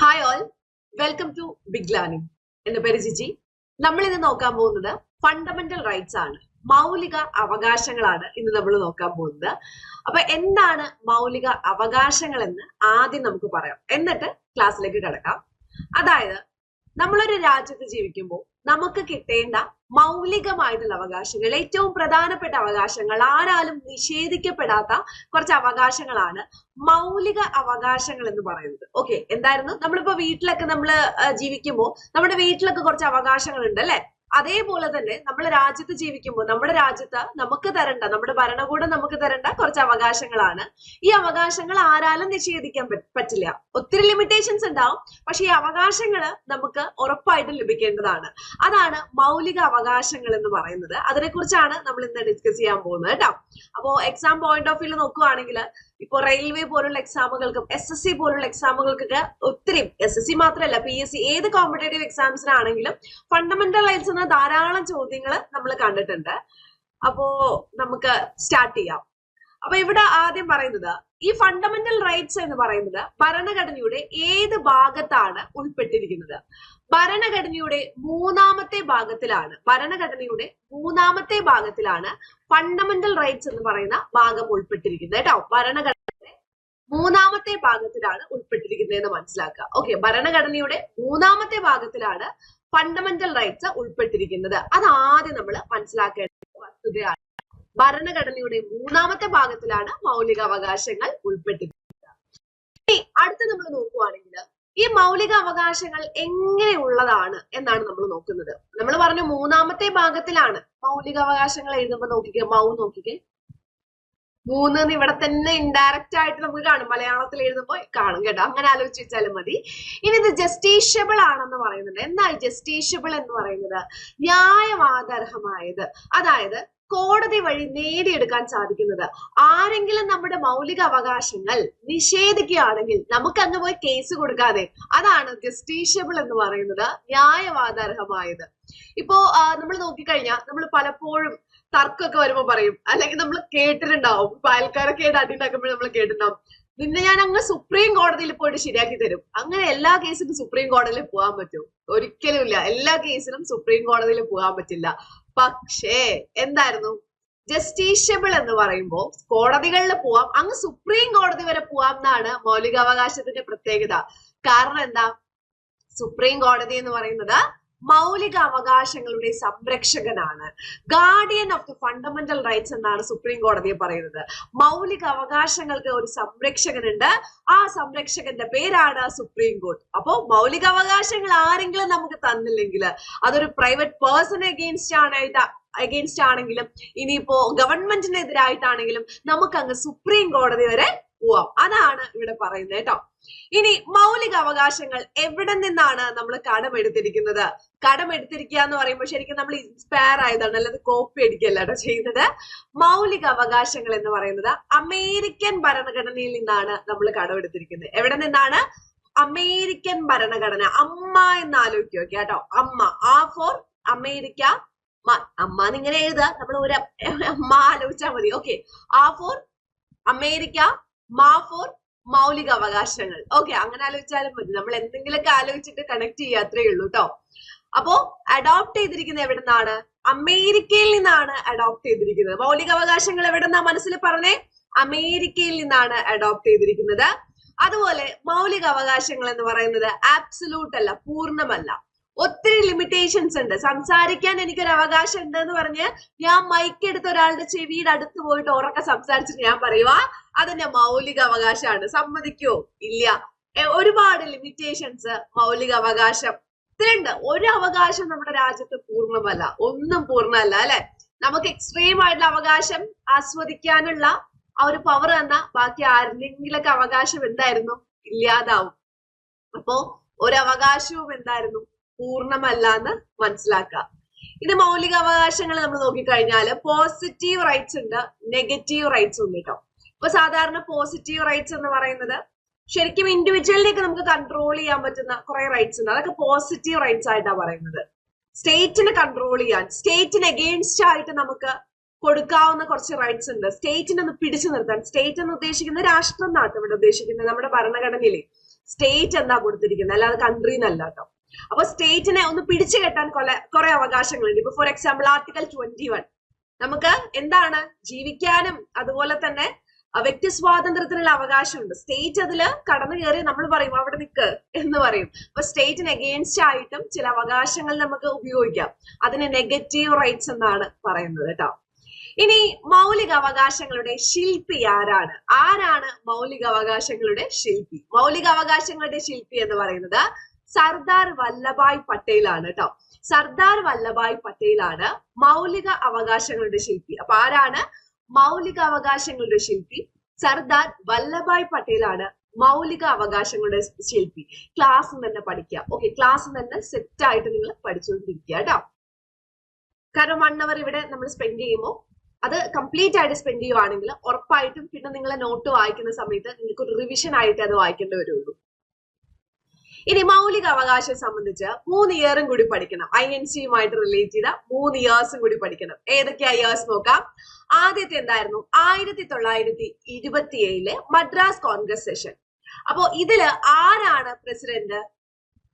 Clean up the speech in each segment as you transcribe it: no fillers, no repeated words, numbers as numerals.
Hi all, welcome to Big Learning. എന്റെ പേര് ജിജി. നമ്മൾ ഇന്ന് നോക്കാൻ പോകുന്നത് ഫണ്ടമെന്റൽ റൈറ്റ്സ് ആണ്, മൗലിക അവകാശങ്ങളാണ് ഇന്ന് നമ്മൾ നോക്കാൻ പോകുന്നത്. അപ്പൊ എന്താണ് മൗലിക അവകാശങ്ങൾ എന്ന് ആദ്യം നമുക്ക് പറയാം, എന്നിട്ട് ക്ലാസ്സിലേക്ക് കിടക്കാം. അതായത് നമ്മളൊരു രാജ്യത്ത് ജീവിക്കുമ്പോൾ നമുക്ക് കിട്ടേണ്ട മൗലികമായിട്ടുള്ള അവകാശങ്ങൾ, ഏറ്റവും പ്രധാനപ്പെട്ട അവകാശങ്ങൾ, ആരാലും നിഷേധിക്കപ്പെടാത്ത കുറച്ച് അവകാശങ്ങളാണ് മൗലിക അവകാശങ്ങൾ എന്ന് പറയുന്നത്. ഓക്കെ, എന്തായിരുന്നു? നമ്മളിപ്പോ വീട്ടിലൊക്കെ ജീവിക്കുമ്പോൾ നമ്മുടെ വീട്ടിലൊക്കെ കുറച്ച് അവകാശങ്ങൾ ഉണ്ട് അല്ലെ? അതേപോലെ തന്നെ നമ്മൾ രാജ്യത്ത് ജീവിക്കുമ്പോൾ നമ്മുടെ രാജ്യത്ത് നമുക്ക് തരേണ്ട, നമ്മുടെ ഭരണകൂടം നമുക്ക് തരേണ്ട കുറച്ച് അവകാശങ്ങളാണ്. ഈ അവകാശങ്ങൾ ആരാലും നിഷേധിക്കാൻ പറ്റില്ല. ഒത്തിരി ലിമിറ്റേഷൻസ് ഉണ്ടാവും, പക്ഷെ ഈ അവകാശങ്ങൾ നമുക്ക് ഉറപ്പായിട്ടും ലഭിക്കേണ്ടതാണ്. അതാണ് മൗലിക അവകാശങ്ങൾ എന്ന് പറയുന്നത്. അതിനെക്കുറിച്ചാണ് നമ്മൾ ഇന്ന് ഡിസ്കസ് ചെയ്യാൻ പോകുന്നത് കേട്ടോ. അപ്പോ എക്സാം പോയിന്റ് ഓഫ് വ്യൂ നോക്കുകയാണെങ്കിൽ ഇപ്പൊ റെയിൽവേ പോലുള്ള എക്സാമുകൾക്കും SSC പോലുള്ള എക്സാമുകൾക്കൊക്കെ ഒത്തിരി, SSC മാത്രമല്ല PSC ഏത് കോമ്പറ്റേറ്റീവ് എക്സാംസിനാണെങ്കിലും ഫണ്ടമെന്റൽ റൈറ്റ്സ് എന്ന ധാരാളം ചോദ്യങ്ങൾ നമ്മൾ കണ്ടിട്ടുണ്ട്. അപ്പോ നമുക്ക് സ്റ്റാർട്ട് ചെയ്യാം. അപ്പൊ ഇവിടെ ആദ്യം പറയുന്നത്, ഈ ഫണ്ടമെന്റൽ റൈറ്റ്സ് എന്ന് പറയുന്നത് ഭരണഘടനയുടെ ഏത് ഭാഗത്താണ് ഉൾപ്പെട്ടിരിക്കുന്നത്? ഭരണഘടനയുടെ മൂന്നാമത്തെ ഭാഗത്തിലാണ് ഫണ്ടമെന്റൽ റൈറ്റ്സ് എന്ന് പറയുന്ന ഭാഗം ഉൾപ്പെട്ടിരിക്കുന്നത് കേട്ടോ. ഭരണഘടനയുടെ മൂന്നാമത്തെ ഭാഗത്തിലാണ് ഉൾപ്പെട്ടിരിക്കുന്നത് മനസ്സിലാക്കുക. ഓക്കെ, ഭരണഘടനയുടെ മൂന്നാമത്തെ ഭാഗത്തിലാണ് ഫണ്ടമെന്റൽ റൈറ്റ്സ് ഉൾപ്പെട്ടിരിക്കുന്നത്. അതാദ്യം നമ്മൾ മനസ്സിലാക്കേണ്ട വസ്തുതയാണ്. ഭരണഘടനയുടെ മൂന്നാമത്തെ ഭാഗത്തിലാണ് മൗലിക അവകാശങ്ങൾ ഉൾപ്പെട്ടിരിക്കുന്നത്. ഇനി അടുത്ത് നമ്മൾ നോക്കുവാണെങ്കിൽ ഈ മൗലിക അവകാശങ്ങൾ എങ്ങനെയുള്ളതാണ് എന്നാണ് നമ്മൾ നോക്കുന്നത്. നമ്മൾ പറഞ്ഞു മൂന്നാമത്തെ ഭാഗത്തിലാണ് മൗലിക അവകാശങ്ങൾ എഴുതുമ്പോൾ നോക്കിക്കേ, നോക്കിക്കേ, മൂന്ന് ഇവിടെ തന്നെ ഇൻഡയറക്റ്റ് ആയിട്ട് നമുക്ക് കാണും, മലയാളത്തിൽ എഴുതുമ്പോൾ കാണും കേട്ടോ. അങ്ങനെ ആലോചിച്ച് വെച്ചാലും മതി. ഇനി ഇത് ജസ്റ്റീഷ്യബിൾ ആണെന്ന് പറയുന്നുണ്ട്. എന്താ ജസ്റ്റീഷ്യബിൾ എന്ന് പറയുന്നത്? ന്യായവാദർഹമായത്, അതായത് കോടതി വഴി നേടിയെടുക്കാൻ സാധിക്കുന്നത്. ആരെങ്കിലും നമ്മുടെ മൗലിക അവകാശങ്ങൾ നിഷേധിക്കുകയാണെങ്കിൽ നമുക്ക് അങ്ങ് പോയി കേസ് കൊടുക്കാതെ, അതാണ് ജസ്റ്റീഷ്യബിൾ എന്ന് പറയുന്നത്, ന്യായവാദർഹമായത്. ഇപ്പോ നമ്മൾ നോക്കിക്കഴിഞ്ഞാൽ നമ്മൾ പലപ്പോഴും തർക്കമൊക്കെ വരുമ്പോ പറയും, അല്ലെങ്കിൽ നമ്മൾ കേട്ടിട്ടുണ്ടാവും, ഇപ്പൊ അയൽക്കാരൊക്കെ അടി ഉണ്ടാക്കുമ്പോൾ നമ്മൾ കേട്ടിട്ടുണ്ടാവും, നിന്നെ ഞാൻ അങ്ങ് സുപ്രീം കോടതിയിൽ പോയിട്ട് ശരിയാക്കി തരും. അങ്ങനെ എല്ലാ കേസിലും സുപ്രീം കോടതിയിൽ പോകാൻ പറ്റും? ഒരിക്കലും ഇല്ല. എല്ലാ കേസിലും സുപ്രീം കോടതിയിൽ പോകാൻ പറ്റില്ല. പക്ഷേ എന്തായിരുന്നു ജസ്റ്റീഷ്യബിൾ എന്ന് പറയുമ്പോൾ കോടതികളിൽ പോവാം, അങ്ങ് സുപ്രീം കോടതി വരെ പോവാം എന്നാണ് മൗലികാവകാശത്തിന്റെ പ്രത്യേകത. കാരണം എന്താ? സുപ്രീം കോടതി എന്ന് പറയുന്നത് മൗലിക അവകാശങ്ങളുടെ സംരക്ഷകനാണ്. Guardian of the fundamental rights എന്നാണ് സുപ്രീം കോടതിയെ പറയുന്നത്. മൗലിക അവകാശങ്ങൾക്ക് ഒരു സംരക്ഷകനുണ്ട്. ആ സംരക്ഷകന്റെ പേരാണ് സുപ്രീം കോർട്ട്. അപ്പോ മൗലിക അവകാശങ്ങൾ ആരെങ്കിലും നമുക്ക് തന്നില്ലെങ്കിൽ, അതൊരു പ്രൈവറ്റ് പേഴ്സൺ അഗെയിൻസ്റ്റ് ആണെങ്കിലും ഇനിയിപ്പോ ഗവൺമെന്റിനെതിരായിട്ടാണെങ്കിലും നമുക്ക് അങ്ങ് സുപ്രീം കോടതി വരെ പോവാം. അതാണ് ഇവിടെ പറയുന്നത് കേട്ടോ. ഇനി മൗലിക അവകാശങ്ങൾ എവിടെ നിന്നാണ് നമ്മൾ കടമെടുത്തിരിക്കുന്നത്? കടമെടുത്തിരിക്കുക എന്ന് പറയുമ്പോൾ ശരിക്കും നമ്മൾ ഇൻസ്പയർ ആയതാണ്, അല്ലാതെ കോപ്പി അടിക്കല്ല കേട്ടോ ചെയ്യുന്നത്. മൗലിക അവകാശങ്ങൾ എന്ന് പറയുന്നത് അമേരിക്കൻ ഭരണഘടനയിൽ നിന്നാണ് നമ്മൾ കടമെടുത്തിരിക്കുന്നത്. എവിടെ നിന്നാണ്? അമേരിക്കൻ ഭരണഘടന. അമ്മ എന്ന് ആലോചിക്കുക കേട്ടോ. അമ്മ, ആ ഫോർ അമേരിക്ക, അമ്മ എന്നിങ്ങനെ എഴുതുക, നമ്മൾ ഒരു അമ്മ ആലോചിച്ചാൽ മതി. ഓക്കെ, ആ ഫോർ അമേരിക്ക, മാ ഫോർ മൗലിക അവകാശങ്ങൾ. ഓക്കെ, അങ്ങനെ ആലോചിച്ചാലും മതി. നമ്മൾ എന്തെങ്കിലുമൊക്കെ ആലോചിച്ചിട്ട് കണക്ട് ചെയ്യുക, അത്രയേ ഉള്ളൂ കേട്ടോ. അപ്പോ അഡോപ്റ്റ് ചെയ്തിരിക്കുന്നത് എവിടെ നിന്നാണ്? അമേരിക്കയിൽ നിന്നാണ് അഡോപ്റ്റ് ചെയ്തിരിക്കുന്നത്. മൗലിക അവകാശങ്ങൾ എവിടെ നിന്നാ മനസ്സിൽ പറഞ്ഞേ? അമേരിക്കയിൽ നിന്നാണ് അഡോപ്റ്റ് ചെയ്തിരിക്കുന്നത്. അതുപോലെ മൗലിക അവകാശങ്ങൾ എന്ന് പറയുന്നത് ആബ്സലൂട്ട് അല്ല, പൂർണ്ണമല്ല. ഒത്തിരി ലിമിറ്റേഷൻസ് ഉണ്ട്. സംസാരിക്കാൻ എനിക്കൊരു അവകാശം ഉണ്ട് എന്ന് പറഞ്ഞ് ഞാൻ മൈക്ക് എടുത്ത് ഒരാളുടെ ചെവിയുടെ അടുത്ത് പോയിട്ട് ഉറക്കെ സംസാരിച്ചിട്ട് ഞാൻ പറയുവാ അതെന്റെ മൗലിക അവകാശമാണ്. സമ്മതിക്കോ? ഇല്ല. ഒരുപാട് ലിമിറ്റേഷൻസ് മൗലിക അവകാശത്തിലുണ്ട്. ഒരു അവകാശം നമ്മുടെ രാജ്യത്ത് പൂർണ്ണമല്ല, ഒന്നും പൂർണ്ണമല്ല അല്ലെ? നമുക്ക് എക്സ്ട്രീം ആയിട്ടുള്ള അവകാശം ആസ്വദിക്കാനുള്ള ആ ഒരു പവർ തന്ന ബാക്കി ആരുടെങ്കിലൊക്കെ അവകാശം എന്തായിരുന്നു? ഇല്ലാതാവും. അപ്പോ ഒരവകാശവും എന്തായിരുന്നു? പൂർണ്ണമല്ല എന്ന് മനസ്സിലാക്കുക. ഇത് മൗലിക അവകാശങ്ങൾ നമ്മൾ നോക്കിക്കഴിഞ്ഞാൽ പോസിറ്റീവ് റൈറ്റ്സ് ഉണ്ട്, നെഗറ്റീവ് റൈറ്റ്സ് ഉണ്ട് കേട്ടോ. ഇപ്പൊ സാധാരണ പോസിറ്റീവ് റൈറ്റ്സ് എന്ന് പറയുന്നത് ശരിക്കും ഇൻഡിവിജ്വലിലേക്ക് നമുക്ക് കൺട്രോൾ ചെയ്യാൻ പറ്റുന്ന കുറെ റൈറ്റ്സ് ഉണ്ട്. അതൊക്കെ പോസിറ്റീവ് റൈറ്റ്സ് ആയിട്ടാണ് പറയുന്നത്. സ്റ്റേറ്റിനെ കൺട്രോൾ ചെയ്യാൻ, സ്റ്റേറ്റിന് എഗെയിൻസ്റ്റ് ആയിട്ട് നമുക്ക് കൊടുക്കാവുന്ന കുറച്ച് റൈറ്റ്സ് ഉണ്ട്. സ്റ്റേറ്റിനെ ഒന്ന് പിടിച്ചു നിർത്താൻ. സ്റ്റേറ്റ് എന്ന് ഉദ്ദേശിക്കുന്നത് രാഷ്ട്രം എന്നാണ് ഇവിടെ ഉദ്ദേശിക്കുന്നത്. നമ്മുടെ ഭരണഘടനയിലെ സ്റ്റേറ്റ് എന്നാ കൊടുത്തിരിക്കുന്നത്, അല്ലാതെ കൺട്രി എന്നല്ല കേട്ടോ. അപ്പൊ സ്റ്റേറ്റിനെ ഒന്ന് പിടിച്ചു കെട്ടാൻ കുറെ അവകാശങ്ങളുണ്ട്. ഇപ്പൊ ഫോർ എക്സാമ്പിൾ ആർട്ടിക്കൽ 21 നമുക്ക് എന്താണ് ജീവിക്കാനും അതുപോലെ തന്നെ വ്യക്തി സ്വാതന്ത്ര്യത്തിനുള്ള അവകാശമുണ്ട്. സ്റ്റേറ്റ് അതില് കടന്നു കയറി നമ്മൾ പറയും അവിടെ നിൽക്ക് എന്ന് പറയും. അപ്പൊ സ്റ്റേറ്റിന് എഗെയിൻസ്റ്റ് ആയിട്ടും ചില അവകാശങ്ങൾ നമുക്ക് ഉപയോഗിക്കാം. അതിന് നെഗറ്റീവ് റൈറ്റ്സ് എന്നാണ് പറയുന്നത് കേട്ടോ. ഇനി മൗലിക അവകാശങ്ങളുടെ ശില്പി ആരാണ്? ആരാണ് മൗലിക അവകാശങ്ങളുടെ ശില്പി? മൗലിക അവകാശങ്ങളുടെ ശില്പി എന്ന് പറയുന്നത് സർദാർ വല്ലഭായ് പട്ടേലാണ് കേട്ടോ. സർദാർ വല്ലഭായ് പട്ടേലാണ് മൗലിക അവകാശങ്ങളുടെ ശില്പി. അപ്പൊ ആരാണ് മൗലിക അവകാശങ്ങളുടെ ശില്പി? സർദാർ വല്ലഭായ് പട്ടേലാണ് മൗലിക അവകാശങ്ങളുടെ ശില്പി. ക്ലാസ് തന്നെ പഠിക്കുക. ഓക്കെ, ക്ലാസ് തന്നെ സെറ്റ് ആയിട്ട് നിങ്ങൾ പഠിച്ചുകൊണ്ടിരിക്കുക കേട്ടോ. കാരണം 1 hour ഇവിടെ നമ്മൾ സ്പെൻഡ് ചെയ്യുമ്പോൾ അത് കംപ്ലീറ്റ് ആയിട്ട് സ്പെൻഡ് ചെയ്യുവാണെങ്കിൽ ഉറപ്പായിട്ടും പിന്നെ നിങ്ങൾ നോട്ട് വായിക്കുന്ന സമയത്ത് നിങ്ങൾക്ക് ഒരു റിവിഷൻ ആയിട്ട് അത് വായിക്കേണ്ടി വരുള്ളൂ. ഇനി മൗലിക അവകാശം സംബന്ധിച്ച് 3 ഇയറും കൂടി പഠിക്കണം. INC-യുമായിട്ട് റിലേറ്റ് ചെയ്ത 3 ഇയേഴ്സും കൂടി പഠിക്കണം. ഏതൊക്കെയാ ഇയേഴ്സ് നോക്കാം. ആദ്യത്തെ എന്തായിരുന്നു? 1927 മദ്രാസ് കോൺഗ്രസ് സെഷൻ. അപ്പോ ഇതില് ആരാണ് പ്രസിഡന്റ്?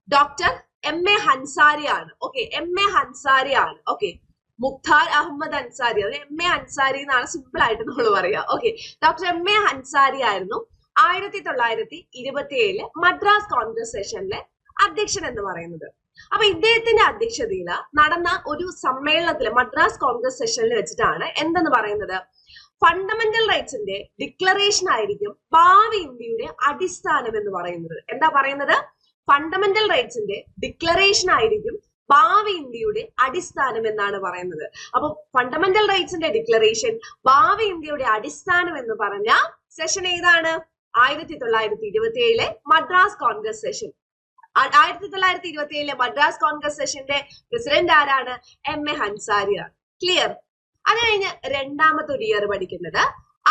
ഡോക്ടർ MA ഹൻസാരി ആണ്. ഓക്കെ, MA ഹൻസാരി ആണ്. ഓക്കെ, മുഖ്താർ അഹമ്മദ് അൻസാരി, അത് MA അൻസാരി എന്നാണ് സിമ്പിൾ ആയിട്ട് നമ്മൾ പറയാ. ഓക്കെ, ഡോക്ടർ MA ഹൻസാരി ആയിരുന്നു 1927 മദ്രാസ് കോൺഗ്രസ് സെഷനിലെ അധ്യക്ഷൻ എന്ന് പറയുന്നത്. അപ്പൊ ഇദ്ദേഹത്തിന്റെ അധ്യക്ഷതയിൽ നടന്ന ഒരു സമ്മേളനത്തില് മദ്രാസ് കോൺഗ്രസ് സെഷനിൽ വെച്ചിട്ടാണ് എന്തെന്ന് പറയുന്നത്, ഫണ്ടമെന്റൽ റൈറ്റ്സിന്റെ ഡിക്ലറേഷൻ ആയിരിക്കും ഭാവി ഇന്ത്യയുടെ അടിസ്ഥാനം എന്ന് പറയുന്നത്. എന്താ പറയുന്നത്? ഫണ്ടമെന്റൽ റൈറ്റ്സിന്റെ ഡിക്ലറേഷൻ ആയിരിക്കും ഭാവി ഇന്ത്യയുടെ അടിസ്ഥാനം എന്നാണ് പറയുന്നത്. അപ്പൊ ഫണ്ടമെന്റൽ റൈറ്റ്സിന്റെ ഡിക്ലറേഷൻ ഭാവി ഇന്ത്യയുടെ അടിസ്ഥാനം എന്ന് പറഞ്ഞ സെഷൻ ഏതാണ്? 1927 മദ്രാസ് കോൺഗ്രസ് സെഷൻ. 1927 മദ്രാസ് കോൺഗ്രസ് സെഷന്റെ പ്രസിഡന്റ് ആരാണ്? MA ഹൻസാരിയാണ്. ക്ലിയർ? അത് കഴിഞ്ഞ് രണ്ടാമത്തെ ഒരു ഇയർ പഠിക്കുന്നത്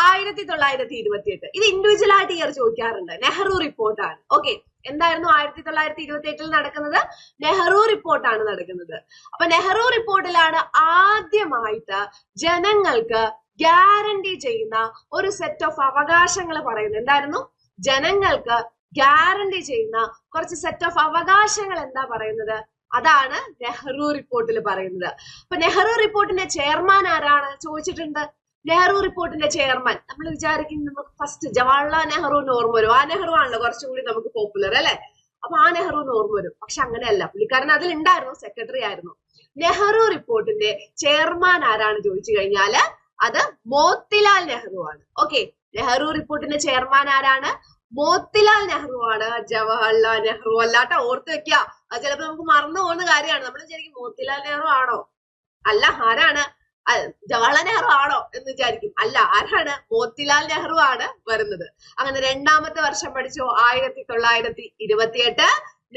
1928. ഇത് ഇൻഡിവിജ്വൽ ആയിട്ട് ഇയർ ചോദിക്കാറുണ്ട്. നെഹ്റു റിപ്പോർട്ടാണ്. ഓക്കെ, എന്തായിരുന്നു 1928 നടക്കുന്നത്? നെഹ്റു റിപ്പോർട്ടാണ് നടക്കുന്നത്. അപ്പൊ നെഹ്റു റിപ്പോർട്ടിലാണ് ആദ്യമായിട്ട് ജനങ്ങൾക്ക് ഗ്യാരണ്ടി ചെയ്യുന്ന ഒരു സെറ്റ് ഓഫ് അവകാശങ്ങൾ പറയുന്നത്. എന്തായിരുന്നു? ജനങ്ങൾക്ക് ഗ്യാരണ്ടി ചെയ്യുന്ന കുറച്ച് സെറ്റ് ഓഫ് അവകാശങ്ങൾ എന്താ പറയുന്നത്? അതാണ് നെഹ്റു റിപ്പോർട്ടിൽ പറയുന്നത്. അപ്പൊ നെഹ്റു റിപ്പോർട്ടിന്റെ ചെയർമാൻ ആരാണ് ചോദിച്ചിട്ടുണ്ട്. നെഹ്റു റിപ്പോർട്ടിന്റെ ചെയർമാൻ നമ്മൾ വിചാരിക്കും നമുക്ക് ഫസ്റ്റ് ജവഹർലാൽ നെഹ്റുവിന് ഓർമ്മ വരും. ആ നെഹ്റു ആണല്ലോ കുറച്ചും കൂടി നമുക്ക് പോപ്പുലർ അല്ലെ. അപ്പൊ ആ നെഹ്റുവിന് ഓർമ്മ വരും. പക്ഷെ അങ്ങനെയല്ല, പുള്ളിക്കാരൻ അതിലുണ്ടായിരുന്നു, സെക്രട്ടറി ആയിരുന്നു. നെഹ്റു റിപ്പോർട്ടിന്റെ ചെയർമാൻ ആരാണ് ചോദിച്ചു കഴിഞ്ഞാല് അത് മോത്തിലാൽ നെഹ്റു ആണ്. ഓക്കെ, നെഹ്റു റിപ്പോർട്ടിന്റെ ചെയർമാൻ ആരാണ്? മോത്തിലാൽ നെഹ്റു ആണ്, ജവഹർലാൽ നെഹ്റു അല്ലാട്ടോ. ഓർത്ത് വെക്കുക, അത് ചിലപ്പോ നമുക്ക് മറന്നു പോകുന്ന കാര്യമാണ്. നമ്മൾ വിചാരിക്കും മോത്തിലാൽ നെഹ്റു ആണോ? അല്ല, ആരാണ്? ജവഹർലാൽ നെഹ്റു ആണോ എന്ന് വിചാരിക്കും. അല്ല, ആരാണ്? മോത്തിലാൽ നെഹ്റു ആണ് വരുന്നത്. അങ്ങനെ രണ്ടാമത്തെ വർഷം പഠിച്ചോ 1928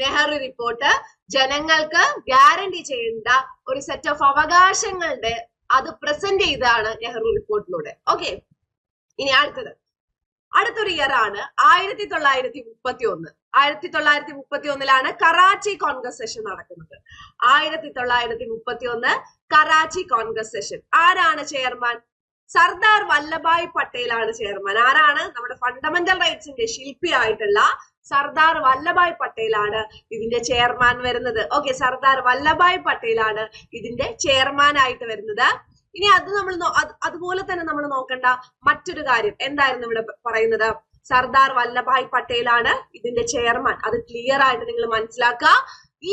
നെഹ്റു റിപ്പോർട്ട് ജനങ്ങൾക്ക് ഗ്യാരണ്ടി ചെയ്യേണ്ട ഒരു സെറ്റ് ഓഫ് അവകാശങ്ങളുടെ അത് പ്രസന്റ് ചെയ്താണ് നെഹ്റു റിപ്പോർട്ടിലൂടെ. ഓക്കെ, ഇനി അടുത്തൊരു ഇയർ ആണ് 1931. 1931 കറാച്ചി കോൺഗ്രസ് സെഷൻ നടക്കുന്നത്. 1931 കറാച്ചി കോൺഗ്രസ് സെഷൻ. ആരാണ് ചെയർമാൻ? സർദാർ വല്ലഭായ് പട്ടേലാണ് ചെയർമാൻ. ആരാണ്? നമ്മുടെ ഫണ്ടമെന്റൽ റൈറ്റ്സിന്റെ ശില്പിയായിട്ടുള്ള സർദാർ വല്ലഭായ് പട്ടേലാണ് ഇതിന്റെ ചെയർമാൻ വരുന്നത്. ഓക്കെ, സർദാർ വല്ലഭായ് പട്ടേലാണ് ഇതിന്റെ ചെയർമാൻ ആയിട്ട് വരുന്നത്. ഇനി അതുപോലെ തന്നെ നമ്മൾ നോക്കേണ്ട മറ്റൊരു കാര്യം എന്തായിരുന്നു ഇവിടെ പറയുന്നത്? സർദാർ വല്ലഭായ് പട്ടേലാണ് ഇതിന്റെ ചെയർമാൻ. അത് ക്ലിയർ ആയിട്ട് നിങ്ങൾ മനസ്സിലാക്കുക.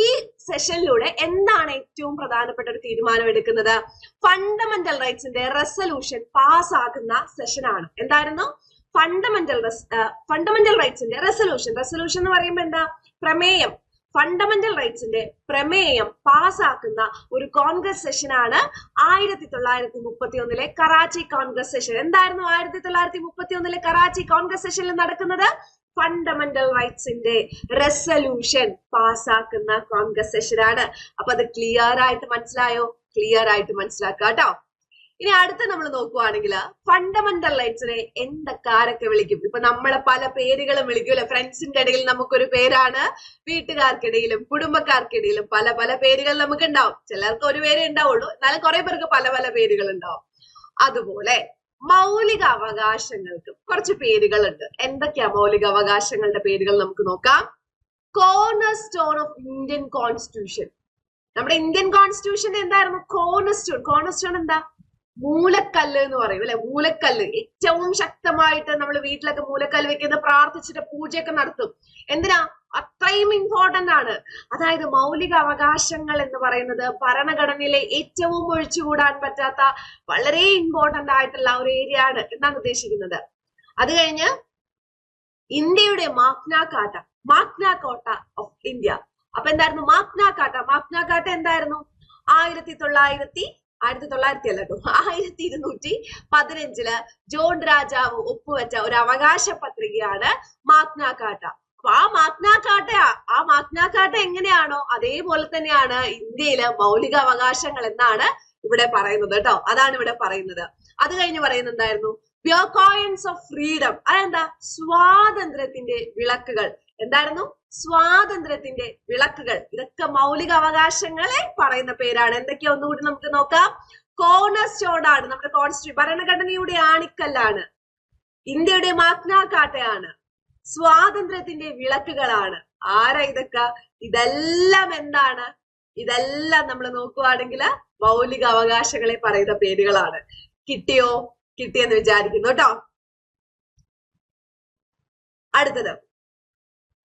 ഈ സെഷനിലൂടെ എന്താണ് ഏറ്റവും പ്രധാനപ്പെട്ട ഒരു തീരുമാനം എടുക്കുന്നത്? ഫണ്ടമെന്റൽ റൈറ്റ്സിന്റെ റെസൊല്യൂഷൻ പാസ്സാക്കുന്ന സെഷനാണ്. എന്തായിരുന്നു? ഫണ്ടമെന്റൽ റൈറ്റ്സിന്റെ റെസൊല്യൂഷൻ എന്ന് പറയുമ്പോൾ എന്താ? പ്രമേയം. ഫണ്ടമെന്റൽ റൈറ്റ്സിന്റെ പ്രമേയം പാസ്സാക്കുന്ന ഒരു കോൺഗ്രസ് സെഷനാണ് 1931 കറാച്ചി കോൺഗ്രസ് സെഷൻ. എന്തായിരുന്നു 1931 കറാച്ചി കോൺഗ്രസ് സെഷനിൽ നടക്കുന്നത്? ഫണ്ടമെന്റൽ റൈറ്റ്സിന്റെ റെസൊല്യൂഷൻ പാസ്സാക്കുന്ന കോൺഗ്രസ് സെഷനാണ്. അപ്പൊ അത് ക്ലിയർ ആയിട്ട് മനസ്സിലായോ? ക്ലിയർ ആയിട്ട് മനസ്സിലാക്കുക കേട്ടോ. ഇനി അടുത്ത് നമ്മൾ നോക്കുവാണെങ്കിൽ ഫണ്ടമെന്റൽ റൈറ്റ്സിനെ ആരൊക്കെ വിളിക്കും? ഇപ്പൊ നമ്മളെ പല പേരുകളും വിളിക്കൂല്ലേ? ഫ്രണ്ട്സിന്റെ ഇടയിൽ നമുക്കൊരു പേരാണ്, വീട്ടുകാർക്കിടയിലും കുടുംബക്കാർക്കിടയിലും പല പല പേരുകൾ നമുക്ക് ഉണ്ടാവും. ചിലർക്ക് ഒരു പേരേ ഉണ്ടാവുള്ളൂ, എന്നാലും കുറെ പേർക്ക് പല പല പേരുകൾ ഉണ്ടാവും. അതുപോലെ മൗലിക അവകാശങ്ങൾക്ക് കുറച്ച് പേരുകളുണ്ട്. എന്തൊക്കെയാ മൗലിക അവകാശങ്ങളുടെ പേരുകൾ നമുക്ക് നോക്കാം. Corner stone of Indian constitution. നമ്മുടെ ഇന്ത്യൻ കോൺസ്റ്റിറ്റ്യൂഷൻ എന്തായിരുന്നു? Corner stone. കോർണർ സ്റ്റോൺ എന്താ? മൂലക്കല്ല് എന്ന് പറയും അല്ലെ? മൂലക്കല്ല്. ഏറ്റവും ശക്തമായിട്ട് നമ്മൾ വീട്ടിലൊക്കെ മൂലക്കല്ല് വെക്കുന്ന, പ്രാർത്ഥിച്ചിട്ട് പൂജയൊക്കെ നടത്തും. എന്തിനാ? അത്രയും ഇമ്പോർട്ടന്റ് ആണ്. അതായത് മൗലിക അവകാശങ്ങൾ എന്ന് പറയുന്നത് ഭരണഘടനയിലെ ഏറ്റവും ഒഴിച്ചുകൂടാൻ പറ്റാത്ത വളരെ ഇമ്പോർട്ടന്റ് ആയിട്ടുള്ള ഒരു ഏരിയ ആണ് എന്നാണ് ഉദ്ദേശിക്കുന്നത്. അത് കഴിഞ്ഞ് ഇന്ത്യയുടെ Magna Carta, Magna Carta of India. അപ്പൊ എന്തായിരുന്നു മാഗ്ന കാർട്ട? മാഗ്ന കാർട്ട എന്തായിരുന്നു? 1215 ജോൺ രാജാവ് ഒപ്പുവെച്ച ഒരു അവകാശ പത്രികയാണ് മാഗ്ന കാർട്ട. അപ്പൊ ആ മാഗ്ന കാർട്ട എങ്ങനെയാണോ അതേപോലെ തന്നെയാണ് ഇന്ത്യയിലെ മൗലിക അവകാശങ്ങൾ എന്നാണ് ഇവിടെ പറയുന്നത് കേട്ടോ. അതാണ് ഇവിടെ പറയുന്നത്. അത് കഴിഞ്ഞ് പറയുന്നത് എന്തായിരുന്നു? ബിയോകോയൻസ് ഓഫ് ഫ്രീഡം. അതെന്താ? സ്വാതന്ത്ര്യത്തിന്റെ വിളക്കുകൾ. എന്തായിരുന്നു? സ്വാതന്ത്ര്യത്തിന്റെ വിളക്കുകൾ. ഇതൊക്കെ മൗലിക അവകാശങ്ങളെ പറയുന്ന പേരാണ്. എന്തൊക്കെയാ ഒന്നുകൂടി നമുക്ക് നോക്കാം. കോർണർ സ്റ്റോൺ ആണ്, നമ്മുടെ കോൺസ്റ്റിറ്റ്യൂഷൻ, ഭരണഘടനയുടെ ആണിക്കല്ലാണ്. ഇന്ത്യയുടെ മാഗ്ന കാർട്ടയാണ്. സ്വാതന്ത്ര്യത്തിന്റെ വിളക്കുകളാണ്. ആരാ ഇതൊക്കെ? ഇതെല്ലാം എന്താണ്? ഇതെല്ലാം നമ്മൾ നോക്കുവാണെങ്കിൽ മൗലിക അവകാശങ്ങളെ പറയുന്ന പേരുകളാണ്. കിട്ടിയെന്ന് വിചാരിക്കുന്നു കേട്ടോ. അടുത്തത്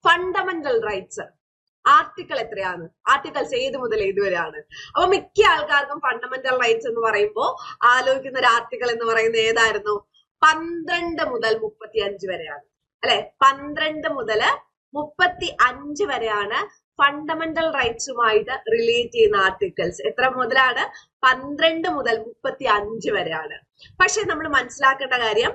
ഫണ്ടമെന്റൽ റൈറ്റ്സ്. ആർട്ടിക്കിൾ എത്രയാണ്? ആർട്ടിക്കിൾസ് ഏത് മുതൽ ഏതുവരെയാണ്? അപ്പൊ മിക്ക ആൾക്കാർക്കും ഫണ്ടമെന്റൽ റൈറ്റ്സ് എന്ന് പറയുമ്പോൾ ആലോചിക്കുന്ന ഒരു ആർട്ടിക്കിൾ എന്ന് പറയുന്നത് ഏതായിരുന്നു? 12 മുതൽ 35 വരെയാണ് അല്ലെ? 12 മുതൽ 35 വരെയാണ് ഫണ്ടമെന്റൽ റൈറ്റ്സുമായിട്ട് റിലേറ്റ് ചെയ്യുന്ന ആർട്ടിക്കിൾസ്. എത്ര മുതലാണ്? 12 മുതൽ 35 വരെയാണ്. പക്ഷെ നമ്മൾ മനസ്സിലാക്കേണ്ട കാര്യം,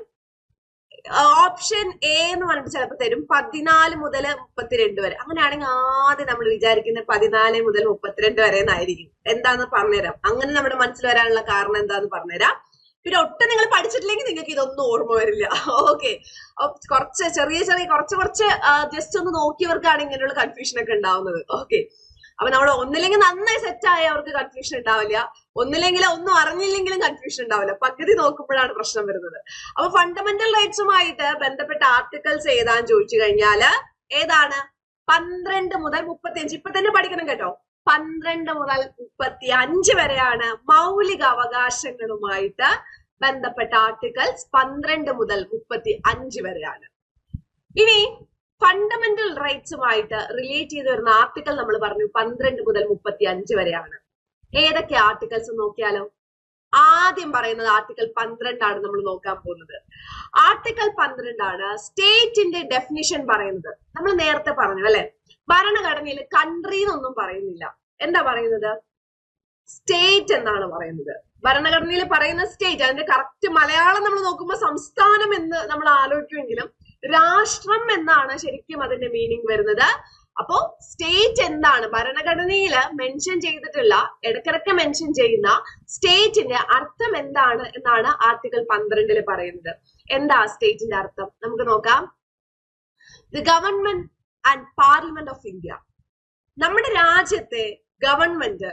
ഓപ്ഷൻ എ എന്ന് പറഞ്ഞിട്ട് ചിലപ്പോൾ തരും 14 മുതൽ 32 വരെ. അങ്ങനെയാണെങ്കിൽ ആദ്യം നമ്മൾ വിചാരിക്കുന്നത് 14 മുതൽ 32 വരെ എന്നായിരിക്കും. എന്താന്ന് പറഞ്ഞുതരാം. അങ്ങനെ നമ്മുടെ മനസ്സിൽ വരാനുള്ള കാരണം എന്താന്ന് പറഞ്ഞുതരാം. പിന്നെ ഒട്ടും നിങ്ങൾ പഠിച്ചിട്ടില്ലെങ്കിൽ നിങ്ങൾക്ക് ഇതൊന്നും ഓർമ്മ വരില്ല. ഓക്കെ, കുറച്ച് കുറച്ച് ജസ്റ്റ് ഒന്ന് നോക്കിയവർക്കാണ് ഇങ്ങനെയുള്ള കൺഫ്യൂഷൻ ഒക്കെ ഉണ്ടാവുന്നത്. ഓക്കെ, അപ്പൊ നമ്മൾ ഒന്നില്ലെങ്കിൽ നന്നായി സെറ്റ് ആയ അവർക്ക് കൺഫ്യൂഷൻ ഉണ്ടാവില്ല, ഒന്നില്ലെങ്കിൽ ഒന്നും അറിഞ്ഞില്ലെങ്കിലും കൺഫ്യൂഷൻ ഉണ്ടാവില്ല. പകുതി നോക്കുമ്പോഴാണ് പ്രശ്നം വരുന്നത്. അപ്പൊ ഫണ്ടമെന്റൽ റൈറ്റ്സുമായിട്ട് ബന്ധപ്പെട്ട ആർട്ടിക്കിൾസ് ഏതാന്ന് ചോദിച്ചു കഴിഞ്ഞാല് ഏതാണ്? 12 മുതൽ 35. ഇപ്പൊ തന്നെ പഠിക്കണം കേട്ടോ. 12 മുതൽ 35 വരെയാണ് മൗലിക അവകാശങ്ങളുമായിട്ട് ബന്ധപ്പെട്ട ആർട്ടിക്കിൾസ്. 12 മുതൽ 35 വരെയാണ്. ഇനി ഫണ്ടമെന്റൽ റൈറ്റ്സുമായിട്ട് റിലേറ്റ് ചെയ്ത് വരുന്ന ആർട്ടിക്കിൾ നമ്മൾ പറഞ്ഞു 12 മുതൽ 35 വരെയാണ്. ഏതൊക്കെ ആർട്ടിക്കിൾസ് നോക്കിയാലോ? ആദ്യം പറയുന്നത് ആർട്ടിക്കിൾ 12 ആണ് നമ്മൾ നോക്കാൻ പോകുന്നത്. ആർട്ടിക്കിൾ 12 ആണ് സ്റ്റേറ്റിന്റെ ഡെഫിനിഷൻ പറയുന്നത്. നമ്മൾ നേരത്തെ പറഞ്ഞു അല്ലെ, ഭരണഘടനയിൽ കൺട്രി എന്നൊന്നും പറയുന്നില്ല. എന്താ പറയുന്നത്? സ്റ്റേറ്റ് എന്നാണ് പറയുന്നത്. ഭരണഘടനയിൽ പറയുന്ന സ്റ്റേറ്റ്, അതിന്റെ കറക്റ്റ് മലയാളം നമ്മൾ നോക്കുമ്പോൾ സംസ്ഥാനം എന്ന് നമ്മൾ ആലോചിക്കുമെങ്കിലും രാഷ്ട്രം എന്നാണ് ശരിക്കും അതിന്റെ മീനിങ് വരുന്നത്. അപ്പോ സ്റ്റേറ്റ് എന്താണ്? ഭരണഘടനയിൽ മെൻഷൻ ചെയ്തിട്ടുള്ള, ഇടക്കിടക്ക് മെൻഷൻ ചെയ്യുന്ന സ്റ്റേറ്റിന്റെ അർത്ഥം എന്താണ് എന്നാണ് ആർട്ടിക്കിൾ 12 പറയുന്നത്. എന്താ സ്റ്റേറ്റിന്റെ അർത്ഥം? നമുക്ക് നോക്കാം. The government and parliament of India. നമ്മുടെ രാജ്യത്തെ ഗവൺമെന്റ്,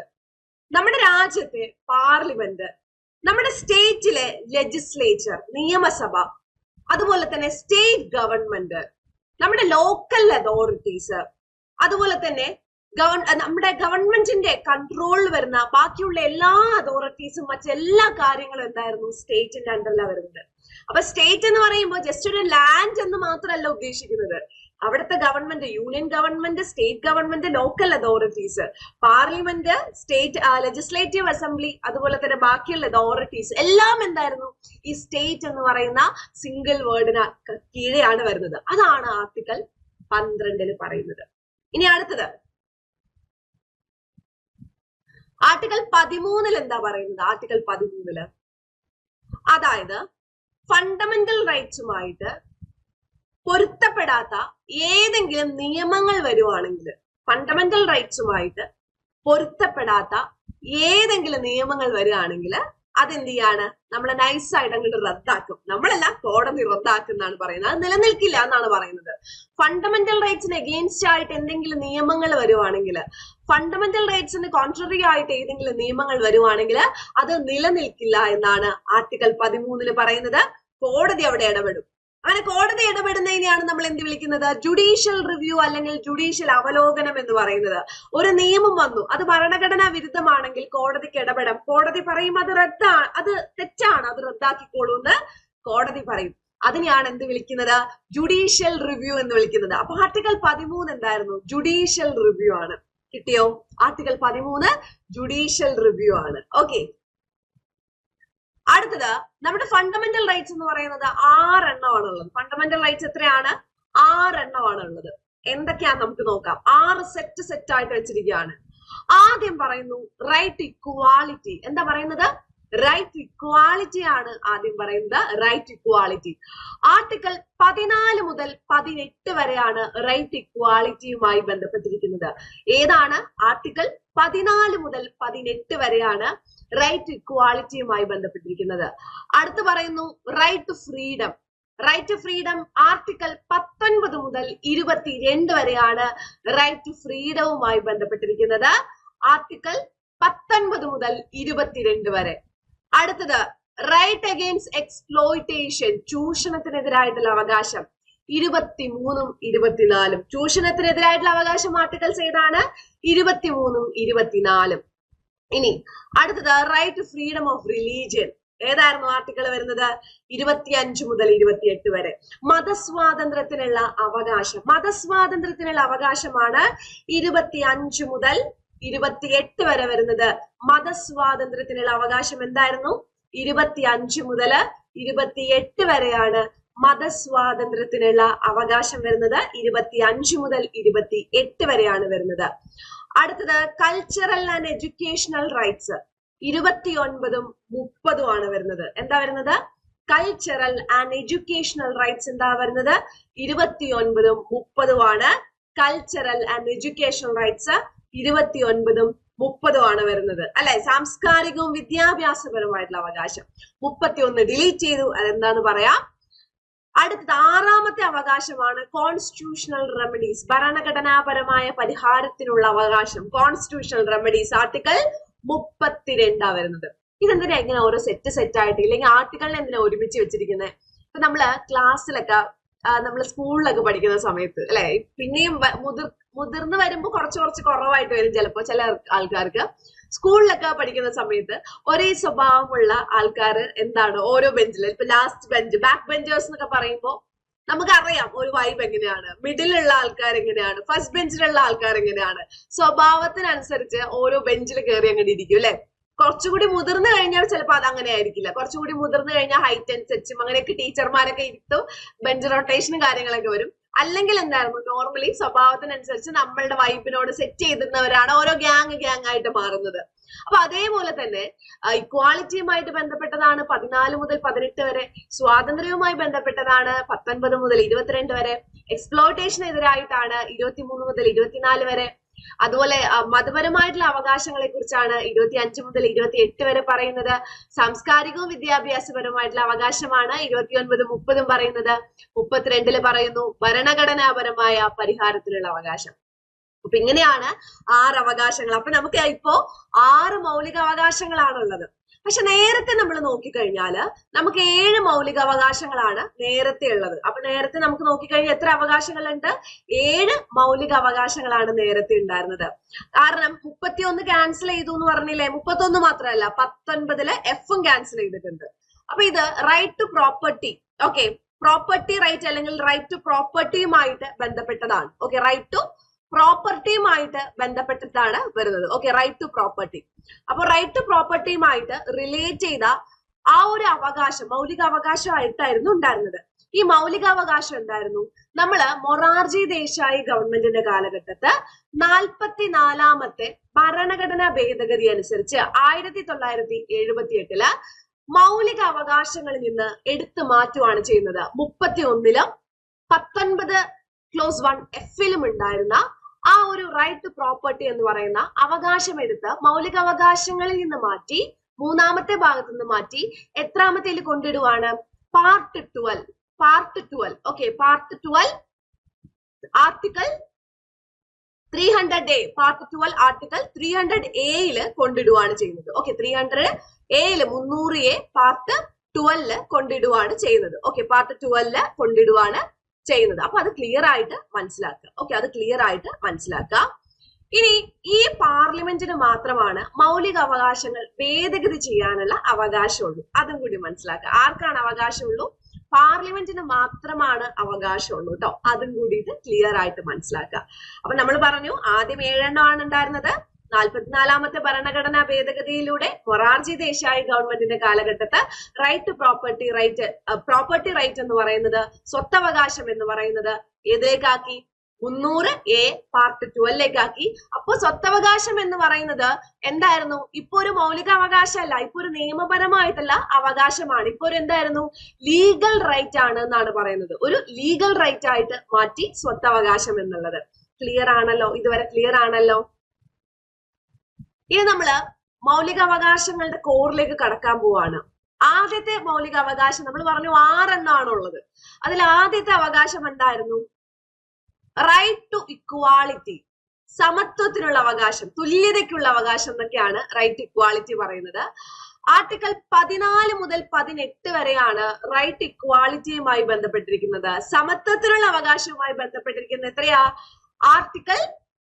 നമ്മുടെ രാജ്യത്തെ പാർലമെന്റ്, നമ്മുടെ സ്റ്റേറ്റിലെ ലെജിസ്ലേച്ചർ നിയമസഭ, അതുപോലെ തന്നെ സ്റ്റേറ്റ് ഗവൺമെന്റ്, നമ്മുടെ ലോക്കൽ അതോറിറ്റീസ്, അതുപോലെ തന്നെ നമ്മുടെ ഗവൺമെന്റിന്റെ കൺട്രോളിൽ വരുന്ന ബാക്കിയുള്ള എല്ലാ അതോറിറ്റീസും മറ്റെല്ലാ കാര്യങ്ങളും എന്തായിരുന്നു? സ്റ്റേറ്റിന്റെ അണ്ടറിലാണ് വരുന്നത്. അപ്പൊ സ്റ്റേറ്റ് എന്ന് പറയുമ്പോൾ ജസ്റ്റ് ഒരു ലാൻഡ് എന്ന് മാത്രമല്ല ഉദ്ദേശിക്കുന്നത്. അവിടുത്തെ government, union government, state government, local authorities, parliament, state legislative assembly, അതുപോലെ തന്നെ ബാക്കിയുള്ള അതോറിറ്റീസ് എല്ലാം എന്തായിരുന്നു? ഈ സ്റ്റേറ്റ് എന്ന് പറയുന്ന സിംഗിൾ വേർഡിന് കീഴെയാണ് വരുന്നത്. അതാണ് ആർട്ടിക്കിൾ 12 പറയുന്നത്. ഇനി അടുത്തത് ആർട്ടിക്കിൾ 13 എന്താ പറയുന്നത്? ആർട്ടിക്കിൾ 13 അതായത് ഫണ്ടമെന്റൽ റൈറ്റ്സുമായിട്ട് പൊരുത്തപ്പെടാത്ത ഏതെങ്കിലും നിയമങ്ങൾ വരുവാണെങ്കിൽ, ഫണ്ടമെന്റൽ റൈറ്റ്സുമായിട്ട് പൊരുത്തപ്പെടാത്ത ഏതെങ്കിലും നിയമങ്ങൾ വരികയാണെങ്കിൽ അതെന്ത് ചെയ്യാണ്, നമ്മൾ നൈസായിട്ട് അങ്ങോട്ട് റദ്ദാക്കും. നമ്മളല്ല, കോടതി റദ്ദാക്കുന്നാണ് പറയുന്നത്. അത് നിലനിൽക്കില്ല എന്നാണ് പറയുന്നത്. ഫണ്ടമെന്റൽ റൈറ്റ്സിന് എഗെയിൻസ്റ്റ് ആയിട്ട് എന്തെങ്കിലും നിയമങ്ങൾ വരുവാണെങ്കിൽ, ഫണ്ടമെന്റൽ റൈറ്റ്സിന് കോൺട്രറി ആയിട്ട് ഏതെങ്കിലും നിയമങ്ങൾ വരുവാണെങ്കിൽ അത് നിലനിൽക്കില്ല എന്നാണ് ആർട്ടിക്കിൾ 13 പറയുന്നത്. കോടതി അവിടെ ഇടപെടും. അങ്ങനെ കോടതി ഇടപെടുന്നതിനെയാണ് നമ്മൾ എന്ത് വിളിക്കുന്നത്, ജുഡീഷ്യൽ റിവ്യൂ അല്ലെങ്കിൽ ജുഡീഷ്യൽ അവലോകനം എന്ന് പറയുന്നത്. ഒരു നിയമം വന്നു, അത് ഭരണഘടനാ വിരുദ്ധമാണെങ്കിൽ കോടതിക്ക് ഇടപെടാം. കോടതി പറയും അത് അത് തെറ്റാണ്, അത് റദ്ദാക്കിക്കോളൂ എന്ന് കോടതി പറയും. അതിനെയാണ് എന്ത് വിളിക്കുന്നത്, ജുഡീഷ്യൽ റിവ്യൂ എന്ന് വിളിക്കുന്നത്. അപ്പൊ ആർട്ടിക്കിൾ 13 എന്തായിരുന്നു, ജുഡീഷ്യൽ റിവ്യൂ ആണ്. കിട്ടിയോ? ആർട്ടിക്കിൾ 13 ജുഡീഷ്യൽ റിവ്യൂ ആണ്. ഓക്കെ, അടുത്തത് നമ്മുടെ ഫണ്ടമെന്റൽ റൈറ്റ്സ് എന്ന് പറയുന്നത് 6 എണ്ണമാണ് ഉള്ളത്. ഫണ്ടമെന്റൽ റൈറ്റ്സ് എത്രയാണ്, 6 എണ്ണമാണ് ഉള്ളത്. എന്തൊക്കെയാന്ന് നമുക്ക് നോക്കാം. 6 സെറ്റ് ആയിട്ട് വെച്ചിരിക്കുകയാണ്. ആദ്യം പറയുന്നു റൈറ്റ് ഇക്വാലിറ്റി. എന്താ പറയുന്നത്, റൈറ്റ് ഇക്വാലിറ്റി ആണ് ആദ്യം പറയുന്നത്. റൈറ്റ് ഇക്വാലിറ്റി ആർട്ടിക്കിൾ 14 മുതൽ 18 വരെയാണ് റൈറ്റ് ഇക്വാലിറ്റിയുമായി ബന്ധപ്പെട്ടിരിക്കുന്നത്. ഏതാണ്, ആർട്ടിക്കിൾ 14 മുതൽ 18 വരെയാണ് റൈറ്റ് ഇക്വാലിറ്റിയുമായി ബന്ധപ്പെട്ടിരിക്കുന്നത്. അടുത്ത് പറയുന്നു right to freedom. Right to freedom article 19 മുതൽ 22 വരെയാണ് റൈറ്റ് ടു ഫ്രീഡവുമായി ബന്ധപ്പെട്ടിരിക്കുന്നത്. ആർട്ടിക്കിൾ 19 മുതൽ 22 വരെ. അടുത്തത് റൈറ്റ് അഗെയിൻസ്റ്റ് എക്സ്പ്ലോയിറ്റേഷൻ, ചൂഷണത്തിനെതിരായിട്ടുള്ള അവകാശം 23ഉം 24ഉം. ചൂഷണത്തിനെതിരായിട്ടുള്ള അവകാശം ആർട്ടിക്കിൾസ് ഏതാണ്, 23ഉം 24ഉം. ഇനി അടുത്തത് right to freedom of religion. ഏതായിരുന്നു ആർട്ടിക്കിൾ വരുന്നത്, 25 മുതൽ 28 വരെ. മതസ്വാതന്ത്ര്യത്തിനുള്ള അവകാശം, മതസ്വാതന്ത്ര്യത്തിനുള്ള അവകാശമാണ് 25 മുതൽ 28 വരെ വരുന്നത്. മതസ്വാതന്ത്ര്യത്തിനുള്ള അവകാശം എന്തായിരുന്നു, 25 മുതൽ 28 വരെയാണ് മതസ്വാതന്ത്ര്യത്തിനുള്ള അവകാശം വരുന്നത്. 25 മുതൽ 28 വരെയാണ് വരുന്നത്. അടുത്തത് കൾച്ചറൽ ആൻഡ് എഡ്യൂക്കേഷണൽ റൈറ്റ്സ് 29ഉം 30ഉം ആണ് വരുന്നത്. എന്താ വരുന്നത്, കൾച്ചറൽ ആൻഡ് എഡ്യൂക്കേഷണൽ റൈറ്റ്സ് എന്താ വരുന്നത്, 29ഉം 30ഉം ആണ്. കൾച്ചറൽ ആൻഡ് എഡ്യൂക്കേഷണൽ റൈറ്റ്സ് 29ഉം 30ഉം ആണ് വരുന്നത്, അല്ലെ. സാംസ്കാരികവും വിദ്യാഭ്യാസപരമായിട്ടുള്ള അവകാശം 31 ഡിലീറ്റ് ചെയ്തു. അതെന്താന്ന് പറയാം. അടുത്തത് 6ാമത്തെ അവകാശമാണ് കോൺസ്റ്റിറ്റ്യൂഷണൽ റെമഡീസ്, ഭരണഘടനാപരമായ പരിഹാരത്തിനുള്ള അവകാശം. കോൺസ്റ്റിറ്റ്യൂഷണൽ റെമഡീസ് ആർട്ടിക്കിൾ 32 വരുന്നത്. ഇതെന്തിനാ ഇങ്ങനെ ഓരോ സെറ്റ് ആയിട്ട്, ഇല്ലെങ്കിൽ ആർട്ടിക്കിളിനെ എന്തിനാ ഒരുമിച്ച് വെച്ചിരിക്കുന്നത്? ഇപ്പൊ നമ്മള് ക്ലാസ്സിലൊക്കെ, നമ്മൾ സ്കൂളിലൊക്കെ പഠിക്കുന്ന സമയത്ത്, അല്ലെ, പിന്നെയും മുതിർന്ന് വരുമ്പോ കുറച്ച് കുറവായിട്ട് വരും ചിലപ്പോ ചില ആൾക്കാർക്ക്. സ്കൂളിലൊക്കെ പഠിക്കുന്ന സമയത്ത് ഒരേ സ്വഭാവമുള്ള ആൾക്കാർ എന്താണ് ഓരോ ബെഞ്ചിൽ, ഇപ്പൊ ലാസ്റ്റ് ബെഞ്ച്, ബാക്ക് ബെഞ്ചേഴ്സ് എന്നൊക്കെ പറയുമ്പോൾ നമുക്കറിയാം ഒരു വൈബ് എങ്ങനെയാണ്, മിഡിലുള്ള ആൾക്കാർ എങ്ങനെയാണ്, ഫസ്റ്റ് ബെഞ്ചിലുള്ള ആൾക്കാർ എങ്ങനെയാണ്. സ്വഭാവത്തിനനുസരിച്ച് ഓരോ ബെഞ്ചിൽ കയറി അങ്ങനെ ഇരിക്കും, അല്ലെ. കുറച്ചുകൂടി മുതിർന്നു കഴിഞ്ഞാൽ ചിലപ്പോൾ അത് അങ്ങനെ ആയിരിക്കില്ല. കുറച്ചുകൂടി മുതിർന്നു കഴിഞ്ഞാൽ ഹൈറ്റ് അനുസരിച്ചും അങ്ങനെയൊക്കെ ടീച്ചർമാരൊക്കെ ഇരുത്തും, ബെഞ്ച് റൊട്ടേഷനും കാര്യങ്ങളൊക്കെ വരും. അല്ലെങ്കിൽ എന്തായിരുന്നു, നോർമലി സ്വഭാവത്തിനനുസരിച്ച് നമ്മളുടെ വൈബിനോട് സെറ്റ് ചെയ്തിരുന്നവരാണ് ഓരോ ഗ്യാങ് ആയിട്ട് മാറുന്നത്. അപ്പൊ അതേപോലെ തന്നെ ഇക്വാലിറ്റിയുമായിട്ട് ബന്ധപ്പെട്ടതാണ് 14 മുതൽ 18 വരെ. സ്വാതന്ത്ര്യവുമായി ബന്ധപ്പെട്ടതാണ് 19 മുതൽ 22 വരെ. എക്സ്പ്ലോയിറ്റേഷനെതിരായിട്ടാണ് 23 മുതൽ 24 വരെ. അതുപോലെ മതപരമായിട്ടുള്ള അവകാശങ്ങളെ കുറിച്ചാണ് 25 മുതൽ 28 വരെ പറയുന്നത്. സാംസ്കാരികവും വിദ്യാഭ്യാസപരമായിട്ടുള്ള അവകാശമാണ് 29, 30 പറയുന്നത്. 32 പറയുന്നു ഭരണഘടനാപരമായ പരിഹാരത്തിനുള്ള അവകാശം. അപ്പൊ ഇങ്ങനെയാണ് 6 അവകാശങ്ങൾ. അപ്പൊ നമുക്ക് ഇപ്പോ 6 മൗലിക അവകാശങ്ങളാണുള്ളത്. പക്ഷെ നേരത്തെ നമ്മൾ നോക്കിക്കഴിഞ്ഞാല് നമുക്ക് 7 മൗലിക അവകാശങ്ങളാണ് നേരത്തെ ഉള്ളത്. അപ്പൊ നേരത്തെ നമുക്ക് നോക്കിക്കഴിഞ്ഞാൽ എത്ര അവകാശങ്ങളുണ്ട്? 7 മൗലിക അവകാശങ്ങളാണ് നേരത്തെ ഉണ്ടായിരുന്നത്. കാരണം 31 ക്യാൻസൽ ചെയ്തു എന്ന് പറഞ്ഞില്ലേ? 31 മാത്രമല്ല 19 എഫും ക്യാൻസൽ ചെയ്തിട്ടുണ്ട്. അപ്പൊ ഇത് right to property, okay, property right അല്ലെങ്കിൽ റൈറ്റ് ടു പ്രോപ്പർട്ടിയുമായിട്ട് ബന്ധപ്പെട്ടതാണ്. ഓക്കെ, റൈറ്റ് ടു പ്രോപ്പർട്ടിയുമായിട്ട് ബന്ധപ്പെട്ടിട്ടാണ് വരുന്നത്. Okay, right to property. അപ്പൊ റൈറ്റ് ടു പ്രോപ്പർട്ടിയുമായിട്ട് റിലേറ്റ് ചെയ്ത ആ ഒരു അവകാശം മൗലിക അവകാശമായിട്ടായിരുന്നു ഉണ്ടായിരുന്നത്. ഈ മൗലികാവകാശം എന്തായിരുന്നു? നമ്മള് മൊറാർജി ദേശായി ഗവൺമെന്റിന്റെ കാലഘട്ടത്ത് 44ാമത്തെ ഭരണഘടനാ ഭേദഗതി അനുസരിച്ച് 1978 മൗലിക അവകാശങ്ങളിൽ നിന്ന് എടുത്തു മാറ്റുകയാണ് ചെയ്യുന്നത്. 31ലും 19 ക്ലോസ് 1 എഫിലും ഉണ്ടായിരുന്ന ആ ഒരു റൈറ്റ് ടു പ്രോപ്പർട്ടി എന്ന് പറയുന്ന അവകാശം എടുത്ത് മൗലിക അവകാശങ്ങളിൽ നിന്ന് മാറ്റി മൂന്നാമത്തെ ഭാഗത്ത് നിന്ന് മാറ്റി എത്രാമത്തേൽ കൊണ്ടിടുവാണ്? Part 12. Okay, part 12 article 300A, part 12 article 300A കൊണ്ടിടുവാണ് ചെയ്യുന്നത്. ഓക്കെ, 300A 300A പാർട്ട് 12 കൊണ്ടിടുവാണ് ചെയ്യുന്നത്. ഓക്കെ, പാർട്ട് 12 കൊണ്ടിടുവാണ് ചെയ്യുന്നത്. അപ്പൊ അത് ക്ലിയർ ആയിട്ട് മനസ്സിലാക്കുക. ഓക്കെ, അത് ക്ലിയർ ആയിട്ട് മനസ്സിലാക്കുക. ഇനി ഈ പാർലമെന്റിന് മാത്രമാണ് മൗലിക അവകാശങ്ങൾ ഭേദഗതി ചെയ്യാനുള്ള അവകാശമുള്ളൂ. അതും കൂടി മനസ്സിലാക്കുക. ആർക്കാണ് അവകാശമുള്ളൂ? പാർലമെന്റിന് മാത്രമാണ് അവകാശമുള്ളൂ കേട്ടോ. അതും കൂടിയിട്ട് ക്ലിയർ ആയിട്ട് മനസ്സിലാക്കുക. അപ്പൊ നമ്മൾ പറഞ്ഞു ആദ്യം 7 എണ്ണമാണ് ഉണ്ടായിരുന്നത്. 44ാമത്തെ ഭരണഘടനാ ഭേദഗതിയിലൂടെ മൊറാർജി ദേശായി ഗവൺമെന്റിന്റെ കാലഘട്ടത്ത് റൈറ്റ് ടു പ്രോപ്പർട്ടി റൈറ്റ് എന്ന് പറയുന്നത്, സ്വത്തവകാശം എന്ന് പറയുന്നത് ഏതിലേക്കാക്കി? 300A part 12ലേക്കാക്കി. അപ്പൊ സ്വത്തവകാശം എന്ന് പറയുന്നത് എന്തായിരുന്നു? ഇപ്പൊ ഒരു മൗലിക അവകാശമല്ല, ഇപ്പൊ ഒരു നിയമപരമായിട്ടുള്ള അവകാശമാണ്. ഇപ്പൊ ഒരു എന്തായിരുന്നു? ലീഗൽ റൈറ്റ് ആണ് എന്നാണ് പറയുന്നത്. ഒരു ലീഗൽ റൈറ്റ് ആയിട്ട് മാറ്റി സ്വത്തവകാശം എന്നുള്ളത്. ക്ലിയർ ആണല്ലോ? ഇതുവരെ ക്ലിയർ ആണല്ലോ? ഇനി നമ്മള് മൗലിക അവകാശങ്ങളുടെ കോറിലേക്ക് കടക്കാൻ പോവാണ്. ആദ്യത്തെ മൗലിക അവകാശം നമ്മൾ പറഞ്ഞു 6 എണ്ണാണുള്ളത്. അതിൽ ആദ്യത്തെ അവകാശം എന്തായിരുന്നു? റൈറ്റ് ടു ഇക്വാളിറ്റി, സമത്വത്തിനുള്ള അവകാശം, തുല്യതയ്ക്കുള്ള അവകാശം എന്നൊക്കെയാണ് റൈറ്റ് ഇക്വാളിറ്റി പറയുന്നത്. ആർട്ടിക്കിൾ 14 മുതൽ 18 വരെയാണ് റൈറ്റ് ഇക്വാളിറ്റിയുമായി ബന്ധപ്പെട്ടിരിക്കുന്നത്. സമത്വത്തിനുള്ള അവകാശവുമായി ബന്ധപ്പെട്ടിരിക്കുന്നത് എത്രയാ? ആർട്ടിക്കിൾ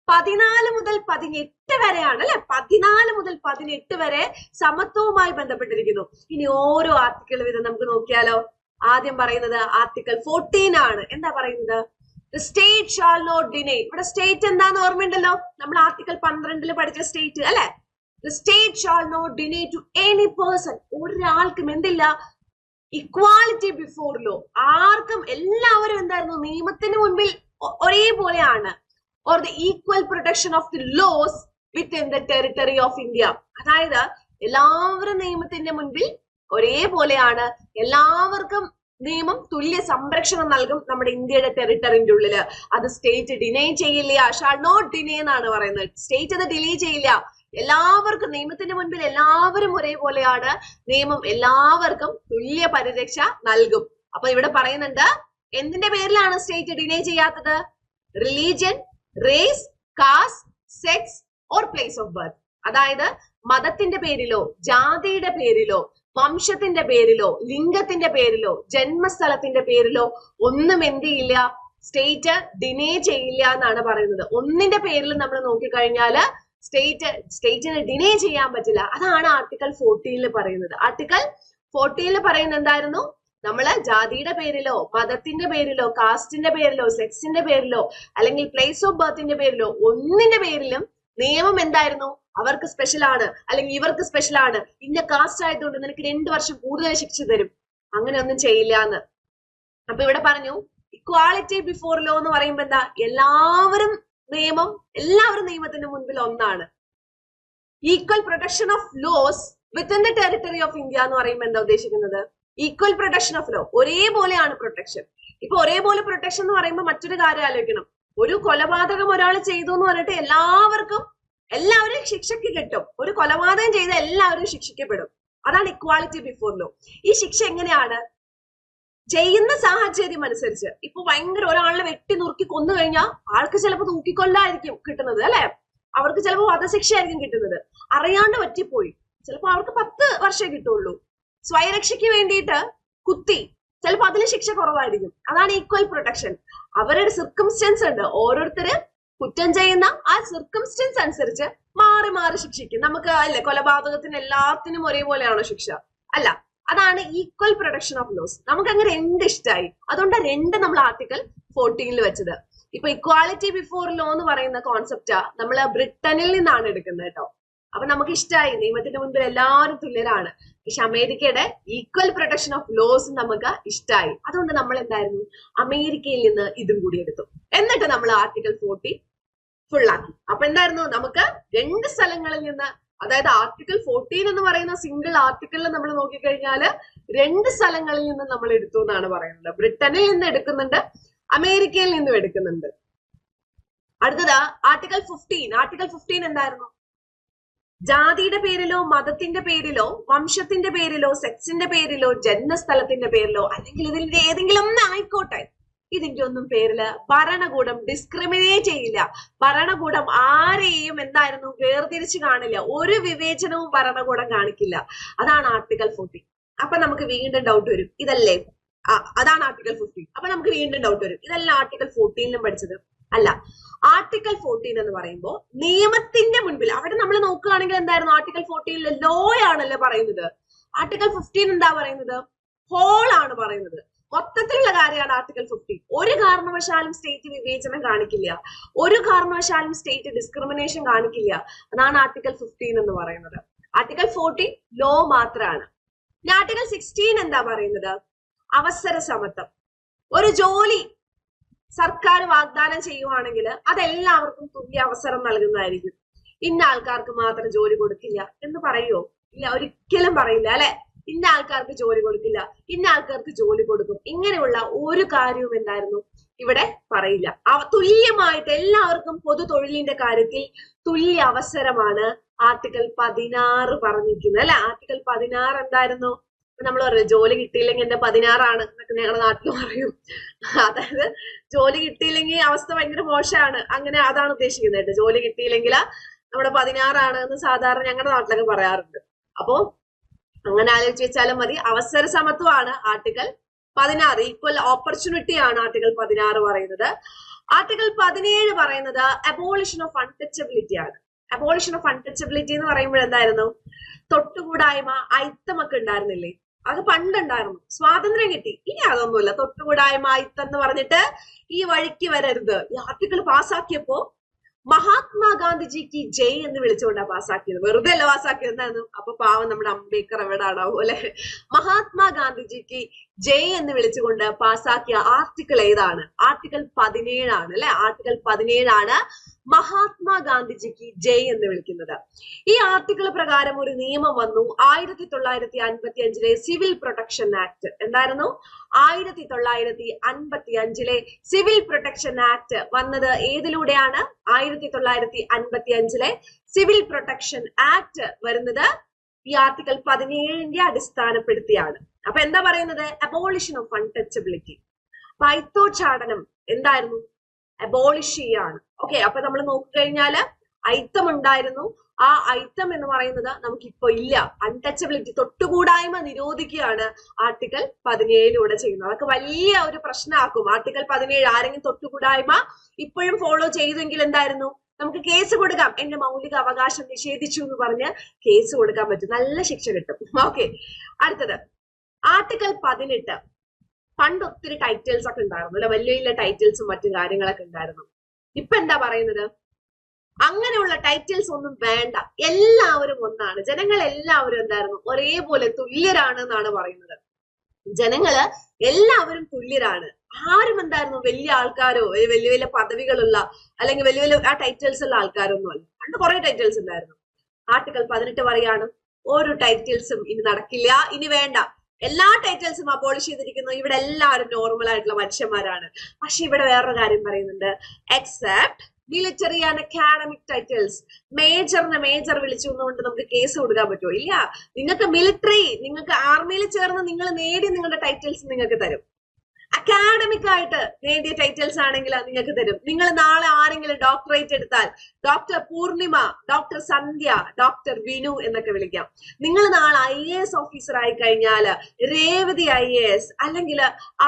14 മുതൽ 18 വരെയാണ് അല്ലെ. 14 മുതൽ 18 വരെ സമത്വവുമായി ബന്ധപ്പെട്ടിരിക്കുന്നു. ഇനി ഓരോ ആർട്ടിക്കിൾ വീതം നമുക്ക് നോക്കിയാലോ. ആദ്യം പറയുന്നത് ആർട്ടിക്കിൾ 14 ആണ്. എന്താ പറയുന്നത്? The state shall not deny. ഇവിടെ സ്റ്റേറ്റ് എന്താന്ന് ഓർമ്മയുണ്ടല്ലോ, നമ്മൾ ആർട്ടിക്കിൾ 12 പഠിച്ച സ്റ്റേറ്റ് അല്ലെ. The state shall not deny to any person. ഒരാൾക്കും എന്തില്ല? Equality before law. ആർക്കും, എല്ലാവരും എന്തായിരുന്നു? നിയമത്തിന് മുൻപിൽ ഒരേപോലെയാണ്. Or the equal protection of the laws within the territory of India. അതായത് എല്ലാവരും നിയമത്തിന്റെ മുൻപിൽ ഒരേപോലെയാണ്. എല്ലാവർക്കും നിയമം തുല്യ സംരക്ഷണം നൽകും നമ്മുടെ ഇന്ത്യയുടെ ടെറിട്ടറിന്റെ ഉള്ളില്. അത് സ്റ്റേറ്റ് ഡിനൈ ചെയ്യില്ല. ഷാൾ നോട്ട് ഡിനൈ എന്നാണ് പറയുന്നത്. സ്റ്റേറ്റ് അത് ഡിലേ ചെയ്യില്ല. എല്ലാവർക്കും നിയമത്തിന്റെ മുൻപിൽ എല്ലാവരും ഒരേപോലെയാണ്. നിയമം എല്ലാവർക്കും തുല്യ പരിരക്ഷ നൽകും. അപ്പൊ ഇവിടെ പറയുന്നുണ്ട് എന്തിന്റെ പേരിലാണ് സ്റ്റേറ്റ് ഡിനൈ ചെയ്യാത്തത്? Religion, race, caste, sex or place of birth. അതായത് മതത്തിന്റെ പേരിലോ ജാതിയുടെ പേരിലോ വംശത്തിന്റെ പേരിലോ ലിംഗത്തിന്റെ പേരിലോ ജന്മസ്ഥലത്തിന്റെ പേരിലോ ഒന്നും എന്ത് ചെയ്യില്ല? സ്റ്റേറ്റ് ഡിനേ ചെയ്യില്ല എന്നാണ് പറയുന്നത്. ഒന്നിന്റെ പേരിൽ നമ്മൾ നോക്കിക്കഴിഞ്ഞാല് സ്റ്റേറ്റിന് ഡിനേ ചെയ്യാൻ പറ്റില്ല. അതാണ് ആർട്ടിക്കിൾ 14 പറയുന്നത്. ആർട്ടിക്കിൾ 14 പറയുന്നത് എന്തായിരുന്നു? നമ്മള് ജാതിയുടെ പേരിലോ മതത്തിന്റെ പേരിലോ കാസ്റ്റിന്റെ പേരിലോ സെക്സിന്റെ പേരിലോ അല്ലെങ്കിൽ പ്ലേസ് ഓഫ് ബർത്തിന്റെ പേരിലോ ഒന്നിന്റെ പേരിലും നിയമം എന്തായിരുന്നു? അവർക്ക് സ്പെഷ്യൽ ആണ് അല്ലെങ്കിൽ ഇവർക്ക് സ്പെഷ്യൽ ആണ്, ഇന്ന കാസ്റ്റ് ആയതുകൊണ്ട് നിനക്ക് 2 വർഷം കൂടുതൽ ശിക്ഷ തരും, അങ്ങനെ ഒന്നും ചെയ്യില്ല എന്ന്. അപ്പൊ ഇവിടെ പറഞ്ഞു ഇക്വാളിറ്റി ബിഫോർ ലോ എന്ന് പറയുമ്പോ എന്താ? എല്ലാവരും നിയമത്തിന്റെ മുൻപിൽ ഒന്നാണ്. Equal protection of laws within the territory of India എന്ന് പറയുമ്പോൾ എന്താ ഉദ്ദേശിക്കുന്നത്? ഈക്വൽ പ്രൊട്ടക്ഷൻ ഓഫ് ലോ, ഒരേപോലെയാണ് പ്രൊട്ടക്ഷൻ. ഇപ്പൊ ഒരേപോലെ പ്രൊട്ടക്ഷൻ എന്ന് പറയുമ്പോൾ മറ്റൊരു കാര്യം ആലോചിക്കണം. ഒരു കൊലപാതകം ഒരാൾ ചെയ്തു എന്ന് പറഞ്ഞിട്ട് എല്ലാവരും ശിക്ഷയ്ക്ക് കിട്ടും. ഒരു കൊലപാതകം ചെയ്ത എല്ലാവരും ശിക്ഷിക്കപ്പെടും. അതാണ് ഇക്വാളിറ്റി ബിഫോർ ലോ. ഈ ശിക്ഷ എങ്ങനെയാണ്? ചെയ്യുന്ന സാഹചര്യം അനുസരിച്ച്. ഇപ്പൊ ഭയങ്കര ഒരാളെ വെട്ടി നുറുക്കി കൊന്നു കഴിഞ്ഞാൽ ആൾക്ക് ചിലപ്പോൾ തൂക്കിക്കൊല്ലായിരിക്കും കിട്ടുന്നത് അല്ലെ. അവർക്ക് ചിലപ്പോൾ വധശിക്ഷയായിരിക്കും കിട്ടുന്നത്. അറിയാണ്ട് പറ്റിപ്പോയി, ചിലപ്പോൾ അവർക്ക് 10 വർഷമേ കിട്ടുള്ളൂ. സ്വയരക്ഷയ്ക്ക് വേണ്ടിയിട്ട് കുത്തി, ചിലപ്പോൾ അതിന് ശിക്ഷ കുറവായിരിക്കും. അതാണ് ഈക്വൽ പ്രൊട്ടക്ഷൻ. അവരുടെ സിർക്കംസ്റ്റൻസ് ഉണ്ട്. ഓരോരുത്തര് കുറ്റം ചെയ്യുന്ന ആ സിർക്കംസ്റ്റൻസ് അനുസരിച്ച് മാറി മാറി ശിക്ഷിക്കും. നമുക്ക് അല്ലെ കൊലപാതകത്തിന് എല്ലാത്തിനും ഒരേപോലെയാണോ ശിക്ഷ? അല്ല. അതാണ് ഈക്വൽ പ്രൊട്ടക്ഷൻ ഓഫ് ലോസ്. നമുക്ക് അങ്ങനെ 2 ഇഷ്ടമായി. അതുകൊണ്ട് 2 നമ്മൾ ആർട്ടിക്കിൾ 14 വെച്ചത്. ഇപ്പൊ ഇക്വാളിറ്റി ബിഫോർ ലോ എന്ന് പറയുന്ന കോൺസെപ്റ്റാ നമ്മൾ ബ്രിട്ടനിൽ നിന്നാണ് എടുക്കുന്നത് കേട്ടോ. അപ്പൊ നമുക്ക് ഇഷ്ടമായി, നിയമത്തിന്റെ മുൻപിൽ എല്ലാവരും തുല്യരാണ്. പക്ഷെ അമേരിക്കയുടെ ഈക്വൽ പ്രൊട്ടക്ഷൻ ഓഫ് ലോസ് നമുക്ക് ഇഷ്ടമായി. അതുകൊണ്ട് നമ്മൾ എന്തായിരുന്നു, അമേരിക്കയിൽ നിന്ന് ഇതും കൂടി എടുത്തു. എന്നിട്ട് നമ്മൾ ആർട്ടിക്കിൾ 40 ഫുള്ളാക്കി. അപ്പൊ എന്തായിരുന്നു, നമുക്ക് 2 സ്ഥലങ്ങളിൽ നിന്ന്, അതായത് ആർട്ടിക്കിൾ 14 എന്ന് പറയുന്ന സിംഗിൾ ആർട്ടിക്കിളിൽ നമ്മൾ നോക്കിക്കഴിഞ്ഞാല് 2 സ്ഥലങ്ങളിൽ നിന്ന് നമ്മൾ എടുത്തു എന്നാണ് പറയുന്നത്. ബ്രിട്ടനിൽ നിന്ന് എടുക്കുന്നുണ്ട്, അമേരിക്കയിൽ നിന്നും എടുക്കുന്നുണ്ട്. അടുത്തത് ആർട്ടിക്കിൾ 15. ആർട്ടിക്കിൾ 15 എന്തായിരുന്നു? ജാതിയുടെ പേരിലോ മതത്തിന്റെ പേരിലോ വംശത്തിന്റെ പേരിലോ സെക്സിന്റെ പേരിലോ ജന്മസ്ഥലത്തിന്റെ പേരിലോ അല്ലെങ്കിൽ ഇതിന്റെ ഏതെങ്കിലും ഒന്ന് ആയിക്കോട്ടെ, ഇതിന്റെ ഒന്നും പേരില് ഭരണകൂടം ഡിസ്ക്രിമിനേറ്റ് ചെയ്യില്ല. ഭരണകൂടം ആരെയും എന്തായിരുന്നു വേർതിരിച്ച് കാണില്ല. ഒരു വിവേചനവും ഭരണകൂടം കാണിക്കില്ല. അതാണ് ആർട്ടിക്കിൾ 14. അപ്പൊ നമുക്ക് വീണ്ടും ഡൗട്ട് വരും, ഇതല്ലേ അതാണ് ആർട്ടിക്കിൾ 15. അപ്പൊ നമുക്ക് വീണ്ടും ഡൗട്ട് വരും, ഇതല്ല ആർട്ടിക്കിൾ 14ലും പഠിച്ചത്? അല്ല. ആർട്ടിക്കിൾ 14 എന്ന് പറയുമ്പോൾ നിയമത്തിന്റെ മുൻപിൽ, അവിടെ നമ്മൾ നോക്കുകയാണെങ്കിൽ എന്തായിരുന്നു ആർട്ടിക്കിൾ 14 ലോ ആണല്ലേ പറയുന്നത്. ആർട്ടിക്കിൾ 15 എന്താ പറയുന്നത്? ഹോൾ ആണ് പറയുന്നത്. മൊത്തത്തിലുള്ള കാര്യമാണ് ആർട്ടിക്കിൾ 15. ഒരു കാരണവശാലും സ്റ്റേറ്റ് വിവേചനം കാണിക്കില്ല, ഒരു കാരണവശാലും സ്റ്റേറ്റ് ഡിസ്ക്രിമിനേഷൻ കാണിക്കില്ല. അതാണ് ആർട്ടിക്കിൾ 15 എന്ന് പറയുന്നത്. ആർട്ടിക്കിൾ 14 ലോ മാത്രമാണ്. ആർട്ടിക്കിൾ 16 എന്താ പറയുന്നത്? അവസര സമത്വം. ഒരു ജോലി സർക്കാർ വാഗ്ദാനം ചെയ്യുവാണെങ്കിൽ അതെല്ലാവർക്കും തുല്യ അവസരം നൽകുന്നതായിരിക്കും. ഇന്ന ആൾക്കാർക്ക് മാത്രം ജോലി കൊടുക്കില്ല എന്ന് പറയുമോ? ഇല്ല, ഒരിക്കലും പറയില്ല അല്ലെ. ഇന്ന ആൾക്കാർക്ക് ജോലി കൊടുക്കില്ല, ഇന്ന ആൾക്കാർക്ക് ജോലി കൊടുക്കും, ഇങ്ങനെയുള്ള ഒരു കാര്യവും എന്തായിരുന്നു ഇവിടെ പറയില്ല. തുല്യമായിട്ട് എല്ലാവർക്കും പൊതു തൊഴിലിന്റെ കാര്യത്തിൽ തുല്യ അവസരമാണ് ആർട്ടിക്കിൾ 16 പറഞ്ഞിരിക്കുന്നത് അല്ലെ. ആർട്ടിക്കിൾ 16 എന്തായിരുന്നു? നമ്മൾ പറയും ജോലി കിട്ടിയില്ലെങ്കിൽ എന്റെ 16 എന്നൊക്കെ ഞങ്ങളുടെ നാട്ടിൽ പറയും. അതായത് ജോലി കിട്ടിയില്ലെങ്കിൽ അവസ്ഥ ഭയങ്കര മോശമാണ്, അങ്ങനെ അതാണ് ഉദ്ദേശിക്കുന്നത്. ജോലി കിട്ടിയില്ലെങ്കിൽ നമ്മുടെ 16 എന്ന് സാധാരണ ഞങ്ങളുടെ നാട്ടിലൊക്കെ പറയാറുണ്ട്. അപ്പോ അങ്ങനെ ആലോചിച്ച് വെച്ചാലും മതി. അവസര സമത്വമാണ് ആർട്ടിക്കിൾ 16. ഈക്വൽ ഓപ്പർച്യൂണിറ്റി ആണ് ആർട്ടിക്കിൾ 16 പറയുന്നത്. ആർട്ടിക്കിൾ 17 പറയുന്നത് അബോളിഷൻ ഓഫ് അൺടച്ചബിലിറ്റി ആണ്. അബോളിഷൻ ഓഫ് അൺടച്ചബിലിറ്റി എന്ന് പറയുമ്പോൾ എന്തായിരുന്നു? തൊട്ടുകൂടായ്മ, അയിത്തമൊക്കെ ഉണ്ടായിരുന്നില്ലേ? അത് പണ്ടുണ്ടായിരുന്നു. സ്വാതന്ത്ര്യം കിട്ടി, ഇനി അതൊന്നുമില്ല. തൊട്ടുകൂടായ്മ, അയിത്തം എന്ന് പറഞ്ഞിട്ട് ഈ വഴിക്ക് വരരുത്. ഈ ആർട്ടിക്കിൾ പാസ്സാക്കിയപ്പോ മഹാത്മാഗാന്ധിജിക്ക് ജയ് എന്ന് വിളിച്ചുകൊണ്ടാണ് പാസ്സാക്കിയത്. വെറുതെ അല്ല പാസ്സാക്കിയത്. എന്തായിരുന്നു? അപ്പൊ പാവം നമ്മുടെ അംബേദ്കർ എവിടാണാവും അല്ലെ. മഹാത്മാഗാന്ധിജിക്ക് ജയ് എന്ന് വിളിച്ചുകൊണ്ട് പാസ്സാക്കിയ ആർട്ടിക്കിൾ ഏതാണ്? ആർട്ടിക്കിൾ 17 ആണ് അല്ലെ. ആർട്ടിക്കിൾ 17 ആണ് മഹാത്മാഗാന്ധിജിക്ക് ജയ് എന്ന് വിളിക്കുന്നത്. ഈ ആർട്ടിക്കിൾ പ്രകാരം ഒരു നിയമം വന്നു. 1955 സിവിൽ പ്രൊട്ടക്ഷൻ ആക്ട്. എന്തായിരുന്നു? 1955 സിവിൽ പ്രൊട്ടക്ഷൻ ആക്ട് വന്നത് ഏതിലൂടെയാണ്? 1955 സിവിൽ പ്രൊട്ടക്ഷൻ ആക്ട് വരുന്നത് ഈ ആർട്ടിക്കിൾ 17 അടിസ്ഥാനപ്പെടുത്തിയാണ്. അപ്പൊ എന്താ പറയുന്നത്? Abolition of untouchability. അപ്പൊ അയിത്തോച്ചാടനം എന്തായിരുന്നു? അബോളിഷ് ചെയ്യാണ്. ഓക്കെ, അപ്പൊ നമ്മൾ നോക്കിക്കഴിഞ്ഞാല് അയിത്തം ഉണ്ടായിരുന്നു. ആ അയിത്തം എന്ന് പറയുന്നത് നമുക്കിപ്പോ ഇല്ല. അൺടച്ചബിലിറ്റി, തൊട്ടുകൂടായ്മ നിരോധിക്കുകയാണ് ആർട്ടിക്കിൾ 17 ചെയ്യുന്നത്. അതൊക്കെ വലിയ ഒരു പ്രശ്നമാക്കും. ആർട്ടിക്കിൾ 17 ആരെങ്കിലും തൊട്ടുകൂടായ്മ ഇപ്പോഴും ഫോളോ ചെയ്തെങ്കിൽ എന്തായിരുന്നു? നമുക്ക് കേസ് കൊടുക്കാം. എന്റെ മൗലിക അവകാശം നിഷേധിച്ചു എന്ന് പറഞ്ഞ് കേസ് കൊടുക്കാൻ പറ്റും, നല്ല ശിക്ഷ കിട്ടും. ഓക്കെ, അടുത്തത് ആർട്ടിക്കിൾ 18. പണ്ട് ഒത്തിരി ടൈറ്റിൽസ് ഒക്കെ ഉണ്ടായിരുന്നു അല്ലെ, വലിയ വലിയ ടൈറ്റിൽസും മറ്റു കാര്യങ്ങളൊക്കെ ഉണ്ടായിരുന്നു. ഇപ്പൊ എന്താ പറയുന്നത്? അങ്ങനെയുള്ള ടൈറ്റിൽസ് ഒന്നും വേണ്ട, എല്ലാവരും ഒന്നാണ്. ജനങ്ങൾ എല്ലാവരും എന്തായിരുന്നു? ഒരേപോലെ തുല്യരാണ് എന്നാണ് പറയുന്നത്. ജനങ്ങള് എല്ലാവരും തുല്യരാണ്. ആരും എന്തായിരുന്നു വലിയ ആൾക്കാരോ വലിയ വലിയ പദവികളുള്ള അല്ലെങ്കിൽ വലിയ വലിയ ആ ടൈറ്റിൽസ് ഉള്ള ആൾക്കാരൊന്നും അല്ല. പണ്ട് കുറെ ടൈറ്റിൽസ് ഉണ്ടായിരുന്നു. ആർട്ടിക്കിൾ 18 പറയാണ് ഒരു ടൈറ്റിൽസും ഇനി നടക്കില്ല, ഇനി വേണ്ട. എല്ലാ ടൈറ്റിൽസും അബോളിഷ് ചെയ്തിരിക്കുന്നു. ഇവിടെ എല്ലാവരും നോർമൽ ആയിട്ടുള്ള മനുഷ്യന്മാരാണ്. പക്ഷെ ഇവിടെ വേറൊരു കാര്യം പറയുന്നുണ്ട്, except military and academic titles. മേജറിനെ മേജർ വിളിച്ചുകൊണ്ട് നമുക്ക് കേസ് കൊടുക്കാൻ പറ്റുമോ? ഇല്ല. നിങ്ങൾക്ക് മിലിറ്ററി, നിങ്ങൾക്ക് ആർമിയിൽ ചേർന്ന് നിങ്ങൾ നേടി നിങ്ങളുടെ ടൈറ്റിൽസ് നിങ്ങൾക്ക് തരും. അക്കാഡമിക് ആയിട്ട് നേടിയ ടൈറ്റിൽസ് ആണെങ്കിൽ നിങ്ങൾക്ക് തരും. നിങ്ങൾ നാളെ ആരെങ്കിലും ഡോക്ടറേറ്റ് എടുത്താൽ ഡോക്ടർ പൂർണിമ, ഡോക്ടർ സന്ധ്യ, ഡോക്ടർ വിനു എന്നൊക്കെ വിളിക്കാം. നിങ്ങൾ നാളെ IAS ഓഫീസർ ആയി കഴിഞ്ഞാൽ രേവതി IAS അല്ലെങ്കിൽ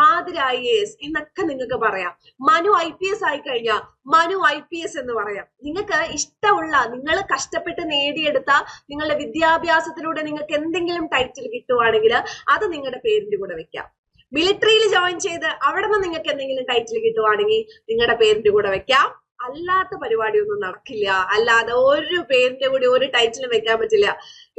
ആതിര IAS എന്നൊക്കെ നിങ്ങൾക്ക് പറയാം. മനു IPS ആയി കഴിഞ്ഞാൽ മനു IPS എന്ന് പറയാം. നിങ്ങൾക്ക് ഇഷ്ടമുള്ള, നിങ്ങൾ കഷ്ടപ്പെട്ട് നേടിയെടുത്ത നിങ്ങളുടെ വിദ്യാഭ്യാസത്തിലൂടെ നിങ്ങൾക്ക് എന്തെങ്കിലും ടൈറ്റിൽ കിട്ടുവാണെങ്കിൽ അത് നിങ്ങളുടെ പേരിന്റെ കൂടെ വെക്കാം. മിലിറ്ററിയിൽ ജോയിൻ ചെയ്ത് അവിടെ നിന്ന് നിങ്ങൾക്ക് എന്തെങ്കിലും ടൈറ്റിൽ കിട്ടുവാണെങ്കിൽ നിങ്ങളുടെ പേരിന്റെ കൂടെ വെക്കാം. അല്ലാത്ത പരിപാടിയൊന്നും നടക്കില്ല. അല്ലാതെ ഒരു പേരിന്റെ കൂടി ഒരു ടൈറ്റിലും വെക്കാൻ പറ്റില്ല.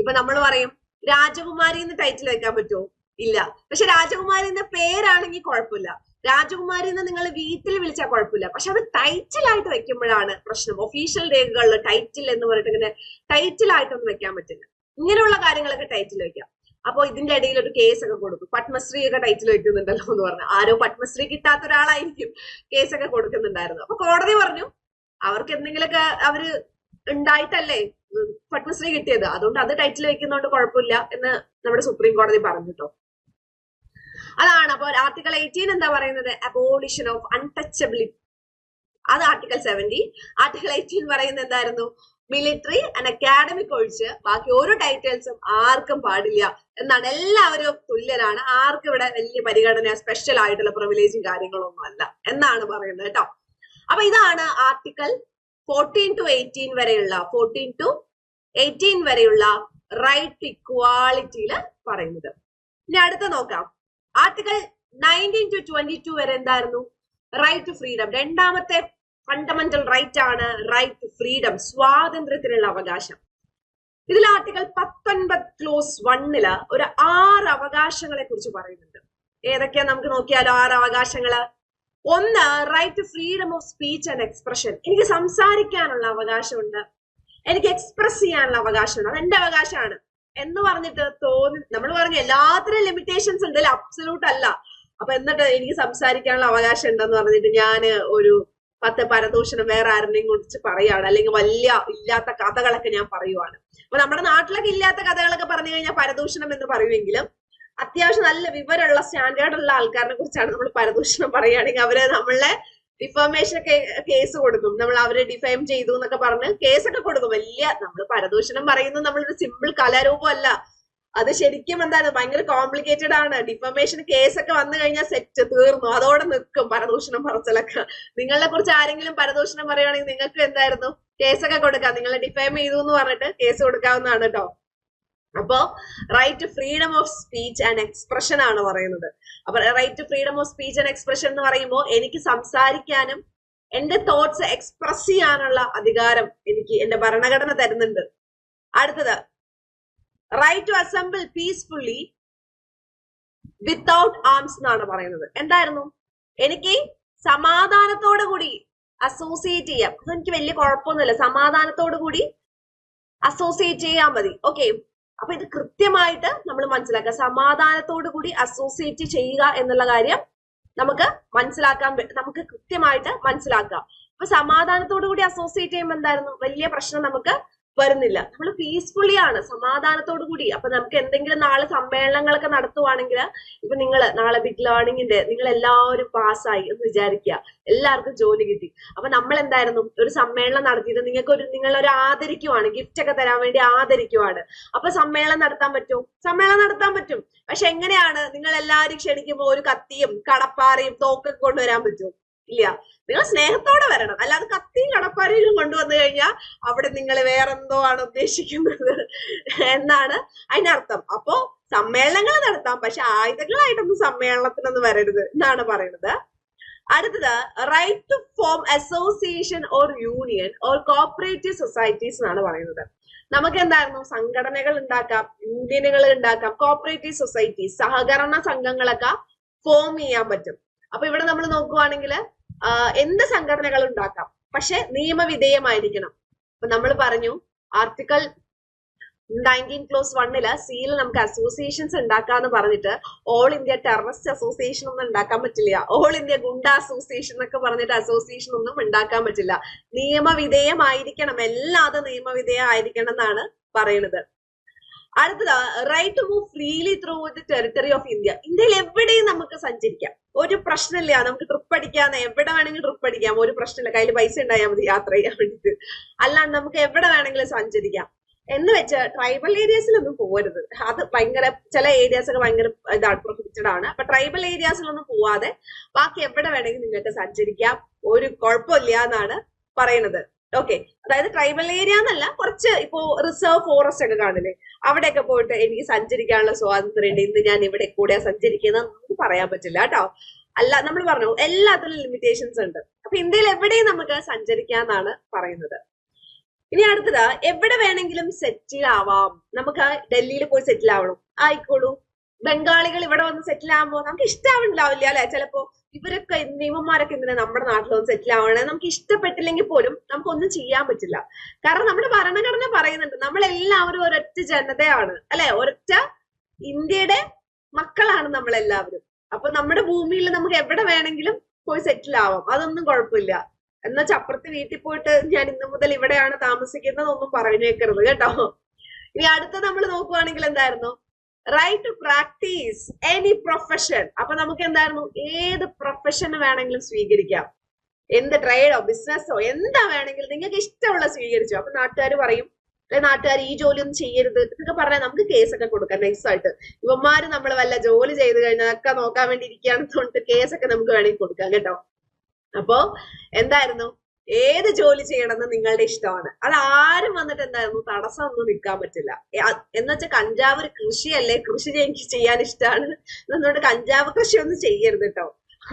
ഇപ്പൊ നമ്മൾ പറയും രാജകുമാരി എന്ന് ടൈറ്റിൽ വെക്കാൻ പറ്റുമോ? ഇല്ല. പക്ഷെ രാജകുമാരി എന്ന പേരാണെങ്കിൽ കുഴപ്പമില്ല. രാജകുമാരി എന്ന് നിങ്ങൾ വീട്ടിൽ വിളിച്ചാൽ കുഴപ്പമില്ല. പക്ഷെ അത് ടൈറ്റിലായിട്ട് വെക്കുമ്പോഴാണ് പ്രശ്നം. ഒഫീഷ്യൽ രേഖകളിൽ ടൈറ്റിൽ എന്ന് പറഞ്ഞിട്ട് ഇങ്ങനെ ടൈറ്റിലായിട്ടൊന്നും വെക്കാൻ പറ്റില്ല. ഇങ്ങനെയുള്ള കാര്യങ്ങളൊക്കെ ടൈറ്റിൽ വെക്കാം. അപ്പൊ ഇതിന്റെ ഇടയിൽ ഒരു കേസൊക്കെ കൊടുക്കും. പത്മശ്രീ ഒക്കെ ടൈറ്റിൽ വെക്കുന്നുണ്ടല്ലോ എന്ന് പറഞ്ഞു. ആരോ പത്മശ്രീ കിട്ടാത്ത ഒരാളായിരിക്കും കേസൊക്കെ കൊടുക്കുന്നുണ്ടായിരുന്നു. അപ്പൊ കോടതി പറഞ്ഞു അവർക്ക് എന്തെങ്കിലുമൊക്കെ അവര് ഉണ്ടായിട്ടല്ലേ പത്മശ്രീ കിട്ടിയത്. അതുകൊണ്ട് അത് ടൈറ്റിൽ വെക്കുന്നതുകൊണ്ട് കുഴപ്പമില്ല എന്ന് നമ്മുടെ സുപ്രീം കോടതി പറഞ്ഞു കേട്ടോ. അതാണ്. അപ്പോൾ ആർട്ടിക്കിൾ 18 എന്താ പറയുന്നത്? Abolition of untouchability. അത് ആർട്ടിക്കിൾ 70. ആർട്ടിക്കിൾ 18 പറയുന്നത് എന്തായിരുന്നു? മിലിറ്ററി ആൻഡ് അക്കാഡമിക് ഒഴിച്ച് ബാക്കി ഓരോ ടൈറ്റിൽസും ആർക്കും പാടില്ല എന്നാണ്. എല്ലാവരും തുല്യരാണ്, ആർക്കും ഇവിടെ വലിയ പരിഗണന, സ്പെഷ്യൽ ആയിട്ടുള്ള പ്രിവിലേജും കാര്യങ്ങളൊന്നും അല്ല എന്നാണ് പറയുന്നത് കേട്ടോ. അപ്പൊ ഇതാണ് ആർട്ടിക്കിൾ 14 to 18 വരെയുള്ള 14 to 18 വരെയുള്ള റൈറ്റ് ടു ഇക്വാളിറ്റിയിൽ പറയുന്നത്. ഇനി അടുത്ത നോക്കാം. ആർട്ടിക്കിൾ 19 to 22 വരെ എന്തായിരുന്നു? Right to freedom. രണ്ടാമത്തെ ഫണ്ടമെന്റൽ റൈറ്റ് ആണ് റൈറ്റ് ടു ഫ്രീഡം, സ്വാതന്ത്ര്യത്തിനുള്ള അവകാശം. ഇതിൽ ആർട്ടിക്കിൾ 19 ക്ലോസ് 1 ഒരു 6 അവകാശങ്ങളെ കുറിച്ച് പറയുന്നുണ്ട്. ഏതൊക്കെയാ നമുക്ക് നോക്കിയാലോ? 6 അവകാശങ്ങള്. ഒന്ന്, right to freedom of speech and expression. എനിക്ക് സംസാരിക്കാനുള്ള അവകാശമുണ്ട്, എനിക്ക് എക്സ്പ്രസ് ചെയ്യാനുള്ള അവകാശമുണ്ട്, അത് എന്റെ അവകാശമാണ് എന്ന് പറഞ്ഞിട്ട് നമ്മൾ പറഞ്ഞു എല്ലാത്തിനും ലിമിറ്റേഷൻസ് ഉണ്ട്, അബ്സല്യൂട്ട് അല്ല. അപ്പൊ എന്നിട്ട് എനിക്ക് സംസാരിക്കാനുള്ള അവകാശം ഉണ്ടെന്ന് പറഞ്ഞിട്ട് ഞാൻ ഒരു 10 പരദൂഷണം വേറെ ആരുടെയും കുറിച്ച് പറയാണ്, അല്ലെങ്കിൽ വലിയ ഇല്ലാത്ത കഥകളൊക്കെ ഞാൻ പറയുവാണ്. അപ്പൊ നമ്മുടെ നാട്ടിലൊക്കെ ഇല്ലാത്ത കഥകളൊക്കെ പറഞ്ഞു കഴിഞ്ഞാൽ പരദൂഷണം എന്ന് പറയുമെങ്കിലും അത്യാവശ്യം നല്ല വിവരമുള്ള സ്റ്റാൻഡേർഡ് ഉള്ള ആൾക്കാരെ കുറിച്ചാണ് നമ്മൾ പരദൂഷണം പറയുകയാണെങ്കിൽ അവര് നമ്മളെ ഡിഫോമേഷൻ കേസ് കൊടുക്കും. നമ്മൾ അവരെ ഡിഫൈം ചെയ്തു എന്നൊക്കെ പറഞ്ഞ് കേസൊക്കെ കൊടുക്കും. വലിയ നമ്മൾ പരദൂഷണം പറയുന്നത് നമ്മളൊരു സിമ്പിൾ കലാരൂപമല്ല, അത് ശരിക്കും എന്താണ് ഭയങ്കര കോംപ്ലിക്കേറ്റഡ് ആണ്. ഡിഫമേഷൻ കേസൊക്കെ വന്നു കഴിഞ്ഞാൽ സെറ്റ് തീർന്നു, അതോടെ നിൽക്കും പരദൂഷണം പറച്ചിലൊക്കെ. നിങ്ങളെ കുറിച്ച് ആരെങ്കിലും പരദൂഷണം പറയുകയാണെങ്കിൽ നിങ്ങൾക്ക് എന്തായിരുന്നു? കേസൊക്കെ കൊടുക്കാം. നിങ്ങളെ ഡിഫൈം ചെയ്തു എന്ന് പറഞ്ഞിട്ട് കേസ് കൊടുക്കാവുന്നതാണ് കേട്ടോ. അപ്പോ right to freedom of speech and expression ആണ് പറയുന്നത്. അപ്പൊ right to freedom of speech and expression എന്ന് പറയുമ്പോൾ എനിക്ക് സംസാരിക്കാനും എന്റെ തോട്ട്സ് എക്സ്പ്രസ് ചെയ്യാനുള്ള അധികാരം എനിക്ക് എന്റെ ഭരണഘടന തരുന്നുണ്ട്. അടുത്തത്, right to assemble peacefully without arms എന്നാണ് പറയുന്നത്. എന്തായിരുന്നു? എനിക്ക് സമാധാനത്തോടു കൂടി അസോസിയേറ്റ് ചെയ്യാം, അതെനിക്ക് വലിയ കുഴപ്പമൊന്നുമില്ല, സമാധാനത്തോടു കൂടി അസോസിയേറ്റ് ചെയ്യാൻ മതി. ഓക്കെ, അപ്പൊ ഇത് കൃത്യമായിട്ട് നമ്മൾ മനസ്സിലാക്കുക. സമാധാനത്തോടു കൂടി അസോസിയേറ്റ് ചെയ്യുക എന്നുള്ള കാര്യം നമുക്ക് കൃത്യമായിട്ട് മനസ്സിലാക്കാം. അപ്പൊ സമാധാനത്തോടു കൂടി അസോസിയേറ്റ് ചെയ്യുമ്പോൾ എന്തായിരുന്നു? വലിയ പ്രശ്നം നമുക്ക് വരുന്നില്ല. നമ്മൾ പീസ്ഫുള്ളി ആണ്, സമാധാനത്തോടു കൂടി. അപ്പൊ നമുക്ക് എന്തെങ്കിലും നാളെ സമ്മേളനങ്ങളൊക്കെ നടത്തുവാണെങ്കിൽ, ഇപ്പൊ നിങ്ങൾ നാളെ ബിഗ് ലേണിംഗിന്റെ നിങ്ങൾ എല്ലാവരും പാസ്സായി എന്ന് വിചാരിക്കുക, എല്ലാവർക്കും ജോലി കിട്ടി. അപ്പൊ നമ്മൾ എന്തായിരുന്നു? ഒരു സമ്മേളനം നടത്തിയിട്ട് നിങ്ങളൊരു ആദരിക്കുവാണ്, ഗിഫ്റ്റ് ഒക്കെ തരാൻ വേണ്ടി ആദരിക്കുവാണ്. അപ്പൊ സമ്മേളനം നടത്താൻ പറ്റും? സമ്മേളനം നടത്താൻ പറ്റും. പക്ഷെ എങ്ങനെയാണ്? നിങ്ങൾ എല്ലാവരും ക്ഷണിക്കുമ്പോൾ ഒരു കത്തിയും കടപ്പാറയും തോക്കൊക്കെ കൊണ്ടുവരാൻ പറ്റും? ഇല്ല. നിങ്ങൾ സ്നേഹത്തോടെ വരണം, അല്ലാതെ കത്തിയും കടപ്പാരയും കൊണ്ടുവന്നു കഴിഞ്ഞാൽ അവിടെ നിങ്ങൾ വേറെന്തോ ആണ് ഉദ്ദേശിക്കുന്നത് എന്നാണ് അതിനർത്ഥം. അപ്പോ സമ്മേളനങ്ങൾ നടത്താം, പക്ഷെ ആയുധങ്ങളായിട്ടൊന്നും സമ്മേളനത്തിനൊന്നും വരരുത് എന്നാണ് പറയുന്നത്. അടുത്തത്, right to form association or union or cooperative societies എന്നാണ് പറയുന്നത്. നമുക്ക് എന്തായിരുന്നു? സംഘടനകൾ ഉണ്ടാക്കാം, യൂണിയനുകൾ ഉണ്ടാക്കാം, കോപ്പറേറ്റീവ് സൊസൈറ്റീസ് സഹകരണ സംഘങ്ങളൊക്കെ ഫോം ചെയ്യാൻ പറ്റും. അപ്പൊ ഇവിടെ നമ്മൾ നോക്കുവാണെങ്കിൽ എന്ത് സംഘടനകൾ ഉണ്ടാക്കാം, പക്ഷെ നിയമവിധേയമായിരിക്കണം. അപ്പൊ നമ്മൾ പറഞ്ഞു ആർട്ടിക്കിൾ 19 ക്ലോസ് 1 സിയിൽ നമുക്ക് അസോസിയേഷൻസ് ഉണ്ടാക്കാന്ന് പറഞ്ഞിട്ട് ഓൾ ഇന്ത്യ ടെററിസ്റ്റ് അസോസിയേഷൻ ഒന്നും ഉണ്ടാക്കാൻ പറ്റില്ല, ഓൾ ഇന്ത്യ ഗുണ്ട അസോസിയേഷൻ എന്നൊക്കെ പറഞ്ഞിട്ട് അസോസിയേഷൻ ഒന്നും ഉണ്ടാക്കാൻ പറ്റില്ല. നിയമവിധേയമായിരിക്കണം, എല്ലാതും നിയമവിധേയമായിരിക്കണം എന്നാണ് പറയുന്നത്. അടുത്തത്, right to move freely through the territory of India. ഇന്ത്യയിൽ എവിടെയും നമുക്ക് സഞ്ചരിക്കാം, ഒരു പ്രശ്നമില്ല. നമുക്ക് ട്രിപ്പ് അടിക്കാന്ന്, എവിടെ വേണമെങ്കിലും ട്രിപ്പ് അടിക്കാം, ഒരു പ്രശ്നമില്ല. കയ്യിൽ പൈസ ഉണ്ടായാൽ മതി യാത്ര ചെയ്യാൻ വേണ്ടിയിട്ട്. അല്ലാണ്ട് നമുക്ക് എവിടെ വേണമെങ്കിലും സഞ്ചരിക്കാം. എന്ന് വെച്ച് ട്രൈബൽ ഏരിയാസിലൊന്നും പോകരുത്, അത് ഭയങ്കര ചില ഏരിയാസ് ഒക്കെ ഭയങ്കര ഇതാണ്, പ്രൊഹിബിറ്റഡ് ആണ്. അപ്പൊ ട്രൈബൽ ഏരിയാസിലൊന്നും പോവാതെ ബാക്കി എവിടെ വേണമെങ്കിലും നിങ്ങൾക്ക് സഞ്ചരിക്കാം, ഒരു കുഴപ്പമില്ല എന്നാണ് പറയുന്നത്. ഓക്കെ, അതായത് ട്രൈബൽ ഏരിയ എന്നല്ല, കുറച്ച് ഇപ്പോ റിസർവ് ഫോറസ്റ്റ് ഒക്കെ കാണില്ലേ, അവിടെയൊക്കെ പോയിട്ട് എനിക്ക് സഞ്ചരിക്കാനുള്ള സ്വാതന്ത്ര്യം ഉണ്ട്, ഇന്ന് ഞാൻ ഇവിടെ കൂടെ സഞ്ചരിക്കുന്നത് നമുക്ക് പറയാൻ പറ്റില്ല കേട്ടോ. അല്ല, നമ്മൾ പറഞ്ഞു എല്ലാത്തിലും ലിമിറ്റേഷൻസ് ഉണ്ട്. അപ്പൊ ഇന്ത്യയിൽ എവിടെയും നമുക്ക് സഞ്ചരിക്കാന്നാണ് പറയുന്നത്. ഇനി അടുത്തത്, എവിടെ വേണമെങ്കിലും സെറ്റിൽ ആവാം. നമുക്ക് ഡൽഹിയിൽ പോയി സെറ്റിൽ ആവണം, ആയിക്കോളൂ. ബംഗാളികൾ ഇവിടെ വന്ന് സെറ്റിൽ ആകുമ്പോൾ നമുക്ക് ഇഷ്ടാവുണ്ടാവില്ല അല്ലെ? ചിലപ്പോ ഇവരൊക്കെ നിയമന്മാരൊക്കെ എന്തിനാ നമ്മുടെ നാട്ടിലൊന്ന് സെറ്റിൽ ആവണേ, നമുക്ക് ഇഷ്ടപ്പെട്ടില്ലെങ്കിൽ പോലും നമുക്കൊന്നും ചെയ്യാൻ പറ്റില്ല. കാരണം നമ്മുടെ ഭരണഘടന പറയുന്നുണ്ട് നമ്മളെല്ലാവരും ഒരൊറ്റ ജനതയാണ് അല്ലെ, ഒരൊറ്റ ഇന്ത്യയുടെ മക്കളാണ് നമ്മളെല്ലാവരും. അപ്പൊ നമ്മുടെ ഭൂമിയിൽ നമുക്ക് എവിടെ വേണമെങ്കിലും പോയി സെറ്റിൽ ആവാം, അതൊന്നും കുഴപ്പമില്ല. എന്നുവെച്ചാൽ അപ്പുറത്തെ വീട്ടിൽ പോയിട്ട് ഞാൻ ഇന്നു മുതൽ ഇവിടെയാണ് താമസിക്കുന്നതൊന്നും പറഞ്ഞേക്കരുത് കേട്ടോ. ഇനി അടുത്ത നമ്മൾ നോക്കുവാണെങ്കിൽ എന്തായിരുന്നു, right to practise any profession. അപ്പൊ നമുക്ക് എന്തായിരുന്നു, ഏത് പ്രൊഫഷൻ വേണമെങ്കിലും സ്വീകരിക്കാം. എന്ത് ട്രേഡോ ബിസിനസ്സോ എന്താ വേണമെങ്കിലും നിങ്ങൾക്ക് ഇഷ്ടമുള്ള സ്വീകരിച്ചു. അപ്പൊ നാട്ടുകാർ പറയും, നാട്ടുകാർ ഈ ജോലി ഒന്നും ചെയ്യരുത് എന്നൊക്കെ പറഞ്ഞാൽ നമുക്ക് കേസൊക്കെ കൊടുക്കാം നൈസായിട്ട്. ഇവന്മാര് നമ്മൾ വല്ല ജോലി ചെയ്ത് കഴിഞ്ഞാൽ അതൊക്കെ നോക്കാൻ വേണ്ടി ഇരിക്കുകയാണെന്ന് പറഞ്ഞിട്ട് കേസൊക്കെ നമുക്ക് വേണമെങ്കിൽ കൊടുക്കാം കേട്ടോ. അപ്പോ എന്തായിരുന്നു, ഏത് ജോലി ചെയ്യണമെന്ന് നിങ്ങളുടെ ഇഷ്ടമാണ്. അത് ആരും വന്നിട്ട് എന്തായിരുന്നു തടസ്സം ഒന്നും നിൽക്കാൻ പറ്റില്ല. എന്നുവെച്ചാൽ കഞ്ചാവ് ഒരു കൃഷിയല്ലേ, കൃഷി എനിക്ക് ചെയ്യാൻ ഇഷ്ടമാണ് എന്നുകൊണ്ട് കഞ്ചാവ് കൃഷി ഒന്നും ചെയ്യരുത് കേട്ടോ.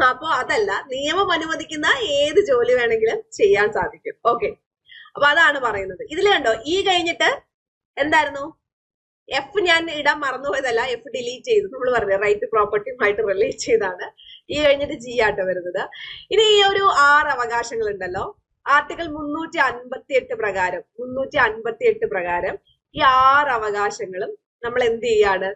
അപ്പൊ അതല്ല, നിയമം അനുവദിക്കുന്ന ഏത് ജോലി വേണമെങ്കിലും ചെയ്യാൻ സാധിക്കും. ഓക്കെ, അപ്പൊ അതാണ് പറയുന്നത്. ഇതിൽ കണ്ടോ, ഈ കഴിഞ്ഞിട്ട് എന്തായിരുന്നു, എഫ് ഞാൻ ഇടാൻ മറന്നുപോയതല്ല, എഫ് ഡിലീറ്റ് ചെയ്തു. നമ്മൾ പറഞ്ഞു റൈറ്റ് പ്രോപ്പർട്ടിയുമായിട്ട് റിലേറ്റ് ചെയ്താണ്. ഈ കഴിഞ്ഞിട്ട് ജി ആട്ടോ വരുന്നത്. ഇനി ഈ ഒരു 6 അവകാശങ്ങൾ ഉണ്ടല്ലോ, ആർട്ടിക്കിൾ 358 പ്രകാരം ഈ 6 അവകാശങ്ങളും നമ്മൾ എന്ത് ചെയ്യാണ്,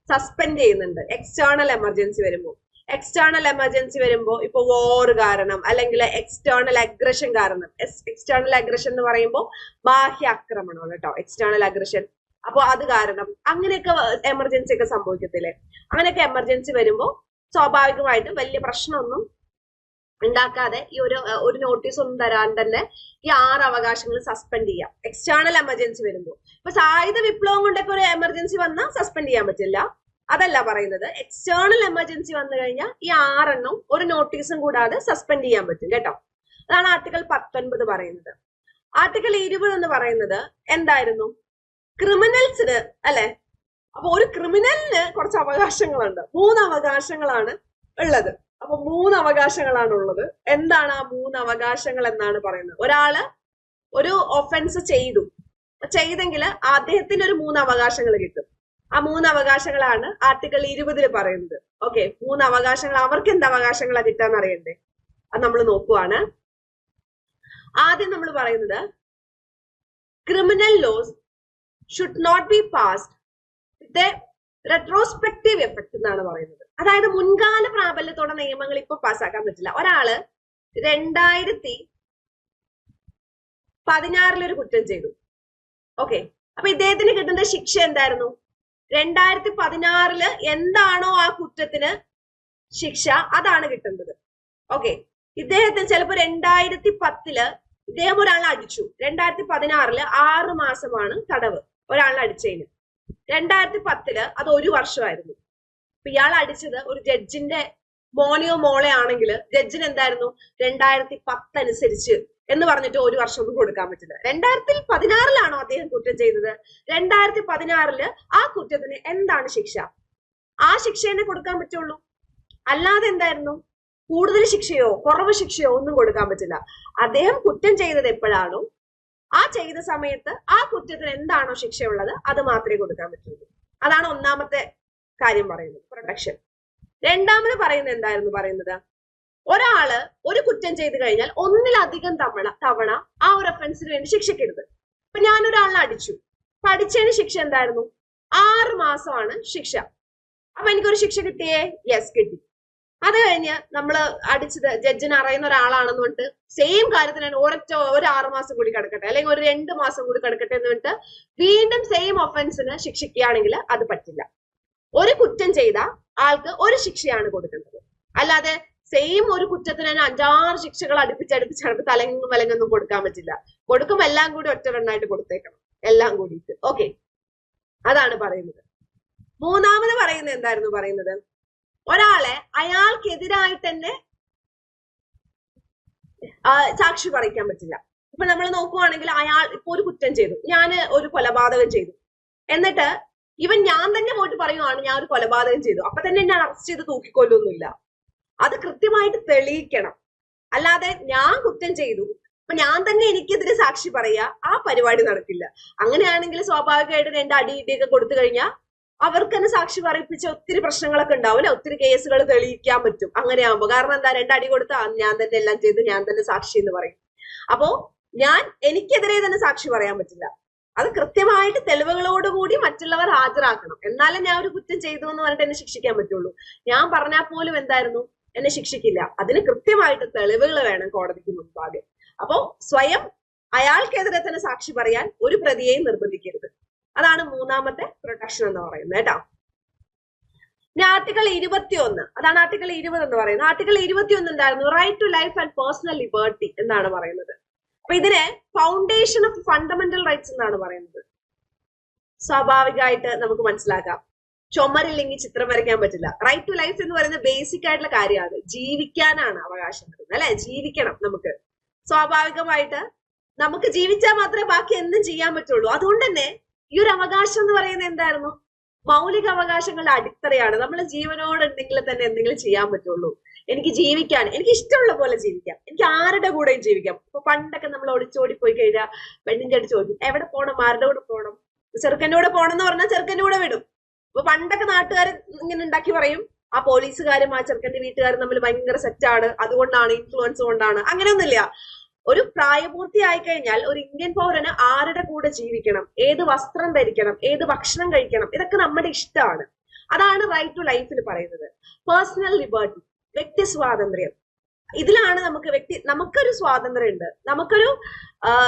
സസ്പെൻഡ് ചെയ്യുന്നുണ്ട് എക്സ്റ്റേണൽ എമർജൻസി വരുമ്പോൾ. എക്സ്റ്റേണൽ എമർജൻസി വരുമ്പോ ഇപ്പൊ വോർ കാരണം അല്ലെങ്കിൽ എക്സ്റ്റേണൽ അഗ്രഷൻ കാരണം, എക്സ്റ്റേണൽ അഗ്രഷൻ എന്ന് പറയുമ്പോൾ ബാഹ്യ ആക്രമണമാണ് കേട്ടോ എക്സ്റ്റേണൽ അഗ്രഷൻ. അപ്പൊ അത് കാരണം അങ്ങനെയൊക്കെ എമർജൻസി ഒക്കെ സംഭവിക്കത്തില്ലേ, അങ്ങനെയൊക്കെ എമർജൻസി വരുമ്പോ സ്വാഭാവികമായിട്ടും വലിയ പ്രശ്നമൊന്നും ഉണ്ടാക്കാതെ ഈ ഒരു നോട്ടീസ് ഒന്നും തരാൻ തന്നെ ഈ 6 അവകാശങ്ങൾ സസ്പെൻഡ് ചെയ്യാം എക്സ്റ്റേണൽ എമർജൻസി വരുമ്പോൾ. ഇപ്പൊ സായുധ വിപ്ലവം കൊണ്ടൊക്കെ ഒരു എമർജൻസി വന്നാൽ സസ്പെൻഡ് ചെയ്യാൻ പറ്റില്ല, അതല്ല പറയുന്നത്. എക്സ്റ്റേണൽ എമർജൻസി വന്നു കഴിഞ്ഞാൽ ഈ 6 എണ്ണം ഒരു നോട്ടീസും കൂടാതെ സസ്പെൻഡ് ചെയ്യാൻ പറ്റും കേട്ടോ. അതാണ് ആർട്ടിക്കിൾ 19 പറയുന്നത്. ആർട്ടിക്കിൾ 20 എന്ന് പറയുന്നത് എന്തായിരുന്നു, ക്രിമിനൽസിന് അല്ലെ. അപ്പൊ ഒരു ക്രിമിനലിന് കുറച്ച് അവകാശങ്ങളുണ്ട്, 3 അവകാശങ്ങളാണ് ഉള്ളത്. അപ്പൊ 3 അവകാശങ്ങളാണ് ഉള്ളത്. എന്താണ് ആ 3 അവകാശങ്ങൾ എന്നാണ് പറയുന്നത്. ഒരാള് ഒരു ഒഫൻസ് ചെയ്തെങ്കിൽ അദ്ദേഹത്തിന് ഒരു 3 അവകാശങ്ങൾ കിട്ടും. ആ 3 അവകാശങ്ങളാണ് ആർട്ടിക്കിൾ 20 പറയുന്നത്. ഓക്കെ, 3 അവകാശങ്ങൾ. അവർക്ക് എന്ത് അവകാശങ്ങളാണ് കിട്ടാന്ന് അറിയണ്ടേ, അത് നമ്മൾ നോക്കുവാണ്. ആദ്യം നമ്മൾ പറയുന്നത്, criminal laws should not be passed with retrospective effect എന്നാണ് പറയുന്നത്. അതായത് മുൻകാല പ്രാബല്യത്തോടെ നിയമങ്ങൾ ഇപ്പൊ പാസ്സാക്കാൻ പറ്റില്ല. ഒരാള് 2016 ഒരു കുറ്റം ചെയ്തു. ഓക്കെ, അപ്പൊ ഇദ്ദേഹത്തിന് കിട്ടുന്ന ശിക്ഷ എന്തായിരുന്നു, 2016 എന്താണോ ആ കുറ്റത്തിന് ശിക്ഷ അതാണ് കിട്ടുന്നത്. ഓക്കെ, ഇദ്ദേഹത്തിന് ചിലപ്പോ 2010 ഇദ്ദേഹം ഒരാളെ അടിച്ചു, 2016 6 മാസമാണ് തടവ് ഒരാളെ അടിച്ചതിന്. 2010 അത് 1 വർഷമായിരുന്നു. അപ്പൊ ഇയാൾ അടിച്ചത് ഒരു ജഡ്ജിന്റെ മോനെയോ മോളെ ആണെങ്കിൽ ജഡ്ജിന് എന്തായിരുന്നു 2010 അനുസരിച്ച് എന്ന് പറഞ്ഞിട്ട് 1 വർഷം ഒന്നും കൊടുക്കാൻ പറ്റില്ല. 2016 അദ്ദേഹം കുറ്റം ചെയ്തത്, 2016 ആ കുറ്റത്തിന് എന്താണ് ശിക്ഷ, ആ ശിക്ഷ തന്നെ കൊടുക്കാൻ പറ്റുള്ളൂ. അല്ലാതെ എന്തായിരുന്നു കൂടുതൽ ശിക്ഷയോ കുറവ് ശിക്ഷയോ ഒന്നും കൊടുക്കാൻ പറ്റില്ല. അദ്ദേഹം കുറ്റം ചെയ്തത് എപ്പോഴാണോ ആ ചെയ്ത സമയത്ത് ആ കുറ്റത്തിന് എന്താണോ ശിക്ഷയുള്ളത് അത് മാത്രമേ കൊടുക്കാൻ പറ്റുള്ളൂ. അതാണ് ഒന്നാമത്തെ കാര്യം പറയുന്നത്, പ്രൊട്ടക്ഷൻ. രണ്ടാമത് പറയുന്നത് എന്തായിരുന്നു പറയുന്നത്, ഒരാള് ഒരു കുറ്റം ചെയ്തു കഴിഞ്ഞാൽ ഒന്നിലധികം തവണ ആ ഒരു ഒഫൻസിന് വേണ്ടി ശിക്ഷിക്കരുത്. ഇപ്പൊ ഞാനൊരാളിനെ അടിച്ചു, അപ്പൊ അടിച്ചതിന് ശിക്ഷ എന്തായിരുന്നു, 6 മാസമാണ് ശിക്ഷ. അപ്പൊ എനിക്കൊരു ശിക്ഷ കിട്ടിയേ, യെസ് കിട്ടി. അത് കഴിഞ്ഞ് നമ്മള് അടിച്ചത് ജഡ്ജിന് അറിയുന്ന ഒരാളാണെന്ന് പറഞ്ഞിട്ട് സെയിം കാര്യത്തിന് ഒരു 6 മാസം കൂടി കിടക്കട്ടെ അല്ലെങ്കിൽ ഒരു 2 മാസം കൂടി കിടക്കട്ടെ എന്ന് പറഞ്ഞിട്ട് വീണ്ടും സെയിം ഒഫൻസിന് ശിക്ഷിക്കുകയാണെങ്കിൽ അത് പറ്റില്ല. ഒരു കുറ്റം ചെയ്ത ആൾക്ക് ഒരു ശിക്ഷയാണ് കൊടുക്കേണ്ടത്. അല്ലാതെ സെയിം ഒരു കുറ്റത്തിന് തന്നെ 5-6 ശിക്ഷകൾ അടുപ്പിച്ചടുപ്പിച്ച് തലങ്ങും വിലങ്ങൊന്നും കൊടുക്കാൻ പറ്റില്ല. കൊടുക്കുമ്പോ എല്ലാം കൂടി ഒറ്റ കൊടുത്തേക്കണം, എല്ലാം കൂടിയിട്ട്. ഓക്കെ, അതാണ് പറയുന്നത്. മൂന്നാമത് പറയുന്നത് എന്തായിരുന്നു പറയുന്നത്, ഒരാളെ അയാൾക്കെതിരായിട്ട് തന്നെ സാക്ഷി പറയിക്കാൻ പറ്റില്ല. ഇപ്പൊ നമ്മൾ നോക്കുവാണെങ്കിൽ അയാൾ ഇപ്പൊ ഒരു കുറ്റം ചെയ്തു, ഞാൻ ഒരു കൊലപാതകം ചെയ്തു, എന്നിട്ട് ഞാൻ തന്നെ പോയിട്ട് പറയുവാണ് ഞാൻ ഒരു കൊലപാതകം ചെയ്തു, അപ്പൊ തന്നെ എന്നെ അറസ്റ്റ് ചെയ്ത് തൂക്കിക്കൊല്ലൊന്നുമില്ല. അത് കൃത്യമായിട്ട് തെളിയിക്കണം. അല്ലാതെ ഞാൻ കുറ്റം ചെയ്തു അപ്പൊ ഞാൻ തന്നെ എനിക്കെതിരെ സാക്ഷി പറയാ, ആ പരിപാടി നടക്കില്ല. അങ്ങനെയാണെങ്കിൽ സ്വാഭാവികമായിട്ട് 2 അടിയിടിയൊക്കെ കൊടുത്തു കഴിഞ്ഞാൽ അവർക്ക് തന്നെ സാക്ഷി പറയിപ്പിച്ച ഒത്തിരി പ്രശ്നങ്ങളൊക്കെ ഉണ്ടാവില്ല, ഒത്തിരി കേസുകൾ തെളിയിക്കാൻ പറ്റും അങ്ങനെയാകുമ്പോ. കാരണം എന്താ, 2 അടി കൊടുത്താൽ ഞാൻ തന്നെ എല്ലാം ചെയ്ത് ഞാൻ തന്നെ സാക്ഷി എന്ന് പറയും. അപ്പോ എനിക്കെതിരെ തന്നെ സാക്ഷി പറയാൻ പറ്റില്ല. അത് കൃത്യമായിട്ട് തെളിവുകളോടുകൂടി മറ്റുള്ളവർ ഹാജരാക്കണം, എന്നാലും ഞാൻ ഒരു കുറ്റം ചെയ്തു എന്ന് പറഞ്ഞിട്ട് എന്നെ ശിക്ഷിക്കാൻ പറ്റുള്ളൂ. ഞാൻ പറഞ്ഞാൽ പോലും എന്തായിരുന്നു എന്നെ ശിക്ഷിക്കില്ല. അതിന് കൃത്യമായിട്ട് തെളിവുകൾ വേണം കോടതിക്ക് മുൻപാകെ. അപ്പോ സ്വയം അയാൾക്കെതിരെ തന്നെ സാക്ഷി പറയാൻ ഒരു പ്രതിയെയും നിർബന്ധിക്കരുത്. അതാണ് മൂന്നാമത്തെ പ്രൊട്ടക്ഷൻ എന്ന് പറയുന്നത് കേട്ടോ. ഇനി ആർട്ടിക്കിൾ 21, അതാണ് ആർട്ടിക്കിൾ 20 എന്ന് പറയുന്നത്. ആർട്ടിക്കിൾ 21 എന്തായിരുന്നു? Right to life and personal liberty എന്നാണ് പറയുന്നത്. അപ്പൊ ഇതിനെ ഫൗണ്ടേഷൻ ഓഫ് ഫണ്ടമെന്റൽ റൈറ്റ്സ് എന്നാണ് പറയുന്നത്. സ്വാഭാവികമായിട്ട് നമുക്ക് മനസ്സിലാക്കാം, ചുമരില്ലെങ്കിൽ ചിത്രം വരയ്ക്കാൻ പറ്റില്ല. റൈറ്റ് ടു ലൈഫ് എന്ന് പറയുന്നത് ബേസിക് ആയിട്ടുള്ള കാര്യമാണ്. ജീവിക്കാനാണ് അവകാശം വരുന്നത്, അല്ലെ? ജീവിക്കണം. നമുക്ക് സ്വാഭാവികമായിട്ട് നമുക്ക് ജീവിച്ചാൽ മാത്രമേ ബാക്കി എന്തും ചെയ്യാൻ പറ്റുള്ളൂ. അതുകൊണ്ട് തന്നെ ഈ ഒരു അവകാശം എന്ന് പറയുന്നത് എന്തായിരുന്നു? മൗലിക അവകാശങ്ങളുടെ അടിത്തറയാണ്. നമ്മൾ ജീവനോടുണ്ടെങ്കിൽ തന്നെ എന്തെങ്കിലും ചെയ്യാൻ പറ്റുള്ളൂ. എനിക്ക് ജീവിക്കാൻ, എനിക്ക് ഇഷ്ടമുള്ള പോലെ ജീവിക്കാം, എനിക്ക് ആരുടെ കൂടെയും ജീവിക്കാം. ഇപ്പൊ പണ്ടൊക്കെ നമ്മൾ ഒളിച്ചോടി പോയി കഴിഞ്ഞാൽ പെണ്ണിന്റെ അടുത്ത് ചോദിക്കും, എവിടെ പോകണം, ആരുടെ കൂടെ പോകണം? ചെറുക്കൻ്റെ കൂടെ പോകണം എന്ന് പറഞ്ഞാൽ ചെറുക്കൻ്റെ കൂടെ വിടും. അപ്പൊ പണ്ടൊക്കെ നാട്ടുകാർ ഇങ്ങനെ ഉണ്ടാക്കി പറയും, ആ പോലീസുകാരും ആ ചെറുക്കന്റെ വീട്ടുകാരും തമ്മിൽ ഭയങ്കര സെറ്റാണ്, അതുകൊണ്ടാണ്, ഇൻഫ്ലുവൻസ് കൊണ്ടാണ്. അങ്ങനെയൊന്നുമില്ല. ഒരു പ്രായപൂർത്തിയായി കഴിഞ്ഞാൽ ഒരു ഇന്ത്യൻ പൗരന് ആരുടെ കൂടെ ജീവിക്കണം, ഏത് വസ്ത്രം ധരിക്കണം, ഏത് ഭക്ഷണം കഴിക്കണം, ഇതൊക്കെ നമ്മുടെ ഇഷ്ടമാണ്. അതാണ് റൈറ്റ് ടു ലൈഫിൽ പറയുന്നത്. പേഴ്സണൽ ലിബർട്ടി, വ്യക്തി സ്വാതന്ത്ര്യം. ഇതിലാണ് നമുക്കൊരു സ്വാതന്ത്ര്യം ഉണ്ട്, നമുക്കൊരു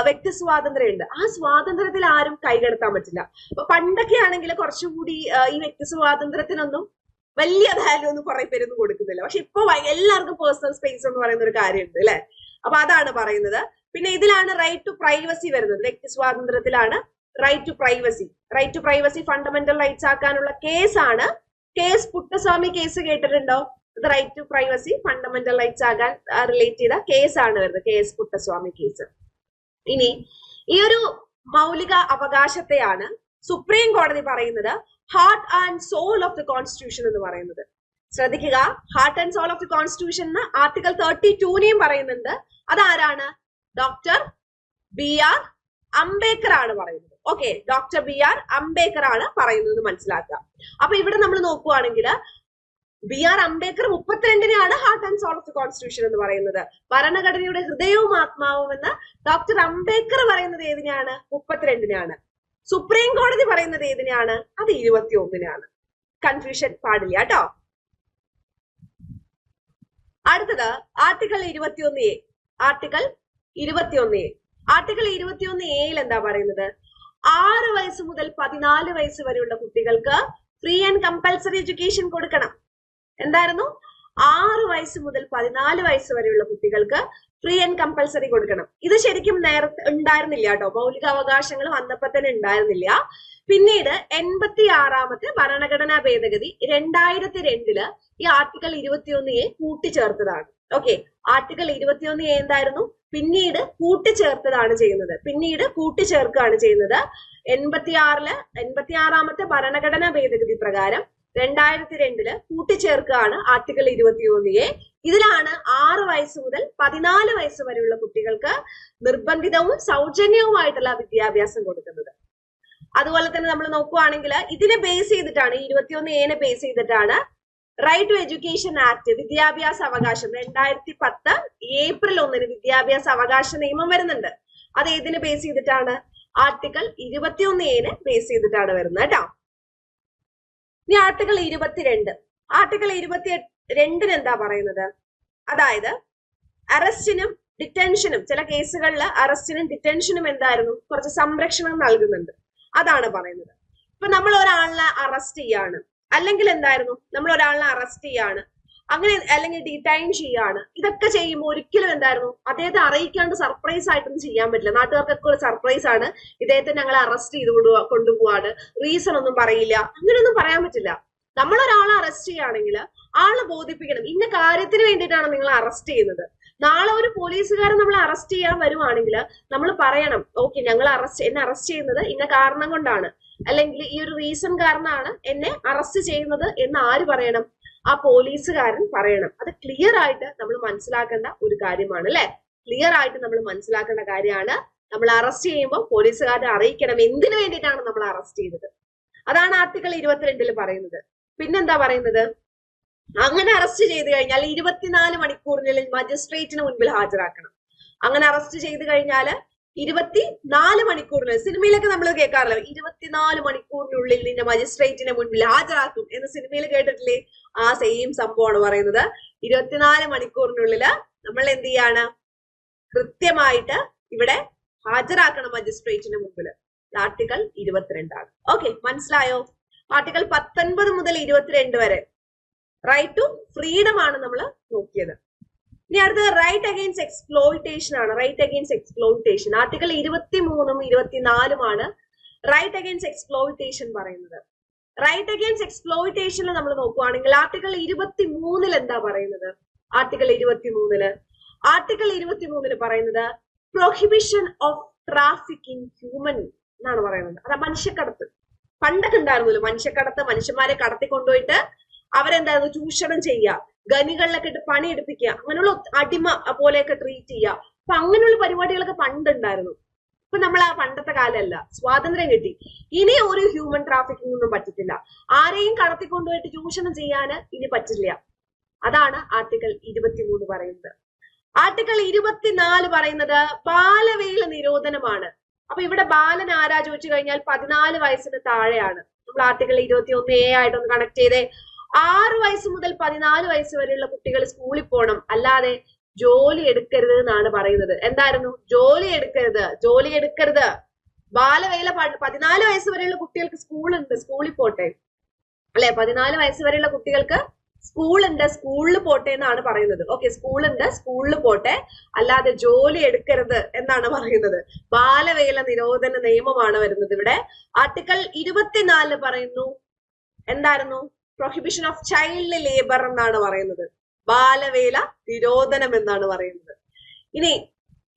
വ്യക്തി സ്വാതന്ത്ര്യം ഉണ്ട്. ആ സ്വാതന്ത്ര്യത്തിൽ ആരും കൈകടത്താൻ പറ്റില്ല. അപ്പൊ പണ്ടൊക്കെ ആണെങ്കിൽ കുറച്ചുകൂടി ഈ വ്യക്തി സ്വാതന്ത്ര്യത്തിനൊന്നും വലിയ വാല്യൂ ഒന്നും കുറെ പേരൊന്നും കൊടുക്കുന്നില്ല. പക്ഷെ ഇപ്പൊ എല്ലാവർക്കും പേഴ്സണൽ സ്പേസ് എന്ന് പറയുന്ന ഒരു കാര്യമുണ്ട്, അല്ലെ? അപ്പൊ അതാണ് പറയുന്നത്. പിന്നെ ഇതിലാണ് റൈറ്റ് ടു പ്രൈവസി വരുന്നത്. വ്യക്തി സ്വാതന്ത്ര്യത്തിലാണ് right to privacy. Right to privacy fundamental rights ആക്കാനുള്ള കേസാണ് കേസ് പുട്ടസ്വാമി കേസ്. കേട്ടിട്ടുണ്ടോ? ഇത് right to privacy fundamental rights ആകാൻ റിലേറ്റ് ചെയ്ത കേസാണ് വരുന്നത്, കേസ് പുട്ടസ്വാമി കേസ്. ഇനി ഈ ഒരു മൗലിക അവകാശത്തെയാണ് സുപ്രീം കോടതി പറയുന്നത് heart and soul of the constitution എന്ന് പറയുന്നത്. ശ്രദ്ധിക്കുക, heart and soul of the constitution എന്ന് ആർട്ടിക്കിൾ 32 പറയുന്നുണ്ട്. അതാരാണ്? ഡോക്ടർ BR അംബേദ്കർ ആണ് പറയുന്നത്. ഓക്കെ, ഡോക്ടർ BR അംബേദ്കർ ആണ് പറയുന്നത് മനസ്സിലാക്കുക. അപ്പൊ ഇവിടെ നമ്മൾ നോക്കുവാണെങ്കിൽ BR അംബേദ്കർ 32-നെയാണ് heart and soul of the constitution എന്ന് പറയുന്നത്. ഭരണഘടനയുടെ ഹൃദയവും ആത്മാവും എന്ന് ഡോക്ടർ അംബേദ്കർ പറയുന്നത് ഏതിനാണ്? 32-നാണ്. സുപ്രീം കോടതി പറയുന്നത് ഏതിനാണ്? അത് 21-നാണ്. കൺഫ്യൂഷൻ പാടില്ല കേട്ടോ. അടുത്തത് article 21A. Article 21A. Article 21A എന്താ പറയുന്നത്? 6 വയസ്സ് മുതൽ 14 വയസ്സ് വരെയുള്ള കുട്ടികൾക്ക് ഫ്രീ ആൻഡ് കമ്പൽസറി എഡ്യൂക്കേഷൻ കൊടുക്കണം. എന്തായിരുന്നു? 6 വയസ്സ് മുതൽ 14 വയസ്സ് വരെയുള്ള കുട്ടികൾക്ക് ഫ്രീ ആൻഡ് കമ്പൽസറി കൊടുക്കണം. ഇത് ശരിക്കും നേരത്തെ ഉണ്ടായിരുന്നില്ല കേട്ടോ. മൗലിക അവകാശങ്ങൾ വന്നപ്പോ തന്നെ ഉണ്ടായിരുന്നില്ല. പിന്നീട് 86ാമത്തെ ഭരണഘടനാ ഭേദഗതി 2002 ഈ article 21A കൂട്ടിച്ചേർത്തതാണ്. Okay, article 21A എന്തായിരുന്നു? പിന്നീട് കൂട്ടിച്ചേർത്തതാണ് ചെയ്യുന്നത്. പിന്നീട് കൂട്ടിച്ചേർക്കുകയാണ് ചെയ്യുന്നത്. 86ാമത്തെ ഭരണഘടനാ ഭേദഗതി പ്രകാരം 2002 കൂട്ടിച്ചേർക്കുകയാണ് ആർട്ടിക്കിൾ 21A. ഇതിലാണ് 6 വയസ്സ് മുതൽ 14 വയസ്സ് വരെയുള്ള കുട്ടികൾക്ക് നിർബന്ധിതവും സൗജന്യവുമായിട്ടുള്ള വിദ്യാഭ്യാസം കൊടുക്കുന്നത്. അതുപോലെ തന്നെ നമ്മൾ നോക്കുകയാണെങ്കിൽ ഇതിനെ ബേസ് ചെയ്തിട്ടാണ്, 21A ബേസ് ചെയ്തിട്ടാണ് റൈറ്റ് ടു എഡ്യൂക്കേഷൻ ആക്ട്, വിദ്യാഭ്യാസ അവകാശം 2010 ഏപ്രിൽ 1 വിദ്യാഭ്യാസ അവകാശ നിയമം വരുന്നുണ്ട്. അത് ഏതിനെ ബേസ് ചെയ്തിട്ടാണ്? ആർട്ടിക്കിൾ 21A ബേസ് ചെയ്തിട്ടാണ് വരുന്നത് കേട്ടോ. ഇനി ആർട്ടിക്കിൾ 22. ആർട്ടിക്കിൾ 22 എന്താ പറയുന്നത്? അതായത് അറസ്റ്റിനും ഡിറ്റൻഷനും, ചില കേസുകളിൽ അറസ്റ്റിനും ഡിറ്റൻഷനും എന്തായിരുന്നു? കുറച്ച് സംരക്ഷണം നൽകുന്നുണ്ട്. അതാണ് പറയുന്നത്. ഇപ്പൊ നമ്മൾ ഒരാളിനെ അറസ്റ്റ് ചെയ്യാണ്, അല്ലെങ്കിൽ എന്തായിരുന്നു, നമ്മൾ ഒരാളിനെ അറസ്റ്റ് ചെയ്യാണ്, അങ്ങനെ അല്ലെങ്കിൽ ഡിറ്റൈൻ ചെയ്യാണ്. ഇതൊക്കെ ചെയ്യുമ്പോൾ ഒരിക്കലും എന്തായിരുന്നു, അദ്ദേഹത്തെ അറിയിക്കാണ്ട് സർപ്രൈസ് ആയിട്ടൊന്നും ചെയ്യാൻ പറ്റില്ല. നാട്ടുകാർക്കൊക്കെ ഒരു സർപ്രൈസ് ആണ്, ഇദ്ദേഹത്തെ ഞങ്ങൾ അറസ്റ്റ് ചെയ്ത് കൊണ്ടുപോവാണ്, റീസൺ ഒന്നും പറയില്ല, അങ്ങനെയൊന്നും പറയാൻ പറ്റില്ല. നമ്മൾ ഒരാളെ അറസ്റ്റ് ചെയ്യുകയാണെങ്കിൽ ആളെ ബോധിപ്പിക്കണം, ഇന്ന കാര്യത്തിന് വേണ്ടിയിട്ടാണ് നിങ്ങൾ അറസ്റ്റ് ചെയ്യുന്നത്. നാളെ ഒരു പോലീസുകാരൻ നമ്മളെ അറസ്റ്റ് ചെയ്യാൻ വരുവാണെങ്കിൽ നമ്മൾ പറയണം, ഓക്കെ, എന്നെ അറസ്റ്റ് ചെയ്യുന്നത് ഇന്ന കാരണം കൊണ്ടാണ്, അല്ലെങ്കിൽ ഈ ഒരു റീസൺ കാരണമാണ് എന്നെ അറസ്റ്റ് ചെയ്യുന്നത് എന്ന് ആര് പറയണം? ആ പോലീസുകാരൻ പറയണം. അത് ക്ലിയർ ആയിട്ട് നമ്മൾ മനസ്സിലാക്കേണ്ട ഒരു കാര്യമാണ്, അല്ലെ? ക്ലിയർ ആയിട്ട് നമ്മൾ മനസ്സിലാക്കേണ്ട കാര്യമാണ്. നമ്മൾ അറസ്റ്റ് ചെയ്യുമ്പോൾ പോലീസുകാരെ അറിയിക്കണം എന്തിനു വേണ്ടിയിട്ടാണ് നമ്മൾ അറസ്റ്റ് ചെയ്തത്. അതാണ് ആർട്ടിക്കിൾ 22 പറയുന്നത്. പിന്നെന്താ പറയുന്നത്? അങ്ങനെ അറസ്റ്റ് ചെയ്ത് കഴിഞ്ഞാൽ 24 മണിക്കൂറിനുള്ളിൽ മജിസ്ട്രേറ്റിന് മുൻപിൽ ഹാജരാക്കണം. അങ്ങനെ അറസ്റ്റ് ചെയ്ത് കഴിഞ്ഞാൽ 24 മണിക്കൂറിനുള്ളിൽ, സിനിമയിലൊക്കെ നമ്മൾ കേൾക്കാറില്ല, 24 മണിക്കൂറിനുള്ളിൽ നിന്നെ മജിസ്ട്രേറ്റിന് മുൻപിൽ ഹാജരാക്കും എന്ന് സിനിമയിൽ കേട്ടിട്ടില്ലേ? ആ സെയിം സംഭവമാണ് പറയുന്നത്. 24 മണിക്കൂറിനുള്ളിൽ നമ്മൾ എന്ത് ചെയ്യാണ്? കൃത്യമായിട്ട് ഇവിടെ ഹാജരാക്കണം മജിസ്ട്രേറ്റിന് മുമ്പിൽ. ആർട്ടിക്കിൾ 22 ആണ്. ഓക്കെ, മനസ്സിലായോ? ആർട്ടിക്കിൾ 19 മുതൽ 22 വരെ റൈറ്റ് ടു ഫ്രീഡം ആണ് നമ്മൾ നോക്കിയത്. ഇനി അടുത്തത് റൈറ്റ് അഗെയിൻസ്റ്റ് എക്സ്പ്ലോയിറ്റേഷൻ ആണ്. Right against exploitation article 23 24 right against exploitation പറയുന്നത്. റൈറ്റ് അഗെയിൻസ്റ്റ് എക്സ്പ്ലോയിറ്റേഷനിൽ നമ്മൾ നോക്കുവാണെങ്കിൽ ആർട്ടിക്കിൾ 23 എന്താ പറയുന്നത്? ആർട്ടിക്കിൾ 23 പറയുന്നത് prohibition of traffic in human എന്നാണ് പറയുന്നത്. അതാ മനുഷ്യക്കടത്ത്. പണ്ടൊക്കെ ഉണ്ടായിരുന്നല്ലോ മനുഷ്യക്കടത്ത്, മനുഷ്യന്മാരെ കടത്തിക്കൊണ്ടുപോയിട്ട് അവരെന്തായിരുന്നു ചൂഷണം ചെയ്യുക, ഗനികളിലൊക്കെ ഇട്ട് പണി എടുപ്പിക്കുക, അങ്ങനെയുള്ള അടിമ പോലെയൊക്കെ ട്രീറ്റ് ചെയ്യുക. അപ്പൊ അങ്ങനെയുള്ള പരിപാടികളൊക്കെ പണ്ടുണ്ടായിരുന്നു. ഇപ്പൊ നമ്മൾ ആ പണ്ടത്തെ കാലമല്ല, സ്വാതന്ത്ര്യം കിട്ടി. ഇനി ഒരു ഹ്യൂമൻ ട്രാഫിക്കിംഗ് ഒന്നും പറ്റത്തില്ല. ആരെയും കടത്തിക്കൊണ്ടുപോയിട്ട് ചൂഷണം ചെയ്യാൻ ഇനി പറ്റില്ല. അതാണ് ആർട്ടിക്കിൾ 23 പറയുന്നത്. ആർട്ടിക്കിൾ 24 പറയുന്നത് ബാലവേല നിരോധനമാണ്. അപ്പൊ ഇവിടെ ബാലൻ ആരാ ചോദിച്ചു കഴിഞ്ഞാൽ 14 വയസ്സിന് താഴെയാണ്. നമ്മൾ ആർട്ടിക്കിൾ 21A ആയിട്ടൊന്ന് കണക്ട് ചെയ്തേ. 6 വയസ്സ് മുതൽ 14 വയസ്സ് വരെയുള്ള കുട്ടികൾ സ്കൂളിൽ പോകണം, അല്ലാതെ ജോലി എടുക്കരുത് എന്നാണ് പറയുന്നത്. എന്തായിരുന്നു? ജോലി എടുക്കരുത്. ബാലവേല 14 വയസ്സ് വരെയുള്ള കുട്ടികൾക്ക് സ്കൂളുണ്ട്, സ്കൂളിൽ പോട്ടെ അല്ലെ. 14 വയസ്സ് വരെയുള്ള കുട്ടികൾക്ക് സ്കൂളുണ്ട്, സ്കൂളിൽ പോട്ടെ എന്നാണ് പറയുന്നത്. ഓക്കെ, സ്കൂളുണ്ട്, സ്കൂളിൽ പോട്ടെ, അല്ലാതെ ജോലി എടുക്കരുത് എന്നാണ് പറയുന്നത്. ബാലവേല നിരോധന നിയമമാണ് വരുന്നത് ഇവിടെ. ആർട്ടിക്കിൾ 24 പറയുന്നു എന്തായിരുന്നു? പ്രൊഹിബിഷൻ ഓഫ് ചൈൽഡ് ലേബർ എന്നാണ് പറയുന്നത്. ബാലവേല നിരോധനം എന്നാണ് പറയുന്നത്. ഇനി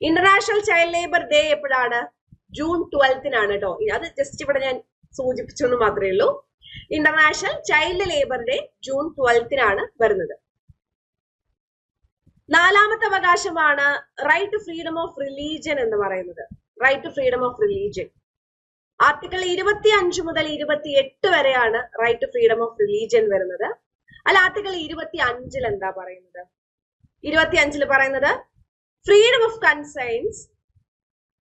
ഇന്റർനാഷണൽ ചൈൽഡ് ലേബർ ഡേ എപ്പോഴാണ്? ജൂൺ 12 കേട്ടോ. അത് ജസ്റ്റ് ഇവിടെ ഞാൻ സൂചിപ്പിച്ചെന്ന് മാത്രമേ ഉള്ളൂ. International child labour day June 12 വരുന്നത്. 4ാമത്തെ അവകാശമാണ് right to freedom of religion എന്ന് പറയുന്നത്. Right to freedom of religion article 25 മുതൽ 28 വരെയാണ് right to freedom of religion വരുന്നത്. അല്ല, ആർട്ടിക്കിൾ 25 എന്താ പറയുന്നത്? 25 പറയുന്നത് freedom of conscience,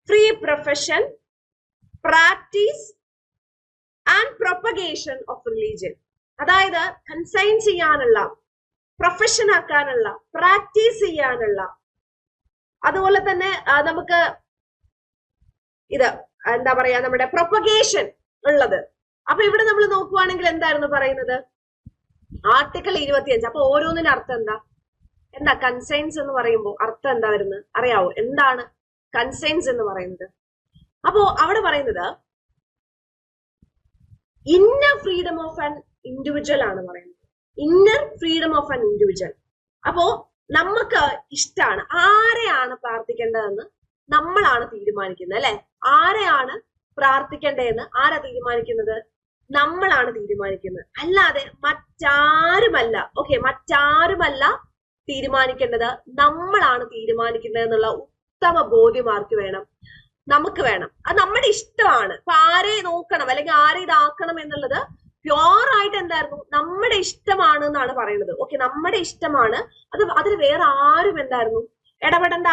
free profession, practice and propagation of religion. അതായത് കൺസൈൻ ചെയ്യാനുള്ള, പ്രൊഫഷൻ ആക്കാനുള്ള, പ്രാക്ടീസ് ചെയ്യാനുള്ള, അതുപോലെ തന്നെ നമുക്ക് ഇത് എന്താ പറയാ നമ്മുടെ പ്രൊപ്പഗേഷൻ ഉള്ളത്. അപ്പൊ ഇവിടെ നമ്മൾ നോക്കുവാണെങ്കിൽ എന്തായിരുന്നു പറയുന്നത്? ആർട്ടിക്കിൾ 25. അപ്പൊ ഓരോന്നിനും അർത്ഥം എന്താ കൺസൈൻസ് എന്ന് പറയുമ്പോൾ അർത്ഥം എന്താ വരുന്നത് അറിയാവോ? എന്താണ് കൺസൈൻസ് എന്ന് പറയുന്നത്? അപ്പോ അവിടെ പറയുന്നത് inner freedom of an individual ആണ് പറയുന്നത്. Inner freedom of an individual. അപ്പോ നമുക്ക് ഇഷ്ടമാണ് ആരെയാണ് പ്രാർത്ഥിക്കേണ്ടതെന്ന് നമ്മളാണ് തീരുമാനിക്കുന്നത്, അല്ലെ? ആരെയാണ് പ്രാർത്ഥിക്കേണ്ടതെന്ന് ആരാ തീരുമാനിക്കുന്നത്? നമ്മളാണ് തീരുമാനിക്കുന്നത്, അല്ലാതെ മറ്റാരുമല്ല. ഓക്കെ, മറ്റാരുമല്ല തീരുമാനിക്കേണ്ടത്, നമ്മളാണ് തീരുമാനിക്കേണ്ടത് എന്നുള്ള ഉത്തമ ബോധ്യം ആർക്ക് വേണം? നമുക്ക് വേണം. അത് നമ്മുടെ ഇഷ്ടമാണ്. ഇപ്പൊ ആരെ നോക്കണം അല്ലെങ്കിൽ ആരെ ഇതാക്കണം എന്നുള്ളത് പ്യോർ ആയിട്ട് എന്തായിരുന്നു? നമ്മുടെ ഇഷ്ടമാണ് എന്നാണ് പറയുന്നത്. ഓക്കെ, നമ്മുടെ ഇഷ്ടമാണ്. അതിൽ വേറെ ആരും എന്തായിരുന്നു ഇടപെടേണ്ട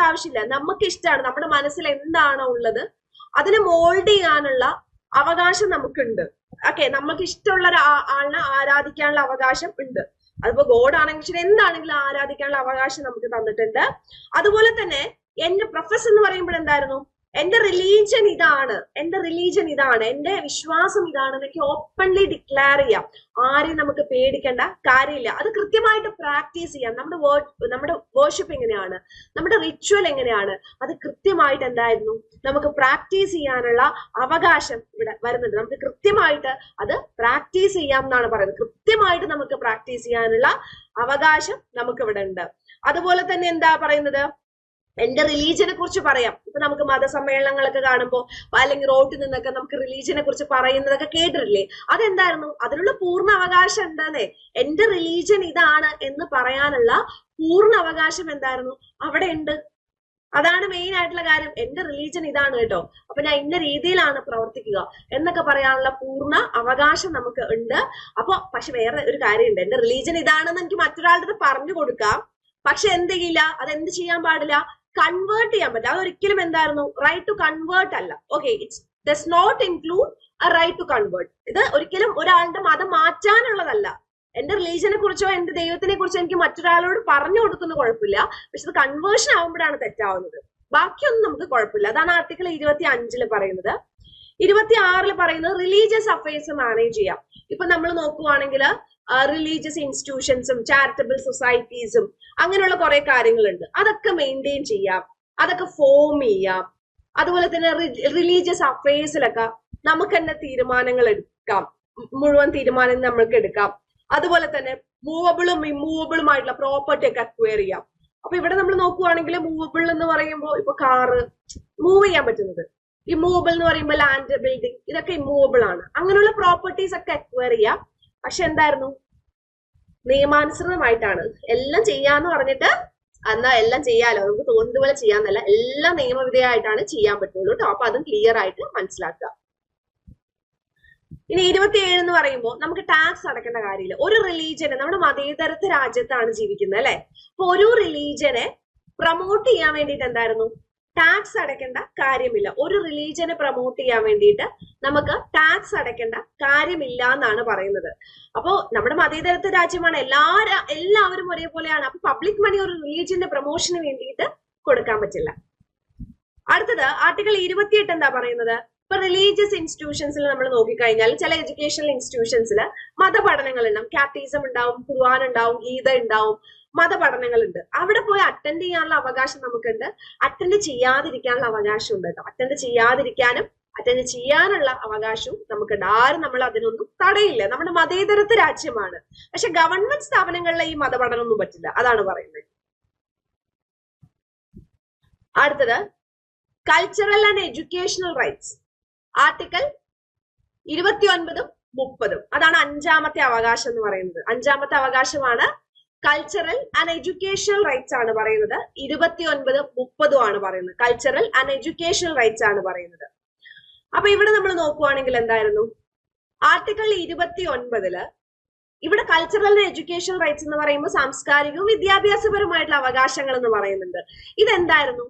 ആവശ്യമില്ല. നമുക്ക് ഇഷ്ടമാണ്. നമ്മുടെ മനസ്സിൽ എന്താണോ ഉള്ളത് അതിനെ മോൾഡ് ചെയ്യാനുള്ള അവകാശം നമുക്കുണ്ട്. ഓക്കെ, നമുക്ക് ഇഷ്ടമുള്ള ആളിനെ ആരാധിക്കാനുള്ള അവകാശം ഉണ്ട്. അതിപ്പോ ഗോഡ് ആണെങ്കിലും ശരി, എന്താണെങ്കിലും ആരാധിക്കാനുള്ള അവകാശം നമുക്ക് തന്നിട്ടുണ്ട്. അതുപോലെ തന്നെ എന്റെ പ്രൊഫസ് എന്ന് പറയുമ്പോൾ എന്തായിരുന്നു? എന്റെ റിലീജിയൻ ഇതാണ്, എന്റെ വിശ്വാസം ഇതാണ് എന്നൊക്കെ ഓപ്പൺലി ഡിക്ലെയർ ചെയ്യാം. ആരെയും നമുക്ക് പേടിക്കേണ്ട കാര്യമില്ല. അത് കൃത്യമായിട്ട് പ്രാക്ടീസ് ചെയ്യാം. നമ്മുടെ വേർഷിപ്പ് എങ്ങനെയാണ്, നമ്മുടെ റിച്വൽ എങ്ങനെയാണ്, അത് കൃത്യമായിട്ട് എന്തായിരുന്നു നമുക്ക് പ്രാക്ടീസ് ചെയ്യാനുള്ള അവകാശം ഇവിടെ വരുന്നുണ്ട്. നമുക്ക് കൃത്യമായിട്ട് അത് പ്രാക്ടീസ് ചെയ്യാം എന്നാണ് പറയുന്നത്. കൃത്യമായിട്ട് നമുക്ക് പ്രാക്ടീസ് ചെയ്യാനുള്ള അവകാശം നമുക്ക് ഇവിടെ ഉണ്ട്. അതുപോലെ തന്നെ എന്താ പറയുന്നത്? എന്റെ റിലീജിയനെ കുറിച്ച് പറയാം. ഇപ്പൊ നമുക്ക് മതസമ്മേളനങ്ങളൊക്കെ കാണുമ്പോൾ അല്ലെങ്കിൽ റോഡിൽ നിന്നൊക്കെ നമുക്ക് റിലീജിയനെ കുറിച്ച് പറയുന്നതൊക്കെ കേട്ടിട്ടില്ലേ? അതെന്തായിരുന്നു? അതിനുള്ള പൂർണ്ണ അവകാശം എന്താന്നേ? എന്റെ റിലീജിയൻ ഇതാണ് എന്ന് പറയാനുള്ള പൂർണ്ണ അവകാശം എന്തായിരുന്നു? അവിടെ ഉണ്ട്. അതാണ് മെയിൻ ആയിട്ടുള്ള കാര്യം. എന്റെ റിലീജിയൻ ഇതാണ് കേട്ടോ, അപ്പൊ ഞാൻ ഇന്ന രീതിയിലാണ് പ്രവർത്തിക്കുക എന്നൊക്കെ പറയാനുള്ള പൂർണ്ണ അവകാശം നമുക്ക് ഉണ്ട്. അപ്പൊ പക്ഷെ വേറെ ഒരു കാര്യമുണ്ട്. എന്റെ റിലീജിയൻ ഇതാണെന്ന് എനിക്ക് മറ്റൊരാളുടെ പറഞ്ഞു കൊടുക്കാം. പക്ഷെ എന്ത് ചെയ്യില്ല, അതെന്ത് ചെയ്യാൻ പാടില്ല? കൺവേർട്ട് ചെയ്യാൻ പറ്റില്ല. അതൊരിക്കലും എന്തായിരുന്നു? റൈറ്റ് ടു കൺവേർട്ട് അല്ല. Okay, it's does not include a right to convert. ഇത് ഒരിക്കലും ഒരാളുടെ മതം മാറ്റാനുള്ളതല്ല. എന്റെ റിലീജിയനെ കുറിച്ചോ എന്റെ ദൈവത്തിനെ കുറിച്ചോ എനിക്ക് മറ്റൊരാളോട് പറഞ്ഞു കൊടുക്കുന്ന കുഴപ്പമില്ല, പക്ഷെ അത് കൺവേർഷൻ ആവുമ്പോഴാണ് തെറ്റാവുന്നത്. ബാക്കിയൊന്നും നമുക്ക് കുഴപ്പമില്ല. അതാണ് ആർട്ടിക്കിൾ 25 പറയുന്നത്. 26 പറയുന്നത് റിലീജിയസ് അഫയേഴ്സ് മാനേജ് ചെയ്യാം. ഇപ്പൊ നമ്മൾ നോക്കുവാണെങ്കിൽ റിലീജിയസ് ഇൻസ്റ്റിറ്റ്യൂഷൻസും ചാരിറ്റബിൾ സൊസൈറ്റീസും അങ്ങനെയുള്ള കുറെ കാര്യങ്ങളുണ്ട്. അതൊക്കെ മെയിൻറ്റെയിൻ ചെയ്യാം, അതൊക്കെ ഫോം ചെയ്യാം. അതുപോലെ തന്നെ റിലീജിയസ് അഫയേഴ്സിലൊക്കെ നമുക്ക് തന്നെ തീരുമാനങ്ങൾ എടുക്കാം, മുഴുവൻ തീരുമാനം നമ്മൾക്ക് എടുക്കാം. അതുപോലെ തന്നെ മൂവബിളും ഇമ്മൂവബിളും ആയിട്ടുള്ള പ്രോപ്പർട്ടി ഒക്കെ അക്വയർ ചെയ്യാം. അപ്പൊ ഇവിടെ നമ്മൾ നോക്കുവാണെങ്കിൽ മൂവബിൾ എന്ന് പറയുമ്പോൾ ഇപ്പൊ കാറ് മൂവ് ചെയ്യാൻ പറ്റുന്നത്, ഇമ്മൂവബിൾ എന്ന് പറയുമ്പോൾ ലാൻഡ്, ബിൽഡിംഗ്, ഇതൊക്കെ ഇമ്മൂവബിൾ ആണ്. അങ്ങനെയുള്ള പ്രോപ്പർട്ടീസ് ഒക്കെ അക്വയർ ചെയ്യാം. പക്ഷെ എന്തായിരുന്നു, നിയമാനുസൃതമായിട്ടാണ്. എല്ലാം ചെയ്യാന്ന് പറഞ്ഞിട്ട് എന്നാ എല്ലാം ചെയ്യാലോ, നമുക്ക് തോന്നുന്നത് പോലെ ചെയ്യാന്നല്ല, എല്ലാം നിയമവിധേയമായിട്ടാണ് ചെയ്യാൻ പറ്റുള്ളൂ കേട്ടോ. അപ്പൊ അതും ക്ലിയർ ആയിട്ട് മനസ്സിലാക്കുക. ഇനി 27 എന്ന് പറയുമ്പോൾ നമുക്ക് ടാക്സ് അടക്കേണ്ട കാര്യമില്ല. ഒരു റിലീജിയനെ, നമ്മുടെ മതേതരത്വ രാജ്യത്താണ് ജീവിക്കുന്നത് അല്ലെ, അപ്പൊ ഒരു റിലീജിയനെ പ്രൊമോട്ട് ചെയ്യാൻ വേണ്ടിയിട്ട് എന്തായിരുന്നു, ടാക്സ് അടയ്ക്കേണ്ട കാര്യമില്ല. ഒരു റിലീജിയനെ പ്രൊമോട്ട് ചെയ്യാൻ വേണ്ടിയിട്ട് നമുക്ക് ടാക്സ് അടയ്ക്കേണ്ട കാര്യമില്ല എന്നാണ് പറയുന്നത്. അപ്പോ നമ്മുടെ മതേതരത്വ രാജ്യമാണ്, എല്ലാവരും ഒരേപോലെയാണ്. അപ്പൊ പബ്ലിക് മണി ഒരു റിലീജിയന്റെ പ്രൊമോഷന് വേണ്ടിയിട്ട് കൊടുക്കാൻ പറ്റില്ല. അടുത്തത് ആർട്ടിക്കിൾ 28 എന്താ പറയുന്നത്, ഇപ്പൊ റിലീജിയസ് ഇൻസ്റ്റിറ്റ്യൂഷൻസിൽ നമ്മൾ നോക്കിക്കഴിഞ്ഞാൽ ചില എഡ്യൂക്കേഷണൽ ഇൻസ്റ്റിറ്റ്യൂഷൻസിൽ മതപഠനങ്ങൾ ഉണ്ടാവും, കാറ്റീസം ഉണ്ടാവും, ഖുർആൻ ഉണ്ടാവും, ഗീത ഉണ്ടാവും, മതപഠനങ്ങളുണ്ട്. അവിടെ പോയി അറ്റൻഡ് ചെയ്യാനുള്ള അവകാശം നമുക്കുണ്ട്, അറ്റൻഡ് ചെയ്യാതിരിക്കാനുള്ള അവകാശം ഉണ്ട് കേട്ടോ. അറ്റൻഡ് ചെയ്യാതിരിക്കാനും അറ്റൻഡ് ചെയ്യാനുള്ള അവകാശവും നമുക്കുണ്ട്. ആരും നമ്മൾ അതിനൊന്നും തടയില്ല. നമ്മുടെ മതേതരത്വ രാജ്യമാണ്. പക്ഷെ ഗവൺമെന്റ് സ്ഥാപനങ്ങളിലെ ഈ മതപഠനമൊന്നും പറ്റില്ല, അതാണ് പറയുന്നത്. അടുത്തത് cultural and educational rights, article 29 30. അതാണ് 5ാമത്തെ അവകാശം എന്ന് പറയുന്നത്. 5ാമത്തെ അവകാശമാണ് കൾച്ചറൽ ആൻഡ് എഡ്യൂക്കേഷണൽ റൈറ്റ്സ് ആണ് പറയുന്നത്. 29 30 ആണ് പറയുന്നത്. കൾച്ചറൽ ആൻഡ് എഡ്യൂക്കേഷണൽ റൈറ്റ്സ് ആണ് പറയുന്നത്. അപ്പൊ ഇവിടെ നമ്മൾ നോക്കുവാണെങ്കിൽ എന്തായിരുന്നു, ആർട്ടിക്കിൾ 29 ഇവിടെ കൾച്ചറൽ ആൻഡ് എഡ്യൂക്കേഷണൽ റൈറ്റ്സ് എന്ന് പറയുമ്പോൾ സാംസ്കാരികവും വിദ്യാഭ്യാസപരമായിട്ടുള്ള അവകാശങ്ങൾ എന്ന് പറയുന്നുണ്ട്. ഇതെന്തായിരുന്നു,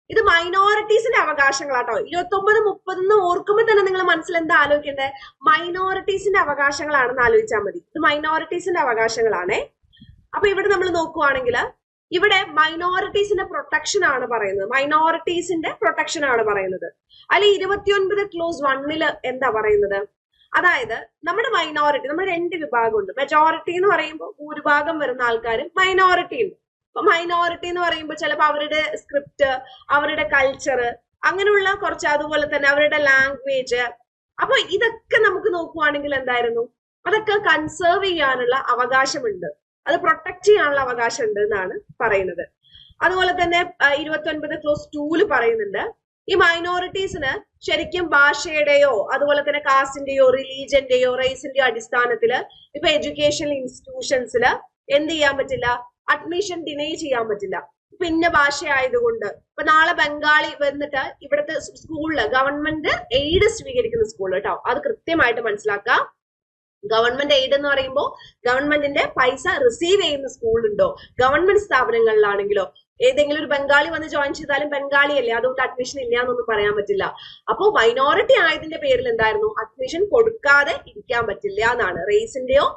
ഇത് മൈനോറിറ്റീസിന്റെ അവകാശങ്ങളാട്ടോ. 29 30 എന്ന് ഓർക്കുമ്പോൾ തന്നെ നിങ്ങൾ മനസ്സിൽ എന്താ ആലോചിക്കേണ്ടത്, മൈനോറിറ്റീസിന്റെ അവകാശങ്ങളാണെന്ന് ആലോചിച്ചാൽ മതി. ഇത് മൈനോറിറ്റീസിന്റെ അവകാശങ്ങളാണേ. അപ്പൊ ഇവിടെ നമ്മൾ നോക്കുവാണെങ്കിൽ ഇവിടെ മൈനോറിറ്റീസിന്റെ പ്രൊട്ടക്ഷൻ ആണ് പറയുന്നത്, മൈനോറിറ്റീസിന്റെ പ്രൊട്ടക്ഷൻ ആണ് പറയുന്നത്. അതിൽ 29 ക്ലോസ് 1 എന്താ പറയുന്നത്, അതായത് നമ്മുടെ മൈനോറിറ്റി, നമ്മുടെ 2 വിഭാഗമുണ്ട്. മെജോറിറ്റി എന്ന് പറയുമ്പോൾ ഭൂരിഭാഗം വരുന്ന ആൾക്കാരും മൈനോറിറ്റി ഉണ്ട്. അപ്പൊ മൈനോറിറ്റി എന്ന് പറയുമ്പോൾ ചിലപ്പോൾ അവരുടെ സ്ക്രിപ്റ്റ്, അവരുടെ കൾച്ചർ, അങ്ങനെയുള്ള കുറച്ച്, അതുപോലെ തന്നെ അവരുടെ ലാംഗ്വേജ്, അപ്പൊ ഇതൊക്കെ നമുക്ക് നോക്കുവാണെങ്കിൽ എന്തായിരുന്നു, അതൊക്കെ കൺസേർവ് ചെയ്യാനുള്ള അവകാശമുണ്ട്, അത് പ്രൊട്ടക്ട് ചെയ്യാനുള്ള അവകാശം ഉണ്ട് എന്നാണ് പറയുന്നത്. അതുപോലെ തന്നെ 29 ക്ലോസ് 2 പറയുന്നുണ്ട്, ഈ മൈനോറിറ്റീസിന് ശരിക്കും ഭാഷയുടെയോ അതുപോലെ തന്നെ കാസ്റ്റിന്റെയോ റിലീജിയന്റെയോ റേസിന്റെയോ അടിസ്ഥാനത്തില് ഇപ്പൊ എഡ്യൂക്കേഷണൽ ഇൻസ്റ്റിറ്റ്യൂഷൻസിൽ എന്ത് ചെയ്യാൻ പറ്റില്ല, അഡ്മിഷൻ ഡിനൈ ചെയ്യാൻ പറ്റില്ല. പിന്നെ ഭാഷ ആയതുകൊണ്ട് ഇപ്പൊ നാളെ ബംഗാളി വന്നിട്ട് ഇവിടുത്തെ സ്കൂളില്, ഗവൺമെന്റ് എയ്ഡ് സ്വീകരിക്കുന്ന സ്കൂൾ കേട്ടോ, അത് കൃത്യമായിട്ട് മനസ്സിലാക്കുക. ഗവൺമെന്റ് എയ്ഡ് എന്ന് പറയുമ്പോൾ ഗവൺമെന്റിന്റെ പൈസ റിസീവ് ചെയ്യുന്ന സ്കൂളുണ്ടോ, ഗവൺമെന്റ് സ്ഥാപനങ്ങളിലാണെങ്കിലോ ഏതെങ്കിലും ഒരു ബംഗാളി വന്ന് ജോയിൻ ചെയ്താലും ബംഗാളി അല്ലേ, അതുകൊണ്ട് അഡ്മിഷൻ ഇല്ല എന്നൊന്നും പറയാൻ പറ്റില്ല. അപ്പോൾ മൈനോറിറ്റി ആയതിന്റെ പേരിൽ എന്തായിരുന്നു, അഡ്മിഷൻ കൊടുക്കാതെ ഇരിക്കാൻ പറ്റില്ല എന്നാണ്. റേസിന്റെയോ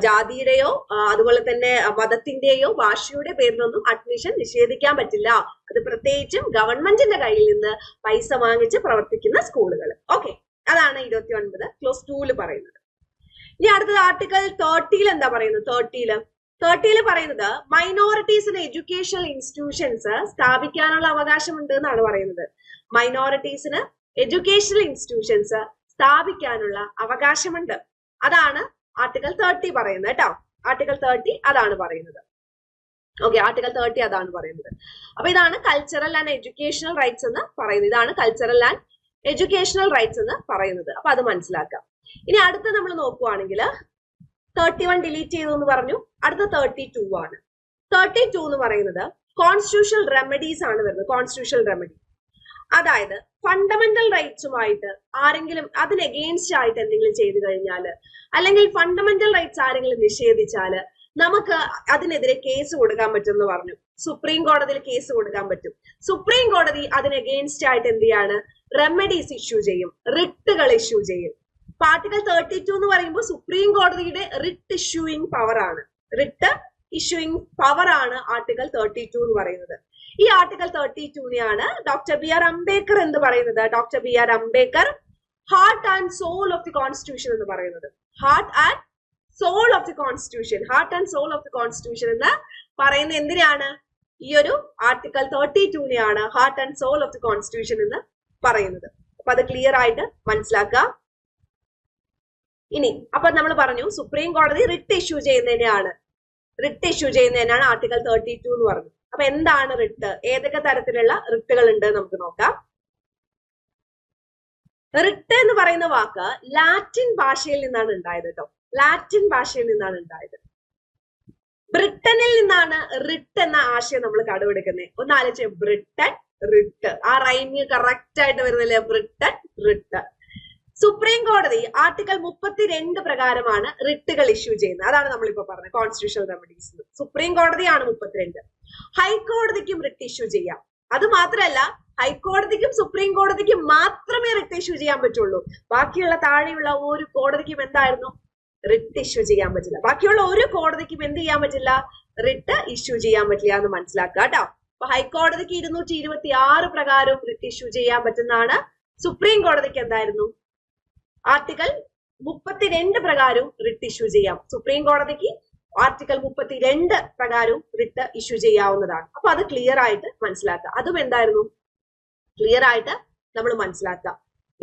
ജാതിയുടെയോ അതുപോലെ തന്നെ മതത്തിന്റെയോ ഭാഷയുടെ പേരിലൊന്നും അഡ്മിഷൻ നിഷേധിക്കാൻ പറ്റില്ല. അത് പ്രത്യേകിച്ചും ഗവൺമെന്റിന്റെ കയ്യിൽ നിന്ന് പൈസ വാങ്ങിച്ച് പ്രവർത്തിക്കുന്ന സ്കൂളുകൾ. ഓക്കെ, അതാണ് 29 ക്ലോസ് 2 പറയുന്നത്. ഇനി അടുത്തത് ആർട്ടിക്കിൾ 30 എന്താ പറയുന്നത്, 30 പറയുന്നത് മൈനോറിറ്റീസിന് എഡ്യൂക്കേഷണൽ ഇൻസ്റ്റിറ്റ്യൂഷൻസ് സ്ഥാപിക്കാനുള്ള അവകാശമുണ്ട് എന്നാണ് പറയുന്നത്. മൈനോറിറ്റീസിന് എഡ്യൂക്കേഷണൽ ഇൻസ്റ്റിറ്റ്യൂഷൻസ് സ്ഥാപിക്കാനുള്ള അവകാശമുണ്ട്. അതാണ് ആർട്ടിക്കിൾ 30 പറയുന്നത് കേട്ടോ. ആർട്ടിക്കിൾ 30 അതാണ് പറയുന്നത്. ഓക്കെ, ആർട്ടിക്കിൾ 30 അതാണ് പറയുന്നത്. അപ്പൊ ഇതാണ് കൾച്ചറൽ ആൻഡ് എഡ്യൂക്കേഷണൽ റൈറ്റ്സ് എന്ന് പറയുന്നത്. ഇതാണ് കൾച്ചറൽ ആൻഡ് എഡ്യൂക്കേഷണൽ റൈറ്റ്സ് എന്ന് പറയുന്നത്. അപ്പൊ അത് മനസ്സിലാക്കാം. ഇനി അടുത്ത നമ്മൾ നോക്കുവാണെങ്കിൽ 31 ഡിലീറ്റ് ചെയ്തു എന്ന് പറഞ്ഞു, അടുത്ത 32 ആണ്. 32 എന്ന് പറയുന്നത് കോൺസ്റ്റിറ്റ്യൂഷണൽ റെമഡീസ് ആണ് വരുന്നത്. കോൺസ്റ്റിറ്റ്യൂഷണൽ റെമഡി, അതായത് ഫണ്ടമെന്റൽ റൈറ്റ്സുമായിട്ട് ആരെങ്കിലും അതിന് എഗെയിൻസ്റ്റ് ആയിട്ട് എന്തെങ്കിലും ചെയ്തു കഴിഞ്ഞാൽ, അല്ലെങ്കിൽ ഫണ്ടമെന്റൽ റൈറ്റ്സ് ആരെങ്കിലും നിഷേധിച്ചാൽ നമുക്ക് അതിനെതിരെ കേസ് കൊടുക്കാൻ പറ്റും എന്ന് പറഞ്ഞു. സുപ്രീം കോടതിയിൽ കേസ് കൊടുക്കാൻ പറ്റും. സുപ്രീം കോടതി അതിന് എഗെയിൻസ്റ്റ് ആയിട്ട് എന്ത് ചെയ്യാണ്, റെമഡീസ് ഇഷ്യൂ ചെയ്യും, റിട്ടുകൾ ഇഷ്യൂ ചെയ്യും. ആർട്ടിക്കൽ 32 എന്ന് പറയുമ്പോൾ സുപ്രീം കോടതിയുടെ റിട്ട് ഇഷ്യൂയിങ് പവർ ആണ്. റിട്ട് ഇഷ്യൂയിങ് പവർ ആണ് ആർട്ടിക്കൽ 32 എന്ന് പറയുന്നത്. ഈ ആർട്ടിക്കൽ 32നെയാണ് ഡോക്ടർ ബി ആർ അംബേദ്കർ എന്ന് പറയുന്നത്. Doctor B R Ambedkar heart and soul of the constitution എന്ന് പറയുന്നത്. Heart and soul of the constitution, heart and soul of the constitution എന്ന് പറയുന്നത് എന്തിനാണ്? ഈ ഒരു ആർട്ടിക്കൽ 32നെയാണ് heart and soul of the constitution എന്ന് പറയുന്നത്. അപ്പൊ അത് ക്ലിയർ ആയിട്ട് മനസ്സിലാക്കുക. ഇനി അപ്പൊ നമ്മൾ പറഞ്ഞു സുപ്രീം കോടതി റിട്ട് ഇഷ്യൂ ചെയ്യുന്നതിനാണ് ആർട്ടിക്കൽ 32 എന്ന് പറഞ്ഞു. അപ്പൊ എന്താണ് റിട്ട്? ഏതൊക്കെ തരത്തിലുള്ള റിട്ടുകൾ ഉണ്ട് നമുക്ക് നോക്കാം. റിട്ട് എന്ന് പറയുന്ന വാക്ക് ലാറ്റിൻ ഭാഷയിൽ നിന്നാണ് ഉണ്ടായത് കേട്ടോ. ലാറ്റിൻ ഭാഷയിൽ നിന്നാണ് ഉണ്ടായത്. ബ്രിട്ടനിൽ നിന്നാണ് റിട്ട് എന്ന ആശയം നമ്മൾ കടമെടുക്കുന്നത്. ഒന്ന് ആലോചിച്ച്, ബ്രിട്ടൻ റിട്ട്, ആ റൈമിങ് കറക്റ്റ് ആയിട്ട് വരുന്നില്ലേ? Britain writ. സുപ്രീം കോടതി ആർട്ടിക്കൽ 32 പ്രകാരമാണ് റിട്ടുകൾ ഇഷ്യൂ ചെയ്യുന്നത്. അതാണ് നമ്മളിപ്പോ പറഞ്ഞത് കോൺസ്റ്റിറ്റ്യൂഷണൽ റെമഡീസ്. സുപ്രീം കോടതിയാണ് 32. ഹൈക്കോടതിക്കും റിട്ട് ഇഷ്യൂ ചെയ്യാം. അത് മാത്രമല്ല, ഹൈക്കോടതിക്കും സുപ്രീം കോടതിക്കും മാത്രമേ റിട്ട് ഇഷ്യൂ ചെയ്യാൻ പറ്റുള്ളൂ. ബാക്കിയുള്ള താഴെയുള്ള ഒരു കോടതിക്കും എന്തായിരുന്നു? റിട്ട് ഇഷ്യൂ ചെയ്യാൻ പറ്റില്ല. ബാക്കിയുള്ള ഒരു കോടതിക്കും എന്ത് ചെയ്യാൻ പറ്റില്ല? റിട്ട് ഇഷ്യൂ ചെയ്യാൻ പറ്റില്ല എന്ന് മനസ്സിലാക്കുക കേട്ടോ. അപ്പൊ ഹൈക്കോടതിക്ക് 226 പ്രകാരവും റിട്ട് ഇഷ്യൂ ചെയ്യാൻ പറ്റുന്നതാണ്. സുപ്രീം കോടതിക്ക് എന്തായിരുന്നു? ആർട്ടിക്കൽ 32 പ്രകാരവും റിട്ട് ഇഷ്യൂ ചെയ്യാം. സുപ്രീം കോടതിക്ക് ആർട്ടിക്കൽ 32 പ്രകാരവും റിട്ട് ഇഷ്യൂ ചെയ്യാവുന്നതാണ്. അപ്പൊ അത് ക്ലിയർ ആയിട്ട് മനസ്സിലാക്കുക. അതും എന്തായിരുന്നു? ക്ലിയർ ആയിട്ട് നമ്മൾ മനസ്സിലാക്കുക.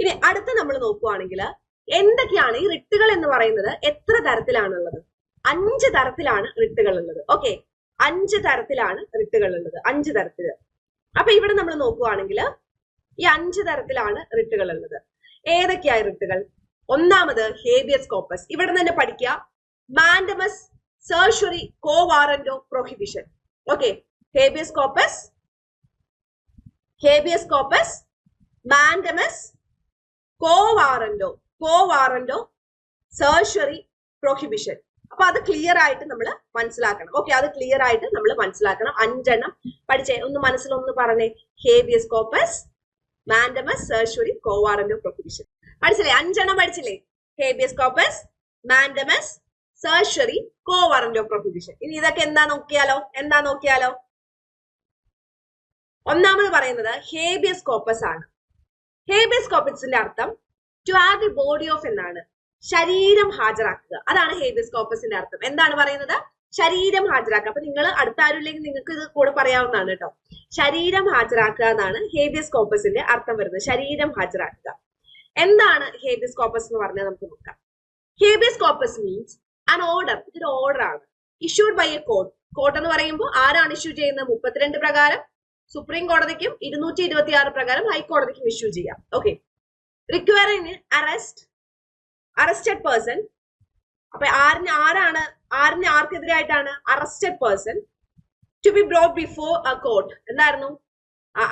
ഇനി അടുത്ത് നമ്മൾ നോക്കുവാണെങ്കിൽ എന്തൊക്കെയാണ് ഈ റിട്ടുകൾ എന്ന് പറയുന്നത്? എത്ര തരത്തിലാണുള്ളത്? 5 തരത്തിലാണ് റിട്ടുകൾ ഉള്ളത്. ഓക്കെ, 5 തരത്തിലാണ് റിട്ടുകൾ ഉള്ളത്. 5 തരത്തില്. അപ്പൊ ഇവിടെ നമ്മൾ നോക്കുവാണെങ്കിൽ ഈ 5 തരത്തിലാണ് റിട്ടുകൾ ഉള്ളത്. ഏതൊക്കെയായ റിട്ടുകൾ? ഒന്നാമത് ഹേബിയസ് കോർപ്പസ്. ഇവിടെ തന്നെ പഠിക്കുക. Mandamus, certiorari, quo warranto, prohibition. Okay, habeas corpus, mandamus, quo warranto, certiorari, prohibition. അപ്പൊ അത് ക്ലിയർ ആയിട്ട് നമ്മൾ മനസ്സിലാക്കണം. ഓക്കെ, അത് ക്ലിയർ ആയിട്ട് നമ്മൾ മനസ്സിലാക്കണം. 5 എണ്ണം പഠിച്ചേ. ഒന്ന് മനസ്സിലൊന്ന് പറഞ്ഞേ. Habeas corpus, mandamus, certiorari, quo warranto, prohibition. പഠിച്ചില്ലേ? 5 എണ്ണം പഠിച്ചില്ലേ? Habeas corpus, mandamus, certiorari, quo warranto, prohibition. ഇനി ഇതൊക്കെ എന്താ നോക്കിയാലോ? ഒന്നാമത് പറയുന്നത് ഹേബിയസ് കോർപ്പസ് ആണ്. ഹേബിയസ് കോർപ്പസിന്റെ അർത്ഥം to have the body of എന്നാണ്. ശരീരം ഹാജരാക്കുക. അതാണ് ഹേബിയസ് കോർപ്പസിന്റെ അർത്ഥം. എന്താണ് പറയുന്നത്? ശരീരം ഹാജരാക്കുക. അപ്പൊ നിങ്ങൾ അടുത്ത ആരുമില്ലെങ്കിൽ നിങ്ങൾക്ക് ഇത് കൂടെ പറയാവുന്നതാണ് കേട്ടോ. ശരീരം ഹാജരാക്കുക എന്നാണ് ഹേബിയസ് കോർപ്പസിന്റെ അർത്ഥം വരുന്നത്. ശരീരം ഹാജരാക്കുക. എന്താണ് ഹേബിയസ് കോർപ്പസ് എന്ന് പറഞ്ഞാൽ നമുക്ക് നോക്കാം. Habeas corpus means an order. ഇതൊരു ഓർഡർ ആണ്. Issued by a court. Court എന്ന് പറയുമ്പോൾ ആരാണ് ഇഷ്യൂ ചെയ്യുന്നത്? 32 പ്രകാരം സുപ്രീം കോടതിക്കും 226 പ്രകാരം ഹൈക്കോടതിക്കും ഇഷ്യൂ ചെയ്യാം. Okay, requiring arrested person. അപ്പൊ ആർക്കെതിരായിട്ടാണ്? Arrested person to be brought before a court. എന്തായിരുന്നു?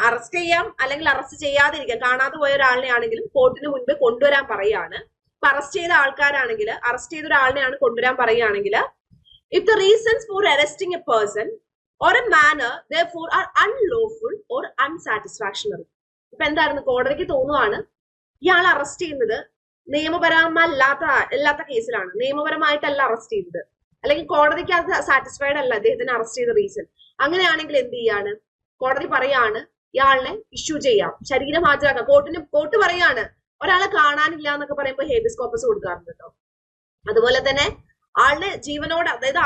അറസ്റ്റ് ചെയ്യാം, അല്ലെങ്കിൽ അറസ്റ്റ് ചെയ്യാതിരിക്കാം. കാണാതെ പോയ ഒരാളിനെ ആണെങ്കിലും കോർട്ടിന് മുൻപ് കൊണ്ടുവരാൻ പറയാണ്. ഇപ്പൊ അറസ്റ്റ് ചെയ്ത ആൾക്കാരാണെങ്കിൽ, അറസ്റ്റ് ചെയ്ത ഒരാളിനെയാണ് കൊണ്ടുവരാൻ പറയുകയാണെങ്കിൽ, if the reasons for arresting A person or a manner therefore are unlawful or unsatisfactory. ഇപ്പൊ എന്തായിരുന്നു? കോടതിക്ക് തോന്നുവാണ് ഇയാൾ അറസ്റ്റ് ചെയ്യുന്നത് നിയമപരമല്ലാത്ത കേസിലാണ്, നിയമപരമായിട്ടല്ല അറസ്റ്റ് ചെയ്തത്, അല്ലെങ്കിൽ കോടതിക്ക് അത് സാറ്റിസ്ഫൈഡ് അല്ല അദ്ദേഹത്തിന് അറസ്റ്റ് ചെയ്ത റീസൺ. അങ്ങനെയാണെങ്കിൽ എന്ത് ചെയ്യാണ്? കോടതി പറയാണ് ഇയാളിനെ ഇഷ്യൂ ചെയ്യാം, ശരീരം ഹാജരാക്കാം. കോർട്ട് പറയാണ് ഒരാളെ കാണാനില്ല എന്നൊക്കെ പറയുമ്പോൾ ഹേബിയസ് കോർപ്പസ് കൊടുക്കാറുണ്ട് കേട്ടോ. അതുപോലെ തന്നെ ആളുടെ ജീവനോട്, അതായത്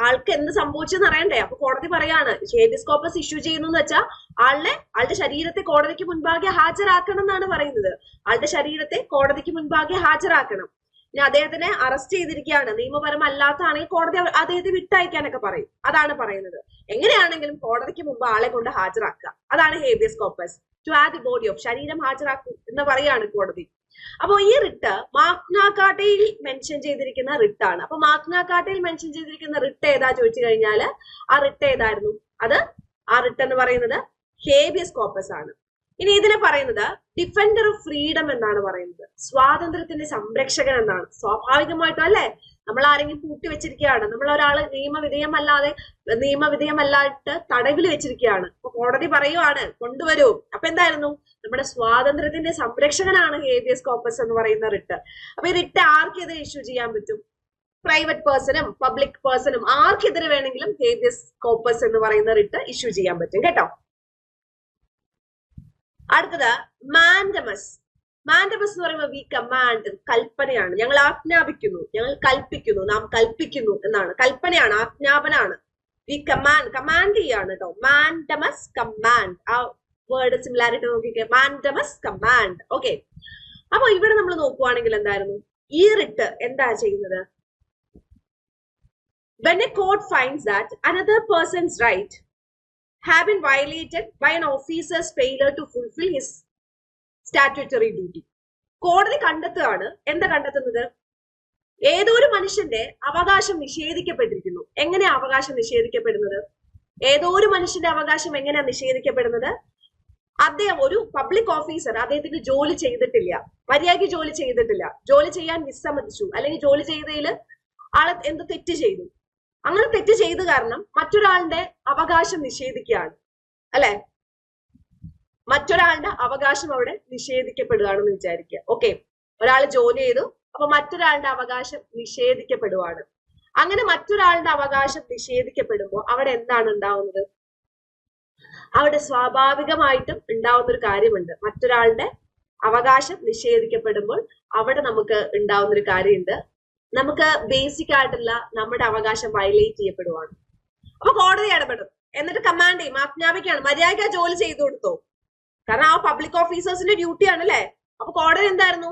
ആൾക്ക് എന്ത് സംഭവിച്ചെന്ന് അറിയണ്ടേ? അപ്പൊ കോടതി പറയാണ് ഹേബിയസ് കോർപ്പസ് ഇഷ്യൂ ചെയ്യുന്നു എന്ന് വെച്ചാൽ ആളുടെ ശരീരത്തെ കോടതിക്ക് മുൻപാകെ ഹാജരാക്കണം എന്നാണ് പറയുന്നത്. ആളുടെ ശരീരത്തെ കോടതിക്ക് മുൻപാകെ ഹാജരാക്കണം. ഇനി അദ്ദേഹത്തിനെ അറസ്റ്റ് ചെയ്തിരിക്കുകയാണ്, നിയമപരമല്ലാത്തതാണെങ്കിൽ കോടതി അദ്ദേഹത്തെ വിട്ടയക്കാനൊക്കെ പറയും. അതാണ് പറയുന്നത്. എങ്ങനെയാണെങ്കിലും കോടതിക്ക് മുമ്പ് ആളെ കൊണ്ട് ഹാജരാക്കുക. അതാണ് habeas corpus. To have the body of, ശരീരം ഹാജരാക്കും എന്ന് പറയാണ് കോടതി. അപ്പൊ ഈ റിട്ട് മാഗ്നാ കാർട്ടയിൽ മെൻഷൻ ചെയ്തിരിക്കുന്ന റിട്ടാണ്. അപ്പൊ മാഗ്നാ കാർട്ടയിൽ മെൻഷൻ ചെയ്തിരിക്കുന്ന റിട്ട് ഏതാ ചോദിച്ചു കഴിഞ്ഞാൽ ആ റിട്ട് ഏതായിരുന്നു? ആ റിട്ട് എന്ന് പറയുന്നത് ഹേബിയസ് കോർപ്പസ് ആണ്. ഇനി ഇതിനെ പറയുന്നത് ഡിഫൻഡർ ഓഫ് ഫ്രീഡം എന്നാണ് പറയുന്നത്. സ്വാതന്ത്ര്യത്തിന്റെ സംരക്ഷകൻ എന്നാണ്. സ്വാഭാവികമായിട്ടും അല്ലെ, നമ്മൾ ആരെങ്കിലും പൂട്ടി വെച്ചിരിക്കുകയാണ്, നമ്മൾ ഒരാള് നിയമവിധേയമല്ലായിട്ട് തടവിൽ വെച്ചിരിക്കുകയാണ്. അപ്പൊ കോടതി പറയുവാണ് കൊണ്ടുവരൂ. അപ്പൊ എന്തായിരുന്നു, നമ്മുടെ സ്വാതന്ത്ര്യത്തിന്റെ സംരക്ഷകനാണ് ഹേബിയസ് കോർപ്പസ് എന്ന് പറയുന്ന റിട്ട്. അപ്പൊ ഈ റിട്ട് ആർക്കെതിരെ ഇഷ്യൂ ചെയ്യാൻ പറ്റും? പ്രൈവറ്റ് പേഴ്സണും പബ്ലിക് പേഴ്സണും ആർക്കെതിരെ വേണമെങ്കിലും ഹേബിയസ് കോർപ്പസ് എന്ന് പറയുന്ന റിട്ട് ഇഷ്യൂ ചെയ്യാൻ പറ്റും കേട്ടോ. അടുത്തത് മാൻഡമസ്. മാൻഡമസ് എന്ന് പറയുമ്പോൾ വി കമാൻഡ്, കൽപ്പനയാണ്. ഞങ്ങൾ ആജ്ഞാപിക്കുന്നു, ഞങ്ങൾ കൽപ്പിക്കുന്നു, നാം കൽപ്പിക്കുന്നു എന്നാണ്. കൽപ്പനയാണ്, ആജ്ഞാപനാണ്. വി കമാൻഡ്, കമാൻഡ് ചെയ്യാണ് കേട്ടോ. മാൻഡമസ് കമാൻഡ്, ആ വേർഡ് സിമിലാരിറ്റി നോക്കിക്കേ. Mandamus command. ഓക്കെ, അപ്പൊ ഇവിടെ നമ്മൾ നോക്കുവാണെങ്കിൽ എന്തായിരുന്നു, ഈ റിട്ട് എന്താ ചെയ്യുന്നത്? When a court finds that another person's right have been violated by an officer's failure to fulfill his statutory duty. കോടതി കണ്ടെത്തുകയാണ്. എന്താ കണ്ടെത്തുന്നത്? ഏതോ ഒരു മനുഷ്യന്റെ അവകാശം നിഷേധിക്കപ്പെട്ടിരിക്കുന്നു. എങ്ങനെയാ അവകാശം നിഷേധിക്കപ്പെടുന്നത്? ഏതോ ഒരു മനുഷ്യന്റെ അവകാശം എങ്ങനെയാ നിഷേധിക്കപ്പെടുന്നത്? അദ്ദേഹം ഒരു പബ്ലിക് ഓഫീസർ, അദ്ദേഹത്തിന് ജോലി ചെയ്തിട്ടില്ല, മര്യാദയ്ക്ക് ജോലി ചെയ്തിട്ടില്ല, ജോലി ചെയ്യാൻ വിസമ്മതിച്ചു, അല്ലെങ്കിൽ ജോലി ചെയ്തതിൽ ആള് എന്ത് തെറ്റ് ചെയ്തു. അങ്ങനെ തെറ്റ് ചെയ്ത് കാരണം മറ്റൊരാളുടെ അവകാശം നിഷേധിക്കുകയാണ്, അല്ലെ? മറ്റൊരാളുടെ അവകാശം അവിടെ നിഷേധിക്കപ്പെടുകയാണെന്ന് വിചാരിക്കുക. ഓക്കെ, ഒരാൾ ജോലി ചെയ്തു, അപ്പൊ മറ്റൊരാളുടെ അവകാശം നിഷേധിക്കപ്പെടുവാണ്. അങ്ങനെ മറ്റൊരാളുടെ അവകാശം നിഷേധിക്കപ്പെടുമ്പോൾ അവിടെ എന്താണ് ഉണ്ടാവുന്നത്? അവിടെ സ്വാഭാവികമായിട്ടും ഉണ്ടാവുന്ന ഒരു കാര്യമുണ്ട്. മറ്റൊരാളുടെ അവകാശം നിഷേധിക്കപ്പെടുമ്പോൾ അവിടെ നമുക്ക് ഉണ്ടാവുന്ന ഒരു കാര്യമുണ്ട്. നമുക്ക് ബേസിക് ആയിട്ടുള്ള നമ്മുടെ അവകാശം വയലേറ്റ് ചെയ്യപ്പെടുവാണ്. അപ്പൊ കോടതി ഇടപെടും, എന്നിട്ട് കമാൻഡ് ചെയ്യും, ആജ്ഞാപിക്കുകയാണ്, മര്യാദയ്ക്ക് ആ ജോലി ചെയ്തു കൊടുത്തോ. കാരണം ആ പബ്ലിക് ഓഫീസേഴ്സിന്റെ ഡ്യൂട്ടിയാണ് അല്ലെ. അപ്പൊ കോടതി എന്തായിരുന്നു,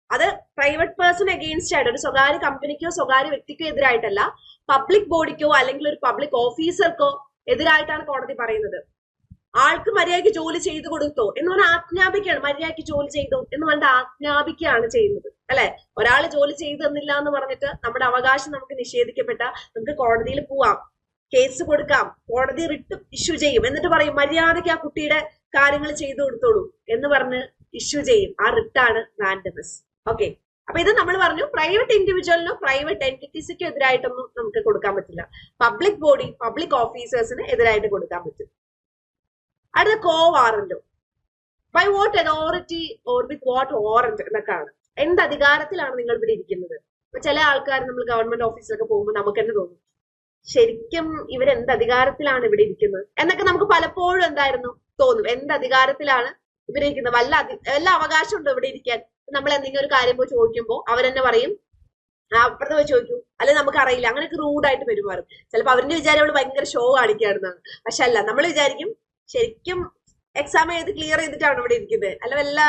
അത് പ്രൈവറ്റ് പേഴ്സൺ അഗെയിൻസ്റ്റ് ആയിട്ട്, ഒരു സ്വകാര്യ കമ്പനിക്കോ സ്വകാര്യ വ്യക്തിക്കോ എതിരായിട്ടല്ല, പബ്ലിക് ബോഡിക്കോ അല്ലെങ്കിൽ ഒരു പബ്ലിക് ഓഫീസർക്കോ എതിരായിട്ടാണ് കോടതി പറയുന്നത്. ആൾക്ക് മര്യാദയ്ക്ക് ജോലി ചെയ്തു കൊടുത്തോ എന്ന് പറഞ്ഞാൽ ആജ്ഞാപിക്കുകയാണ്. മര്യാദയ്ക്ക് ജോലി ചെയ്തോ എന്ന് പറഞ്ഞിട്ട് ആജ്ഞാപിക്കുകയാണ് ചെയ്യുന്നത്, അല്ലെ? ഒരാൾ ജോലി ചെയ്തു തന്നില്ല എന്ന് പറഞ്ഞിട്ട് നമ്മുടെ അവകാശം നമുക്ക് നിഷേധിക്കപ്പെട്ട, നമുക്ക് കോടതിയിൽ പോവാം, കേസ് കൊടുക്കാം, കോടതി റിട്ട് ഇഷ്യൂ ചെയ്യും, എന്നിട്ട് പറയും മര്യാദയ്ക്ക് ആ കുട്ടിയുടെ കാര്യങ്ങൾ ചെയ്തു കൊടുത്തോളൂ എന്ന് പറഞ്ഞ് ഇഷ്യൂ ചെയ്യും. ആ റിട്ടാണ് മാൻഡമസ്. ഓക്കെ, അപ്പൊ ഇത് നമ്മൾ പറഞ്ഞു, പ്രൈവറ്റ് ഇൻഡിവിജ്വലിനോ പ്രൈവറ്റ് എൻറ്റിറ്റീസിക്കോ എതിരായിട്ടൊന്നും നമുക്ക് കൊടുക്കാൻ പറ്റില്ല. പബ്ലിക് ബോഡി, പബ്ലിക് ഓഫീസേഴ്സിന് എതിരായിട്ട് കൊടുക്കാൻ പറ്റും. അടുത്ത quo warranto. By what authority or with what warrant എന്നൊക്കെയാണ്. എന്ത് അധികാരത്തിലാണ് നിങ്ങൾ ഇവിടെ ഇരിക്കുന്നത്? ഇപ്പൊ ചില ആൾക്കാർ നമ്മൾ ഗവൺമെന്റ് ഓഫീസിലൊക്കെ പോകുമ്പോൾ നമുക്ക് തന്നെ തോന്നും, ശരിക്കും ഇവരെന്ത് അധികാരത്തിലാണ് ഇവിടെ ഇരിക്കുന്നത് എന്നൊക്കെ നമുക്ക് പലപ്പോഴും എന്തായിരുന്നു തോന്നും. എന്ത് അധികാരത്തിലാണ് ഇവരിരിക്കുന്നത്, വല്ല അവകാശം ഉണ്ടോ ഇവിടെ ഇരിക്കാൻ? നമ്മൾ എന്തെങ്കിലും ഒരു കാര്യം പോയി ചോദിക്കുമ്പോൾ അവരെന്നെ പറയും അപ്പുറത്ത് പോയി ചോദിക്കൂ, അല്ലെങ്കിൽ നമുക്ക് അറിയില്ല, അങ്ങനെയൊക്കെ റൂഡായിട്ട് പെരുമാറും. ചിലപ്പോൾ അവരുടെ വിചാരം അവള് ഭയങ്കര ഷോ കാണിക്കുകയാണെന്നാണ്. പക്ഷെ അല്ല, നമ്മൾ വിചാരിക്കും ശരിക്കും എക്സാം എഴുതി ക്ലിയർ ചെയ്തിട്ടാണ് ഇവിടെ ഇരിക്കുന്നത്, അല്ല വല്ല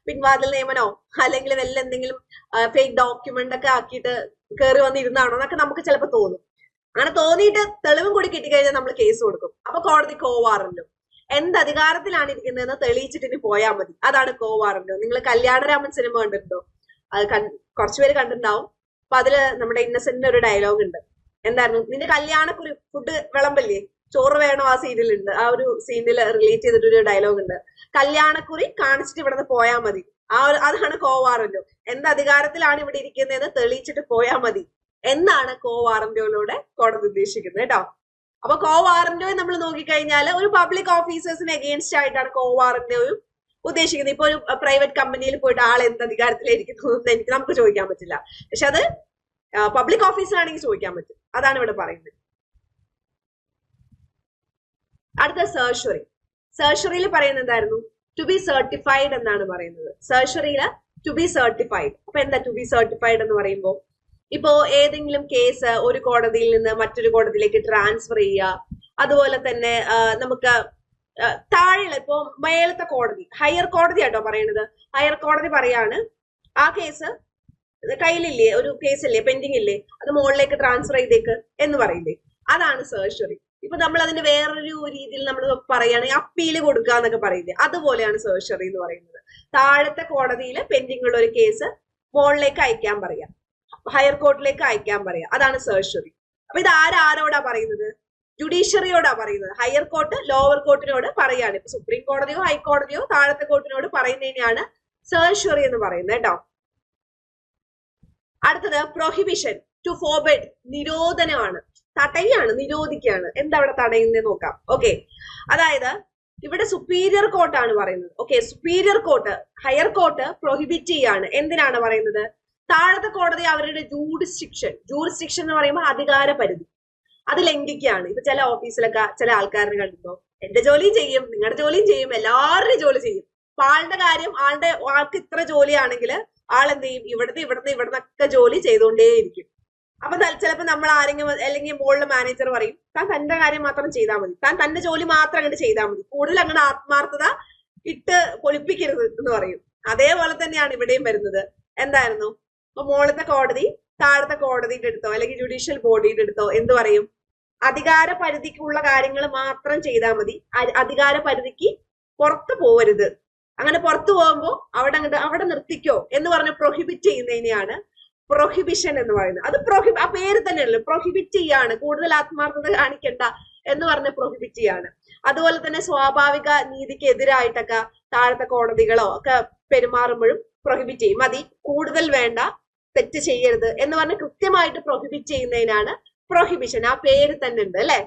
പിൻവാതിൽ നിയമനോ അല്ലെങ്കിൽ വല്ല എന്തെങ്കിലും ഫേക്ക് ഡോക്യുമെന്റ് ഒക്കെ ആക്കിയിട്ട് കയറി വന്നിരുന്നാണോ എന്നൊക്കെ നമുക്ക് ചിലപ്പോൾ തോന്നും. അങ്ങനെ തോന്നിയിട്ട് തെളിവും കൂടി കിട്ടിക്കഴിഞ്ഞാൽ നമ്മൾ കേസ് കൊടുക്കും. അപ്പൊ കോടതി കോ വാറന്റും. എന്ത് അധികാരത്തിലാണ് ഇരിക്കുന്നതെന്ന് തെളിയിച്ചിട്ട് ഇനി പോയാൽ മതി, അതാണ് കോ വാറന്റോ. നിങ്ങൾ കല്യാണരാമൻ സിനിമ കണ്ടിട്ടുണ്ടോ? അത് കുറച്ചുപേര് കണ്ടിട്ടുണ്ടാവും. അപ്പൊ അതില് നമ്മുടെ ഇന്നസെന്റിന്റെ ഒരു ഡയലോഗ് ഉണ്ട്. എന്തായിരുന്നു, നിന്റെ കല്യാണക്കുറി ഫുഡ് വിളമ്പല്ലേ, ചോറ് വേണോ, ആ സീരിയലുണ്ട്. ആ ഒരു സീനിൽ റിലേറ്റ് ചെയ്തിട്ടൊരു ഡയലോഗ് ഉണ്ട്, കല്യാണക്കുറി കാണിച്ചിട്ട് ഇവിടെ നിന്ന് പോയാൽ മതി. അതാണ് കോ വാറന്റോ. എന്ത് അധികാരത്തിലാണ് ഇവിടെ ഇരിക്കുന്നതെന്ന് തെളിയിച്ചിട്ട് പോയാൽ മതി എന്നാണ് കോ വാറന്റോയിലൂടെ കോടതി ഉദ്ദേശിക്കുന്നത് കേട്ടോ. അപ്പൊ കോ വാറന്റോയെ നമ്മൾ നോക്കിക്കഴിഞ്ഞാൽ ഒരു പബ്ലിക് ഓഫീസേഴ്സിന് അഗെയിൻസ്റ്റ് ആയിട്ടാണ് കോ വാറന്റോയും ഉദ്ദേശിക്കുന്നത്. ഇപ്പൊ ഒരു പ്രൈവറ്റ് കമ്പനിയിൽ പോയിട്ട് ആൾ എന്ത് അധികാരത്തിലായിരിക്കുന്നു എന്ന് നമുക്ക് ചോദിക്കാൻ പറ്റില്ല. പക്ഷെ അത് പബ്ലിക് ഓഫീസറാണെങ്കിൽ ചോദിക്കാൻ പറ്റും. അതാണ് ഇവിടെ പറയുന്നത്. അടുത്ത സർഷറി. സർഷറിയിൽ പറയുന്നത് എന്തായിരുന്നു? ടു ബി സർട്ടിഫൈഡ് എന്നാണ് പറയുന്നത്. സർഷറിയില് ടു ബി സർട്ടിഫൈഡ്. അപ്പൊ എന്താ ടു ബി സർട്ടിഫൈഡ് എന്ന് പറയുമ്പോൾ, ഇപ്പോ ഏതെങ്കിലും കേസ് ഒരു കോടതിയിൽ നിന്ന് മറ്റൊരു കോടതിയിലേക്ക് ട്രാൻസ്ഫർ ചെയ്യുക, അതുപോലെ തന്നെ നമുക്ക് താഴെയുള്ള ഇപ്പോ മേലത്തെ കോടതി, ഹയർ കോടതി ആട്ടോ പറയുന്നത്. ഹയർ കോടതി പറയാണ് ആ കേസ് കയ്യിലില്ലേ, ഒരു കേസില്ലേ, പെൻഡിങ് ഇല്ലേ, അത് മുകളിലേക്ക് ട്രാൻസ്ഫർ ചെയ്തേക്ക് എന്ന് പറയില്ലേ, അതാണ് സർഷറി. ഇപ്പൊ നമ്മൾ അതിന്റെ വേറൊരു രീതിയിൽ നമ്മൾ പറയുകയാണെങ്കിൽ അപ്പീല് കൊടുക്കുക എന്നൊക്കെ പറയില്ലേ, അതുപോലെയാണ് സർഷറി എന്ന് പറയുന്നത്. താഴത്തെ കോടതിയിൽ പെൻഡിങ് ഉള്ള ഒരു കേസ് മുകളിലേക്ക് അയക്കാൻ പറയാം, ഹയർ കോർട്ടിലേക്ക് അയക്കാൻ പറയാം, അതാണ് സർഷറി. അപ്പൊ ഇത് ആരോടാ പറയുന്നത്? ജുഡീഷ്യറിയോടാ പറയുന്നത്. ഹയർ കോർട്ട് ലോവർ കോർട്ടിനോട് പറയാണ്. ഇപ്പൊ സുപ്രീം കോടതിയോ ഹൈക്കോടതിയോ താഴത്തെ കോർട്ടിനോട് പറയുന്നതിനെയാണ് സർഷറി എന്ന് പറയുന്നത് കേട്ടോ. അടുത്തത് പ്രൊഹിബിഷൻ. ടു ഫോർബിഡ്, നിരോധനമാണ്, തടയാണ്, നിരോധിക്കുകയാണ്. എന്താ അവിടെ തടയുന്നത് നോക്കാം. ഓക്കെ, അതായത് ഇവിടെ സുപ്പീരിയർ കോർട്ടാണ് പറയുന്നത്. Okay, superior court higher court prohibit ചെയ്യാണ്. എന്തിനാണ് പറയുന്നത്? താഴത്തെ കോടതി അവരുടെ ജൂറിസ്ഡിക്ഷൻ എന്ന് പറയുമ്പോൾ അധികാര പരിധി, അത് ലംഘിക്കുകയാണ്. ഇപ്പൊ ചില ഓഫീസിലൊക്കെ ചില ആൾക്കാരെ കണ്ടിട്ടോ, എന്റെ ജോലിയും ചെയ്യും, നിങ്ങളുടെ ജോലിയും ചെയ്യും, എല്ലാവരുടെയും ജോലി ചെയ്യും. അപ്പൊ ആളുടെ കാര്യം, ആൾക്ക് ഇത്ര ജോലിയാണെങ്കിൽ ആളെന്ത് ചെയ്യും? ഇവിടുന്നൊക്കെ ജോലി ചെയ്തുകൊണ്ടേയിരിക്കും. അപ്പൊ ചിലപ്പോ നമ്മൾ ആരെങ്കിലും അല്ലെങ്കിൽ മുകളിലെ മാനേജർ പറയും, താൻ തന്റെ കാര്യം മാത്രം ചെയ്താൽ മതി, താൻ തന്റെ ജോലി മാത്രം അങ്ങോട്ട് ചെയ്താൽ മതി, കൂടുതൽ അങ്ങനെ ആത്മാർത്ഥത ഇട്ട് പൊളിപ്പിക്കരുത് എന്ന് പറയും. അതേപോലെ തന്നെയാണ് ഇവിടെയും വരുന്നത്. എന്തായിരുന്നു? അപ്പൊ മുകളിലത്തെ കോടതി താഴത്തെ കോടതിയുടെ അടുത്തോ അല്ലെങ്കിൽ ജുഡീഷ്യൽ ബോഡിയുടെ അടുത്തോ എന്ത് പറയും? അധികാര പരിധിക്കുള്ള കാര്യങ്ങൾ മാത്രം ചെയ്താൽ മതി, അധികാര പരിധിക്ക് പുറത്തു പോവരുത്. അങ്ങനെ പുറത്തു പോകുമ്പോ അവിടെ നിർത്തിക്കോ എന്ന് പറഞ്ഞ് പ്രൊഹിബിറ്റ് ചെയ്യുന്നതിനെയാണ് പ്രൊഹിബിഷൻ എന്ന് പറയുന്നത്. അത് ആ പേര് തന്നെയല്ലോ, പ്രൊഹിബിറ്റ് ചെയ്യാണ്, കൂടുതൽ ആത്മാർത്ഥത കാണിക്കണ്ട എന്ന് പറഞ്ഞ് പ്രൊഹിബിറ്റ് ചെയ്യാണ്. അതുപോലെ തന്നെ സ്വാഭാവിക നീതിക്ക് എതിരായിട്ടൊക്കെ താഴത്തെ കോടതികളോ ഒക്കെ പെരുമാറുമ്പോഴും പ്രൊഹിബിറ്റ് ചെയ്യും. മതി, കൂടുതൽ വേണ്ട, തെറ്റ് ചെയ്യരുത് എന്ന് പറഞ്ഞ് കൃത്യമായിട്ട് പ്രൊഹിബിറ്റ് ചെയ്യുന്നതിനാണ് പ്രൊഹിബിഷൻ. ആ പേര് തന്നെ ഉണ്ട് അല്ലെ.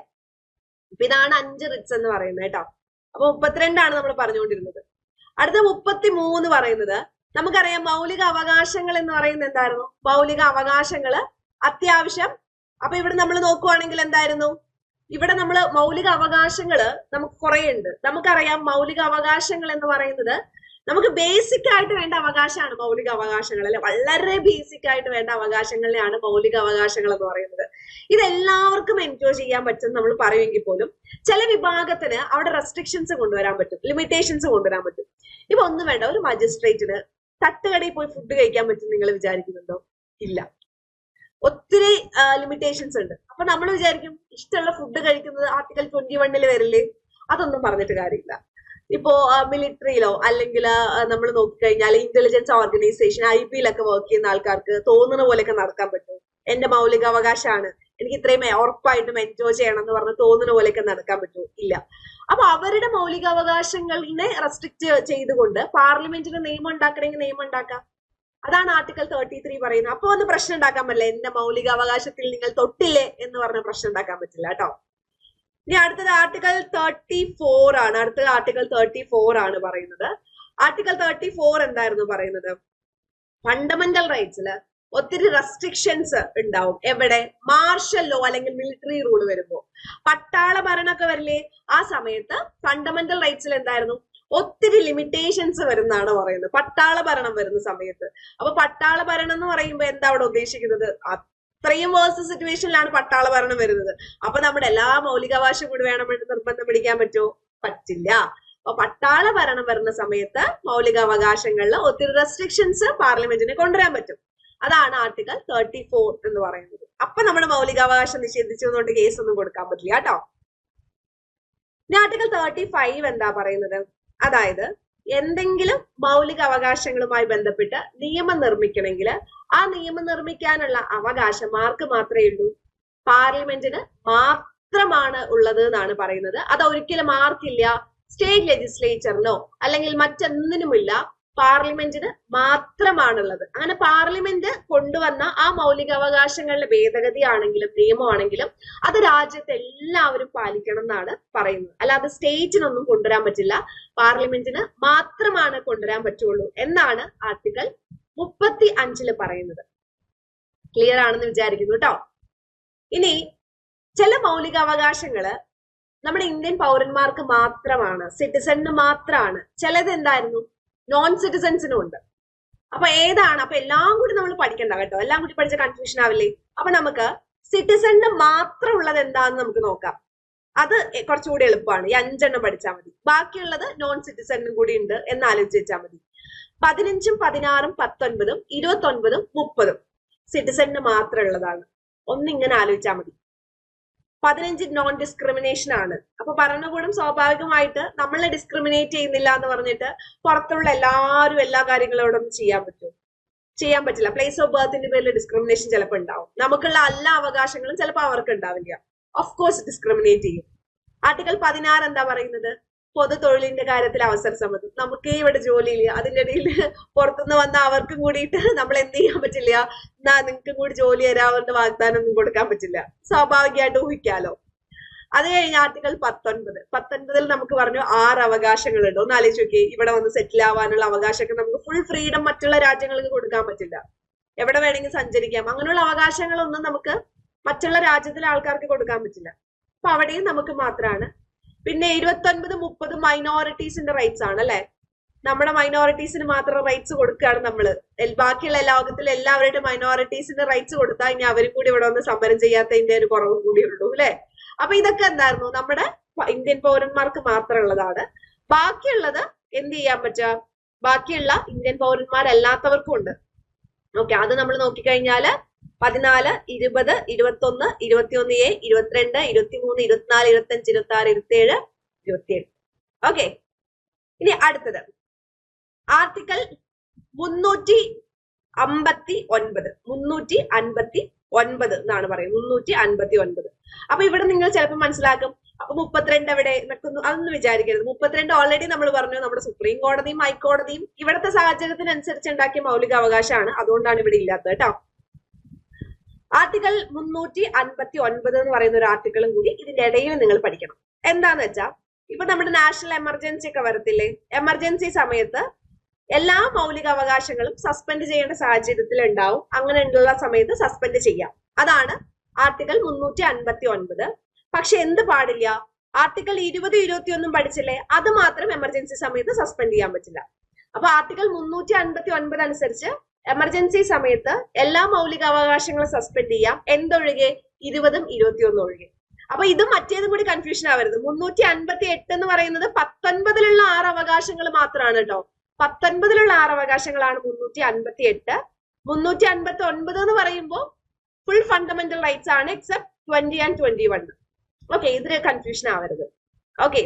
അപ്പൊ ഇതാണ് 5 റിറ്റ്സ് എന്ന് പറയുന്നത് കേട്ടോ. അപ്പൊ 32 നമ്മൾ പറഞ്ഞുകൊണ്ടിരുന്നത്. അടുത്ത 33 പറയുന്നത്, നമുക്കറിയാം മൗലിക അവകാശങ്ങൾ എന്ന് പറയുന്നത് എന്തായിരുന്നു? മൗലിക അവകാശങ്ങള് അത്യാവശ്യം. അപ്പൊ ഇവിടെ നമ്മൾ നോക്കുവാണെങ്കിൽ എന്തായിരുന്നു? ഇവിടെ നമ്മൾ മൗലിക അവകാശങ്ങള് നമുക്ക് കുറെ ഉണ്ട്. നമുക്കറിയാം മൗലിക അവകാശങ്ങൾ എന്ന് പറയുന്നത് നമുക്ക് ബേസിക് ആയിട്ട് വേണ്ട അവകാശമാണ് മൗലിക അവകാശങ്ങൾ, അല്ലെ? വളരെ ബേസിക് ആയിട്ട് വേണ്ട അവകാശങ്ങളെയാണ് മൗലിക അവകാശങ്ങൾ എന്ന് പറയുന്നത്. ഇതെല്ലാവർക്കും എൻജോയ് ചെയ്യാൻ പറ്റും നമ്മൾ പറയുമെങ്കിൽ പോലും ചില വിഭാഗത്തിന് അവിടെ റെസ്ട്രിക്ഷൻസ് കൊണ്ടുവരാൻ പറ്റും, ലിമിറ്റേഷൻസ് കൊണ്ടുവരാൻ പറ്റും. ഇപ്പൊ ഒന്നും വേണ്ട, ഒരു മജിസ്ട്രേറ്റിന് തട്ടുകടയിൽ പോയി ഫുഡ് കഴിക്കാൻ പറ്റും നിങ്ങൾ വിചാരിക്കുന്നുണ്ടോ? ഇല്ല, ഒത്തിരി ലിമിറ്റേഷൻസ് ഉണ്ട്. അപ്പൊ നമ്മൾ വിചാരിക്കും ഇഷ്ടമുള്ള ഫുഡ് കഴിക്കുന്നത് ആർട്ടിക്കൽ 21 വരില്ലേ? അതൊന്നും പറഞ്ഞിട്ട് കാര്യമില്ല. ഇപ്പോ മിലിറ്ററിയിലോ അല്ലെങ്കിൽ നമ്മൾ നോക്കിക്കഴിഞ്ഞാൽ ഇന്റലിജൻസ് ഓർഗനൈസേഷൻ IB-യിലൊക്കെ വർക്ക് ചെയ്യുന്ന ആൾക്കാർക്ക് തോന്നുന്ന പോലെയൊക്കെ നടക്കാൻ പറ്റും. എന്റെ മൗലിക അവകാശമാണ്, എനിക്ക് ഇത്രയും ഉറപ്പായിട്ടും എൻജോയ് ചെയ്യണം എന്ന് പറഞ്ഞ് തോന്നുന്ന പോലെയൊക്കെ നടക്കാൻ പറ്റുമോ? ഇല്ല. അപ്പൊ അവരുടെ മൗലിക അവകാശങ്ങളിനെ റെസ്ട്രിക്ട് ചെയ്തുകൊണ്ട് പാർലമെന്റിന് നിയമം ഉണ്ടാക്കണമെങ്കിൽ നിയമം ഉണ്ടാക്കാം. അതാണ് ആർട്ടിക്കൽ 33 പറയുന്നത്. അപ്പൊ ഒന്ന് പ്രശ്നം ഉണ്ടാക്കാൻ പറ്റില്ല, എന്റെ മൗലിക അവകാശത്തിൽ നിങ്ങൾ തൊട്ടില്ലേ എന്ന് പറഞ്ഞ പ്രശ്നം ഉണ്ടാക്കാൻ പറ്റില്ല കേട്ടോ. ഇനി അടുത്തത് ആർട്ടിക്കൽ 34 ആണ്. അടുത്തത് ആർട്ടിക്കൽ 34 ആണ് പറയുന്നത്. ആർട്ടിക്കൽ 34 എന്തായിരുന്നു പറയുന്നത്? ഫണ്ടമെന്റൽ റൈറ്റ്സില് ഒത്തിരി റെസ്ട്രിക്ഷൻസ് ഉണ്ടാവും. എവിടെ? മാർഷൽ ലോ അല്ലെങ്കിൽ മിലിറ്ററി റൂൾ വരുമ്പോ, പട്ടാള ഭരണമൊക്കെ വരില്ലേ, ആ സമയത്ത് ഫണ്ടമെന്റൽ റൈറ്റ്സിൽ എന്തായിരുന്നു? ഒത്തിരി ലിമിറ്റേഷൻസ് വരുന്നതാണ് പറയുന്നത് പട്ടാള ഭരണം വരുന്ന സമയത്ത്. അപ്പൊ പട്ടാള ഭരണം എന്ന് പറയുമ്പോ എന്താ അവിടെ ഉദ്ദേശിക്കുന്നത്? അത്രയും വേഴ്സ് സിറ്റുവേഷനിലാണ് പട്ടാള ഭരണം വരുന്നത്. അപ്പൊ നമ്മുടെ എല്ലാ മൗലികാവകാശം കൂടി വേണമെന്ന് നിർബന്ധം പിടിക്കാൻ പറ്റുമോ? പറ്റില്ല. അപ്പൊ പട്ടാള ഭരണം വരുന്ന സമയത്ത് മൗലികാവകാശങ്ങളിൽ ഒത്തിരി റെസ്ട്രിക്ഷൻസ് പാർലമെന്റിന് കൊണ്ടുവരാൻ പറ്റും. അതാണ് ആർട്ടിക്കൽ 34 എന്ന് പറയുന്നത്. അപ്പൊ നമ്മുടെ മൗലികാവകാശം നിഷേധിച്ചതുകൊണ്ട് കേസ് ഒന്നും കൊടുക്കാൻ പറ്റില്ല കേട്ടോ. ഇനി ആർട്ടിക്കൽ 35 എന്താ പറയുന്നത്? അതായത് എന്തെങ്കിലും മൗലിക അവകാശങ്ങളുമായി ബന്ധപ്പെട്ട് നിയമം നിർമ്മിക്കണമെങ്കിൽ ആ നിയമം നിർമ്മിക്കാനുള്ള അവകാശം ആർക്ക് മാത്രമേ ഉള്ളൂ? പാർലമെന്റിന് മാത്രമാണ് ഉള്ളത് എന്നാണ് പറയുന്നത്. അത് ഒരിക്കലും ആർക്കില്ല? സ്റ്റേറ്റ് ലെജിസ്ലേച്ചറിനോ അല്ലെങ്കിൽ മറ്റൊന്നിനുമില്ല, പാർലമെന്റിന് മാത്രമാണുള്ളത്. അങ്ങനെ പാർലമെന്റ് കൊണ്ടുവന്ന ആ മൗലികാവകാശങ്ങളുടെ ഭേദഗതി ആണെങ്കിലും നിയമമാണെങ്കിലും അത് രാജ്യത്ത് എല്ലാവരും പാലിക്കണം എന്നാണ് പറയുന്നത്. അല്ലാതെ സ്റ്റേറ്റിനൊന്നും കൊണ്ടുവരാൻ പറ്റില്ല, പാർലമെന്റിന് മാത്രമാണ് കൊണ്ടുവരാൻ പറ്റുള്ളൂ എന്നാണ് ആർട്ടിക്കൽ 35 പറയുന്നത്. ക്ലിയർ ആണെന്ന് വിചാരിക്കുന്നു കേട്ടോ. ഇനി ചില മൗലികാവകാശങ്ങള് നമ്മുടെ ഇന്ത്യൻ പൗരന്മാർക്ക് മാത്രമാണ്, സിറ്റിസണിന് മാത്രമാണ്. ചിലത് എന്തായിരുന്നു? നോൺ സിറ്റിസൺസിനും ഉണ്ട്. അപ്പൊ ഏതാണ്? അപ്പൊ എല്ലാം കൂടി നമ്മൾ പഠിക്കണ്ട കേട്ടോ, എല്ലാം കൂടി പഠിച്ച കൺഫ്യൂഷൻ ആവില്ലേ? അപ്പൊ നമുക്ക് സിറ്റിസണിന് മാത്രം ഉള്ളത് എന്താന്ന് നമുക്ക് നോക്കാം. അത് കുറച്ചുകൂടി എളുപ്പമാണ്. ഈ 5 എണ്ണം പഠിച്ചാൽ മതി. ബാക്കിയുള്ളത് നോൺ സിറ്റിസണിനും കൂടി ഉണ്ട് എന്ന് ആലോചിച്ച് വെച്ചാൽ മതി. 15, 16, 19, 29, 30 സിറ്റിസണിന് മാത്രം ഉള്ളതാണ്. ഒന്നിങ്ങനെ ആലോചിച്ചാൽ മതി. 15 നോൺ ഡിസ്ക്രിമിനേഷൻ ആണ്. അപ്പൊ ഭരണകൂടം സ്വാഭാവികമായിട്ട് നമ്മളെ ഡിസ്ക്രിമിനേറ്റ് ചെയ്യുന്നില്ല എന്ന് പറഞ്ഞിട്ട് പുറത്തുള്ള എല്ലാവരും എല്ലാ കാര്യങ്ങളോടൊന്നും ചെയ്യാൻ പറ്റുമോ? ചെയ്യാൻ പറ്റില്ല. പ്ലേസ് ഓഫ് ബർത്തിന്റെ പേരിൽ ഡിസ്ക്രിമിനേഷൻ ചിലപ്പോൾ ഉണ്ടാവും. നമുക്കുള്ള എല്ലാ അവകാശങ്ങളും ചിലപ്പോൾ അവർക്ക് ഉണ്ടാവില്ല. ഓഫ് കോഴ്സ് ഡിസ്ക്രിമിനേറ്റ് ചെയ്യും. ആർട്ടിക്കൽ 16 എന്താ പറയുന്നത്? പൊതു തൊഴിലിന്റെ കാര്യത്തിൽ അവസര സമത്വം. നമുക്കേ ഇവിടെ ജോലിയില്ല, അതിന്റെ ഇടയിൽ പുറത്തുനിന്ന് വന്ന അവർക്കും കൂടിയിട്ട് നമ്മൾ എന്ത് ചെയ്യാൻ പറ്റില്ല, എന്നാ നിങ്ങൾക്കും കൂടി ജോലി തരാവുന്ന വാഗ്ദാനം ഒന്നും കൊടുക്കാൻ പറ്റില്ല. സ്വാഭാവികമായിട്ട് ഊഹിക്കാലോ. അത് കഴിഞ്ഞ ആർട്ടിക്കിൾ 19 നമുക്ക് പറഞ്ഞു 6 അവകാശങ്ങളുണ്ട്. ഒന്ന് ആലോചിച്ച് നോക്കി, ഇവിടെ വന്ന് സെറ്റിൽ ആവാനുള്ള അവകാശമൊക്കെ നമുക്ക് ഫുൾ ഫ്രീഡം മറ്റുള്ള രാജ്യങ്ങൾക്ക് കൊടുക്കാൻ പറ്റില്ല. എവിടെ വേണമെങ്കിൽ സഞ്ചരിക്കാം, അങ്ങനെയുള്ള അവകാശങ്ങളൊന്നും നമുക്ക് മറ്റുള്ള രാജ്യത്തിലെ ആൾക്കാർക്ക് കൊടുക്കാൻ പറ്റില്ല. അപ്പൊ അവിടെയും നമുക്ക് മാത്രമാണ്. പിന്നെ 29, 30 മൈനോറിറ്റീസിന്റെ റൈറ്റ്സ് ആണ് അല്ലെ. നമ്മുടെ മൈനോറിറ്റീസിന് മാത്രം റൈറ്റ്സ് കൊടുക്കുകയാണ് നമ്മള്. ബാക്കിയുള്ള ലോകത്തിലെ എല്ലാവരുടെയും മൈനോറിറ്റീസിന്റെ റൈറ്റ്സ് കൊടുത്താൽ ഇനി അവരും കൂടി ഇവിടെ വന്ന് സമരം ചെയ്യാത്തതിന്റെ ഒരു കുറവും കൂടി ഉള്ളൂ അല്ലെ. അപ്പൊ ഇതൊക്കെ എന്തായിരുന്നു, നമ്മുടെ ഇന്ത്യൻ പൗരന്മാർക്ക് മാത്രമുള്ളതാണ്. ബാക്കിയുള്ളത് എന്ത് ചെയ്യാൻ പറ്റുക, ബാക്കിയുള്ള ഇന്ത്യൻ പൗരന്മാരല്ലാത്തവർക്കും ഉണ്ട്. ഓക്കെ, അത് നമ്മൾ നോക്കിക്കഴിഞ്ഞാല് 14, 20, 21, 21A, 22, 23, 24, 25, 26, 27, 27. ഓക്കെ, ഇനി അടുത്തത് ആർട്ടിക്കിൾ 359 എന്നാണ് പറയുന്നത്. 359. അപ്പൊ ഇവിടെ നിങ്ങൾ ചിലപ്പോൾ മനസ്സിലാക്കും, അപ്പൊ 32 എവിടെ എന്നൊക്കെ അതൊന്നും വിചാരിക്കരുത്. 32 ഓൾറെഡി നമ്മൾ പറഞ്ഞു, നമ്മുടെ സുപ്രീം കോടതിയും ഹൈക്കോടതിയും ഇവിടുത്തെ സാഹചര്യത്തിനനുസരിച്ച് ഉണ്ടാക്കിയ മൗലിക അവകാശമാണ്, അതുകൊണ്ടാണ് ഇവിടെ ഇല്ലാത്തത് കേട്ടോ. ആർട്ടിക്കിൾ 359 എന്ന് പറയുന്ന ഒരു ആർട്ടിക്കിളും കൂടി ഇതിന്റെ ഇടയിൽ നിങ്ങൾ പഠിക്കണം. എന്താന്ന് വെച്ചാൽ, ഇപ്പൊ നമ്മുടെ നാഷണൽ എമർജൻസി ഒക്കെ വരത്തില്ലേ, എമർജൻസി സമയത്ത് എല്ലാ മൗലിക അവകാശങ്ങളും സസ്പെൻഡ് ചെയ്യേണ്ട സാഹചര്യത്തിൽ ഉണ്ടാവും. അങ്ങനെയുള്ള സമയത്ത് സസ്പെൻഡ് ചെയ്യാം. അതാണ് ആർട്ടിക്കിൾ 359. പക്ഷെ എന്ത് പാടില്ല, ആർട്ടിക്കിൾ 20, 21 പഠിച്ചില്ലേ, അത് മാത്രം എമർജൻസി സമയത്ത് സസ്പെൻഡ് ചെയ്യാൻ പറ്റില്ല. അപ്പൊ ആർട്ടിക്കിൾ 359 അനുസരിച്ച് എമർജൻസി സമയത്ത് എല്ലാ മൗലിക അവകാശങ്ങളും സസ്പെൻഡ് ചെയ്യാം, എന്തൊഴികെ 20ഉം 21 ഒഴികെ. അപ്പൊ ഇത് മറ്റേതും കൂടി കൺഫ്യൂഷൻ ആവരുത്. 358 എന്ന് പറയുന്നത് 19ലുള്ള 6 അവകാശങ്ങൾ മാത്രമാണ് കേട്ടോ. 19ലുള്ള 6 അവകാശങ്ങളാണ് 358. 359 എന്ന് പറയുമ്പോൾ ഫുൾ ഫണ്ടമെന്റൽ റൈറ്റ്സ് ആണ്, എക്സെപ്റ്റ് 20 and 21. ഓക്കെ, ഇതിന് കൺഫ്യൂഷൻ ആവരുത്. ഓക്കെ,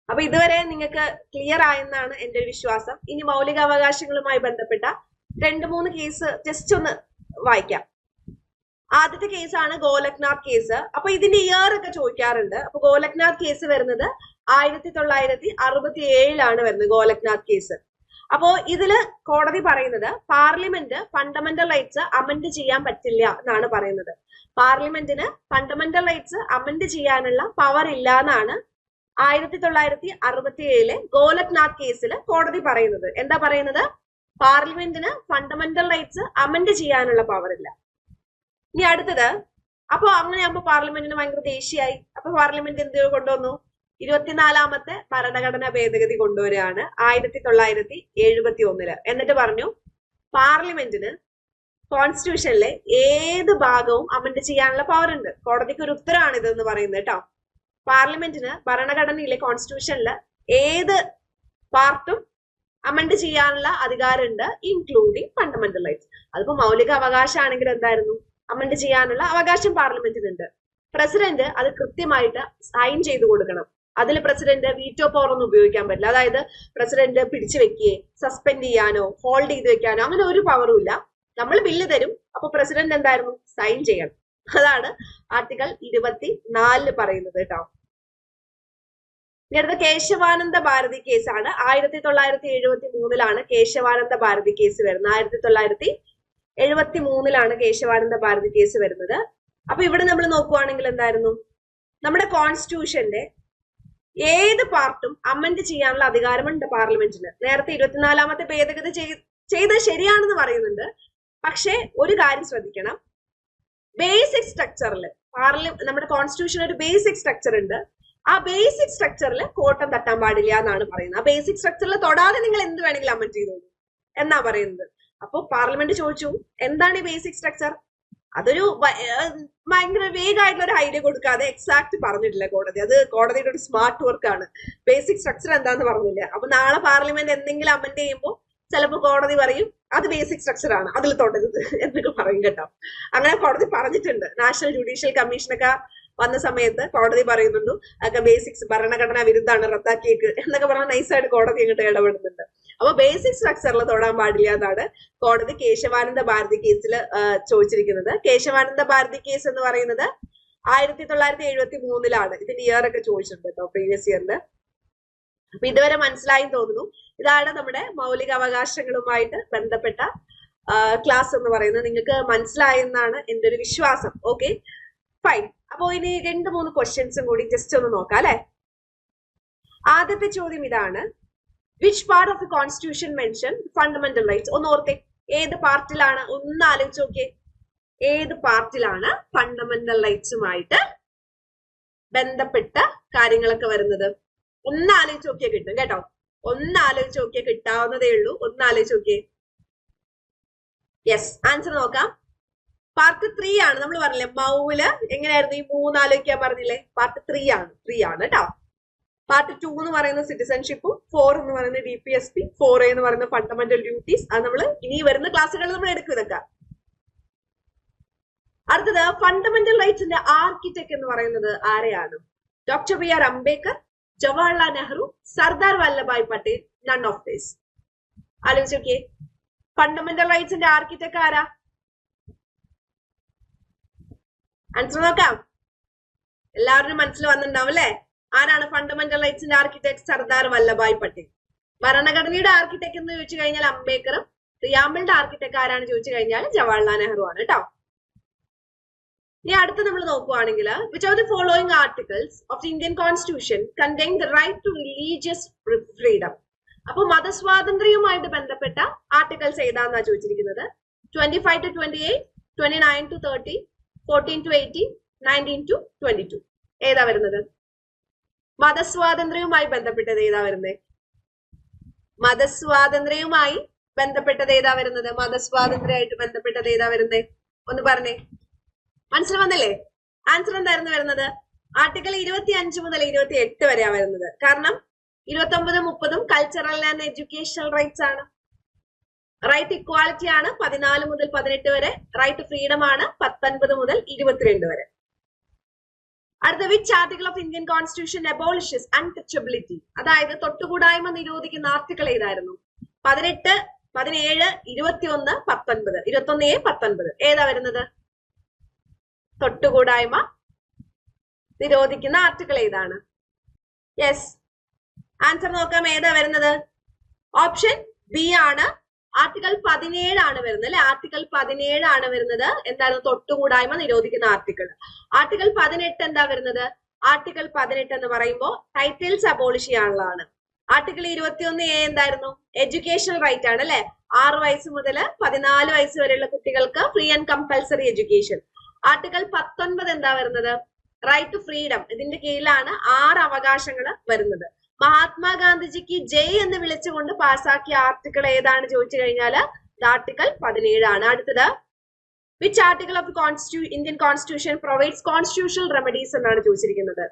അപ്പൊ ഇതുവരെ നിങ്ങൾക്ക് ക്ലിയർ ആയെന്നാണ് എന്റെ ഒരു വിശ്വാസം. ഇനി മൗലിക അവകാശങ്ങളുമായി ബന്ധപ്പെട്ട 2-3 കേസ് ജസ്റ്റ് ഒന്ന് വായിക്കാം. ആദ്യത്തെ കേസാണ് ഗോലക്നാഥ് കേസ്. അപ്പൊ ഇതിന്റെ ഇയർ ഒക്കെ ചോദിക്കാറുണ്ട്. അപ്പൊ ഗോലക്നാഥ് കേസ് വരുന്നത് 1967 വരുന്നത് ഗോലക്നാഥ് കേസ്. അപ്പോ ഇതില് കോടതി പറയുന്നത് പാർലമെന്റ് ഫണ്ടമെന്റൽ റൈറ്റ്സ് അമെൻഡ് ചെയ്യാൻ പറ്റില്ല എന്നാണ് പറയുന്നത്. പാർലമെന്റിന് ഫണ്ടമെന്റൽ റൈറ്റ്സ് അമെൻഡ് ചെയ്യാനുള്ള പവർ ഇല്ല എന്നാണ് 1967 ഗോലക്നാഥ് കേസിൽ കോടതി പറയുന്നത്. എന്താ പറയുന്നത്, പാർലമെന്റിന് ഫണ്ടമെന്റൽ റൈറ്റ്സ് അമെൻഡ് ചെയ്യാനുള്ള പവർ ഇല്ല. ഇനി അടുത്തത്, അപ്പൊ അങ്ങനെയാകുമ്പോ പാർലമെന്റിന് ഭയങ്കര ദേഷ്യമായി. അപ്പൊ പാർലമെന്റ് എന്ത് കൊണ്ടുവന്നു, 24ാമത്തെ ഭരണഘടനാ ഭേദഗതി കൊണ്ടുവരികയാണ് 1971. എന്നിട്ട് പറഞ്ഞു പാർലമെന്റിന് കോൺസ്റ്റിറ്റ്യൂഷനിലെ ഏത് ഭാഗവും അമെൻഡ് ചെയ്യാനുള്ള പവർ ഉണ്ട്. കോടതിക്ക് ഒരു ഉത്തരവാണ് ഇതെന്ന് പറയുന്നത് കേട്ടോ. പാർലമെന്റിന് ഭരണഘടനയിലെ കോൺസ്റ്റിറ്റ്യൂഷനില് ഏത് പാർട്ടും അമെൻഡ് ചെയ്യാനുള്ള അധികാരമുണ്ട്, ഇൻക്ലൂഡിങ് ഫണ്ടമെന്റൽ റൈറ്റ്സ്. അതിപ്പോ മൗലിക അവകാശമാണെങ്കിൽ എന്തായിരുന്നു, അമെൻഡ് ചെയ്യാനുള്ള അവകാശം പാർലമെന്റിനുണ്ട്. പ്രസിഡന്റ് അത് കൃത്യമായിട്ട് സൈൻ ചെയ്ത് കൊടുക്കണം. അതിൽ പ്രസിഡന്റ് വീറ്റോ പവർ ഒന്നും ഉപയോഗിക്കാൻ പറ്റില്ല. അതായത് പ്രസിഡന്റ് പിടിച്ചു വെക്കുകയോ സസ്പെൻഡ് ചെയ്യാനോ ഹോൾഡ് ചെയ്ത് വെക്കാനോ അങ്ങനെ ഒരു പവറും ഇല്ല. നമ്മൾ ബില്ല് തരും, അപ്പൊ പ്രസിഡന്റ് എന്തായിരുന്നു, സൈൻ ചെയ്യണം. അതാണ് ആർട്ടിക്കിൾ 24 പറയുന്നത് കേട്ടോ. ഇനി അടുത്ത കേശവാനന്ദ ഭാരതി കേസാണ്. 1973 കേശവാനന്ദ ഭാരതി കേസ് വരുന്നത്. 1973 കേശവാനന്ദ ഭാരതി കേസ് വരുന്നത്. അപ്പൊ ഇവിടെ നമ്മൾ നോക്കുവാണെങ്കിൽ എന്തായിരുന്നു, നമ്മുടെ കോൺസ്റ്റിറ്റ്യൂഷന്റെ ഏത് പാർട്ടും അമെൻഡ് ചെയ്യാനുള്ള അധികാരമുണ്ട് പാർലമെന്റിന്. നേരത്തെ 24ാമത്തെ ഭേദഗതി ചെയ്ത് ശരിയാണെന്ന് പറയുന്നുണ്ട്. പക്ഷെ ഒരു കാര്യം ശ്രദ്ധിക്കണം, ബേസിക് സ്ട്രക്ചറിൽ നമ്മുടെ കോൺസ്റ്റിറ്റ്യൂഷൻ ഒരു ബേസിക് സ്ട്രക്ചർ ഉണ്ട്. ആ ബേസിക് സ്ട്രക്ചറിൽ കോട്ടം തട്ടാൻ പാടില്ല എന്നാണ് പറയുന്നത്. ആ ബേസിക് സ്ട്രക്ചറിൽ തൊടാതെ നിങ്ങൾ എന്ത് വേണമെങ്കിലും അമെൻഡ് ചെയ്തോളൂ എന്നാ പറയുന്നത്. അപ്പൊ പാർലമെന്റ് ചോദിച്ചു എന്താണ് ഈ ബേസിക് സ്ട്രക്ചർ. അതൊരു ഭയങ്കര വേഗമായിട്ടുള്ള ഒരു ഐഡിയ കൊടുക്കാതെ എക്സാക്ട് പറഞ്ഞിട്ടില്ല കോടതി. അത് കോടതിയുടെ ഒരു സ്മാർട്ട് വർക്കാണ്. ബേസിക് സ്ട്രക്ചർ എന്താന്ന് പറഞ്ഞില്ല. അപ്പൊ നാളെ പാർലമെന്റ് എന്തെങ്കിലും അമെൻഡ് ചെയ്യുമ്പോൾ ചിലപ്പോൾ കോടതി പറയും അത് ബേസിക് സ്ട്രക്ചർ ആണ്, അതിൽ തൊടരുത് എന്നൊക്കെ പറയും കേട്ടോ. അങ്ങനെ കോടതി പറഞ്ഞിട്ടുണ്ട്. നാഷണൽ ജുഡീഷ്യൽ കമ്മീഷനൊക്കെ വന്ന സമയത്ത് കോടതി പറയുന്നുണ്ട് അതൊക്കെ ബേസിക്സ് ഭരണഘടനാ വിരുദ്ധാണ്, റദ്ദാക്കിയേക്ക് എന്നൊക്കെ പറഞ്ഞാൽ നൈസായിട്ട് കോടതി ഇങ്ങോട്ട് ഇടപെടുന്നുണ്ട്. അപ്പൊ ബേസിക് സ്ട്രക്ചറിൽ തൊടാൻ പാടില്ല എന്നാണ് കോടതി കേശവാനന്ദ ഭാരതി കേസിൽ ചോദിച്ചിരിക്കുന്നത്. കേശവാനന്ദ ഭാരതി കേസ് എന്ന് പറയുന്നത് 1973 ഇതിന്റെ ഇയർ ഒക്കെ ചോദിച്ചിട്ടുണ്ട് കേട്ടോ പ്രീവിയസ് ഇയറിൽ. അപ്പൊ ഇതുവരെ മനസ്സിലായി തോന്നുന്നു. ഇതാണ് നമ്മുടെ മൗലിക അവകാശങ്ങളുമായിട്ട് ബന്ധപ്പെട്ട ക്ലാസ് എന്ന് പറയുന്നത്. നിങ്ങൾക്ക് മനസ്സിലായെന്നാണ് എന്റെ ഒരു വിശ്വാസം. Okay fine. അപ്പോ ഇനി 2-3 ക്വസ്റ്റ്യൻസും കൂടി ജസ്റ്റ് ഒന്ന് നോക്കാം അല്ലെ. ആദ്യത്തെ ചോദ്യം ഇതാണ്, which part of the constitution mention fundamental rights? ഒന്ന് ഓർത്തേ, ഏത് പാർട്ടിലാണ്? ഒന്ന് ആലോചിച്ച് നോക്കിയേ, ഏത് പാർട്ടിലാണ് ഫണ്ടമെന്റൽ റൈറ്റ്സുമായിട്ട് ബന്ധപ്പെട്ട കാര്യങ്ങളൊക്കെ വരുന്നത്? ഒന്ന് ആലോചിച്ച് നോക്കിയാൽ കിട്ടും കേട്ടോ. ഒന്ന് ആലോചിച്ച് നോക്കിയാൽ കിട്ടാവുന്നതേ ഉള്ളൂ. ഒന്ന് ആലോചിച്ച് നോക്കിയേ. യെസ്, ആൻസർ നോക്കാം. പാർട്ട് 3 ആണ്. നമ്മൾ പറഞ്ഞില്ലേ മൗല് എങ്ങനെയായിരുന്നു? ഈ 3 ആലോചിക്കാൻ പറഞ്ഞില്ലേ? പാർട്ട് 3 ആണ് കേട്ടോ. പാർട്ട് 2 എന്ന് പറയുന്ന സിറ്റിസൺഷിപ്പും 4 എന്ന് പറയുന്ന DPSP, 4A എന്ന് പറയുന്ന ഫണ്ടമെന്റൽ ഡ്യൂട്ടീസ്. അത് നമ്മൾ ഇനി വരുന്ന ക്ലാസ്സുകളിൽ നമ്മൾ എടുക്കും ഇതൊക്കെ. അടുത്തത് ഫണ്ടമെന്റൽ റൈറ്റ്സിന്റെ ആർക്കിടെക്ട് എന്ന് പറയുന്നത് ആരെയാണ്? Doctor BR Ambedkar, Jawaharlal Nehru, Sardar Vallabhbhai Patel, none of this. ആലോചിച്ച് നോക്കിയേ, ഫണ്ടമെന്റൽ റൈറ്റ്സിന്റെ ആർക്കിടെക്ട് ആരാ? ആൻസർ നോക്കാം. എല്ലാവരും മനസ്സിൽ വന്നിട്ടുണ്ടാവും അല്ലെ? ആരാണ് ഫണ്ടമെന്റൽ റൈറ്റ്സിന്റെ ആർക്കിടെക്ട്? സർദാർ വല്ലഭായ് പട്ടേൽ. ഭരണഘടനയുടെ ആർക്കിടെക്ട് എന്ന് ചോദിച്ചു കഴിഞ്ഞാൽ അംബേദ്കറും, പ്രിയാമ്പിളിന്റെ ആർക്കിടെക്ട് ആരാണ് ചോദിച്ചു കഴിഞ്ഞാൽ ജവഹർലാൽ നെഹ്റു ആണ് കേട്ടോ. ഇനി അടുത്ത് നമ്മൾ നോക്കുവാണെങ്കിൽ, which of the following articles of the Indian constitution contain the right to religious freedom? അപ്പൊ മതസ്വാതന്ത്ര്യവുമായിട്ട് ബന്ധപ്പെട്ട ആർട്ടിക്കിൾസ് ഏതാന്നാ ചോദിച്ചിരിക്കുന്നത്. 25 to 28, 29 to 30, 14 to 18, 19 to 22. ഏതാ വരുന്നത്? മതസ്വാതന്ത്ര്യവുമായി ബന്ധപ്പെട്ടത് ഏതാ വരുന്നത്? മതസ്വാതന്ത്ര്യവുമായി ബന്ധപ്പെട്ടത് ഏതാ വരുന്നത്? മതസ്വാതന്ത്ര്യമായിട്ട് ബന്ധപ്പെട്ടത് ഏതാ വരുന്നത്? ഒന്ന് പറഞ്ഞേ. മനസ്സിൽ വന്നില്ലേ? ആൻസർ എന്തായിരുന്നു വരുന്നത്? ആർട്ടിക്കിൾ 25 മുതൽ 28 വരെയാ വരുന്നത്. കാരണം 29, 30 കൾച്ചറൽ ആൻഡ് എഡ്യൂക്കേഷണൽ റൈറ്റ്സ് ആണ്. റൈറ്റ് ഇക്വാലിറ്റി ആണ് 14 മുതൽ 18 വരെ. റൈറ്റ് ഫ്രീഡം ആണ് 19 മുതൽ 22 വരെ. അടുത്ത, which article of Indian constitution abolishes untouchability? അതായത് തൊട്ടുകൂടായ്മ നിരോധിക്കുന്ന ആർട്ടിക്കിൾ ഏതായിരുന്നു? 18, 17, 21, 19. 21A, 19 ഏതാ വരുന്നത്? തൊട്ടുകൂടായ്മ നിരോധിക്കുന്ന ആർട്ടിക്കിൾ ഏതാണ്? യെസ്, ആൻസർ നോക്കാം. ഏതാ വരുന്നത്? ഓപ്ഷൻ ബി ആണ്. ആർട്ടിക്കിൾ 17 ആണ് വരുന്നത് അല്ലെ? ആർട്ടിക്കിൾ 17 ആണ് വരുന്നത്. എന്തായിരുന്നു? തൊട്ടുകൂടായ്മ നിരോധിക്കുന്ന ആർട്ടിക്കിൾ. ആർട്ടിക്കിൾ 18 എന്താ വരുന്നത്? ആർട്ടിക്കിൾ 18 എന്ന് പറയുമ്പോൾ ടൈറ്റിൽസ് അബോളിഷ് ചെയ്യാനുള്ളതാണ്. ആർട്ടിക്കിൾ 21A എന്തായിരുന്നു? എഡ്യൂക്കേഷണൽ റൈറ്റ് ആണ് അല്ലെ? 6 വയസ്സ് മുതൽ 14 വയസ്സ് വരെയുള്ള കുട്ടികൾക്ക് free and compulsory education. Article 19 എന്താ വരുന്നത്? Right to freedom. ഇതിന്റെ കീഴിലാണ് 6 അവകാശങ്ങൾ വരുന്നത്. മഹാത്മാഗാന്ധിജിക്ക് ജയ് എന്ന് വിളിച്ചുകൊണ്ട് പാസാക്കിയ ആർട്ടിക്കിൾ ഏതാണ് ചോദിച്ചു കഴിഞ്ഞാൽ ആർട്ടിക്കിൾ 17 ആണ്. അടുത്തത്, which article of Indian constitution provides constitutional remedies എന്നാണ് ചോദിച്ചിരിക്കുന്നത്.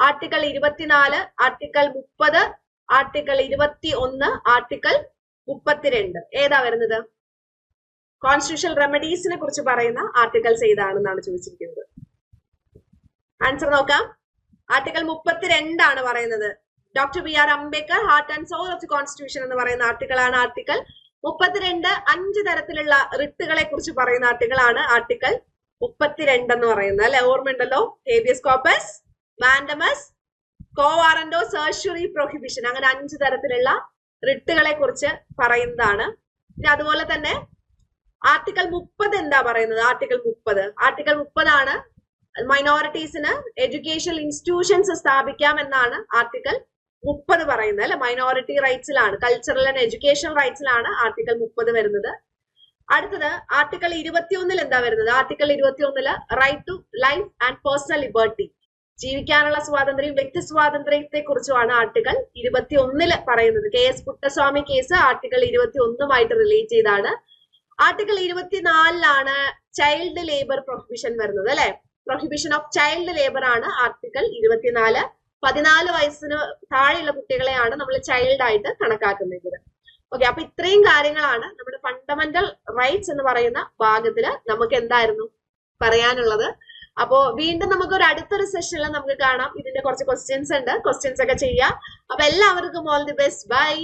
ആർട്ടിക്കിൾ 24, ആർട്ടിക്കിൾ 30, ആർട്ടിക്കിൾ 21, ആർട്ടിക്കിൾ 32 ഏതാ വരുന്നത്? കോൺസ്റ്റിറ്റ്യൂഷണൽ റെമഡീസിനെ കുറിച്ച് പറയുന്ന ആർട്ടിക്കിൾസ് ഏതാണെന്നാണ് ചോദിച്ചിരിക്കുന്നത്. ആൻസർ നോക്കാം. ആർട്ടിക്കിൾ 32 ആണ് പറയുന്നത്. Doctor BR Ambedkar heart and soul of the constitution എന്ന് പറയുന്ന ആർട്ടിക്കിൾ ആണ് ആർട്ടിക്കിൾ 32. 5 തരത്തിലുള്ള റിട്ടുകളെ കുറിച്ച് പറയുന്ന ആർട്ടിക്കിൾ ആണ് ആർട്ടിക്കിൾ 32 എന്ന് പറയുന്നത് അല്ലെ? ഓർമ്മയുണ്ടല്ലോ, habeas corpus, mandamus, quo വാറന്റോ, സെർച്വറി prohibition, അങ്ങനെ 5 തരത്തിലുള്ള റിട്ടുകളെ കുറിച്ച് പറയുന്നതാണ്. പിന്നെ അതുപോലെ തന്നെ ആർട്ടിക്കിൾ 30 എന്താ പറയുന്നത്? ആർട്ടിക്കിൾ 30 ആണ് മൈനോറിറ്റീസിന് എഡ്യൂക്കേഷണൽ ഇൻസ്റ്റിറ്റ്യൂഷൻസ് സ്ഥാപിക്കാം എന്നാണ് ആർട്ടിക്കിൾ 30 പറയുന്നത് അല്ലെ? മൈനോറിറ്റി റൈറ്റ്സിലാണ്, കൾച്ചറൽ ആൻഡ് എഡ്യൂക്കേഷണൽ റൈറ്റ്സിലാണ് ആർട്ടിക്കിൾ 30 വരുന്നത്. അടുത്തത് ആർട്ടിക്കിൾ 21 എന്താ വരുന്നത്? Article 21 right to life and personal liberty, ജീവിക്കാനുള്ള സ്വാതന്ത്ര്യം, വ്യക്തി സ്വാതന്ത്ര്യത്തെ കുറിച്ചുമാണ് ആർട്ടിക്കിൾ 21 പറയുന്നത്. KS Puttaswamy case article 21 relate ചെയ്താണ്. ആർട്ടിക്കിൾ 24 ചൈൽഡ് ലേബർ പ്രൊഹിബിഷൻ വരുന്നത് അല്ലെ? പ്രൊഹിബിഷൻ ഓഫ് ചൈൽഡ് ലേബർ ആണ് ആർട്ടിക്കിൾ 24. 14 വയസ്സിന് താഴെയുള്ള കുട്ടികളെയാണ് നമ്മൾ ചൈൽഡ് ആയിട്ട് കണക്കാക്കുന്നത്. ഓക്കെ, അപ്പൊ ഇത്രയും കാര്യങ്ങളാണ് നമ്മുടെ ഫണ്ടമെന്റൽ റൈറ്റ്സ് എന്ന് പറയുന്ന ഭാഗത്തില് നമുക്ക് എന്തായിരുന്നു പറയാനുള്ളത്. അപ്പോ വീണ്ടും നമുക്ക് ഒരു അടുത്തൊരു സെഷനിൽ നമുക്ക് കാണാം. ഇതിന്റെ കുറച്ച് ക്വസ്റ്റ്യൻസ് ഉണ്ട്, ക്വസ്റ്റ്യൻസ് ഒക്കെ ചെയ്യാം. അപ്പൊ എല്ലാവർക്കും ഓൾ ദി ബെസ്റ്റ്. ബൈ.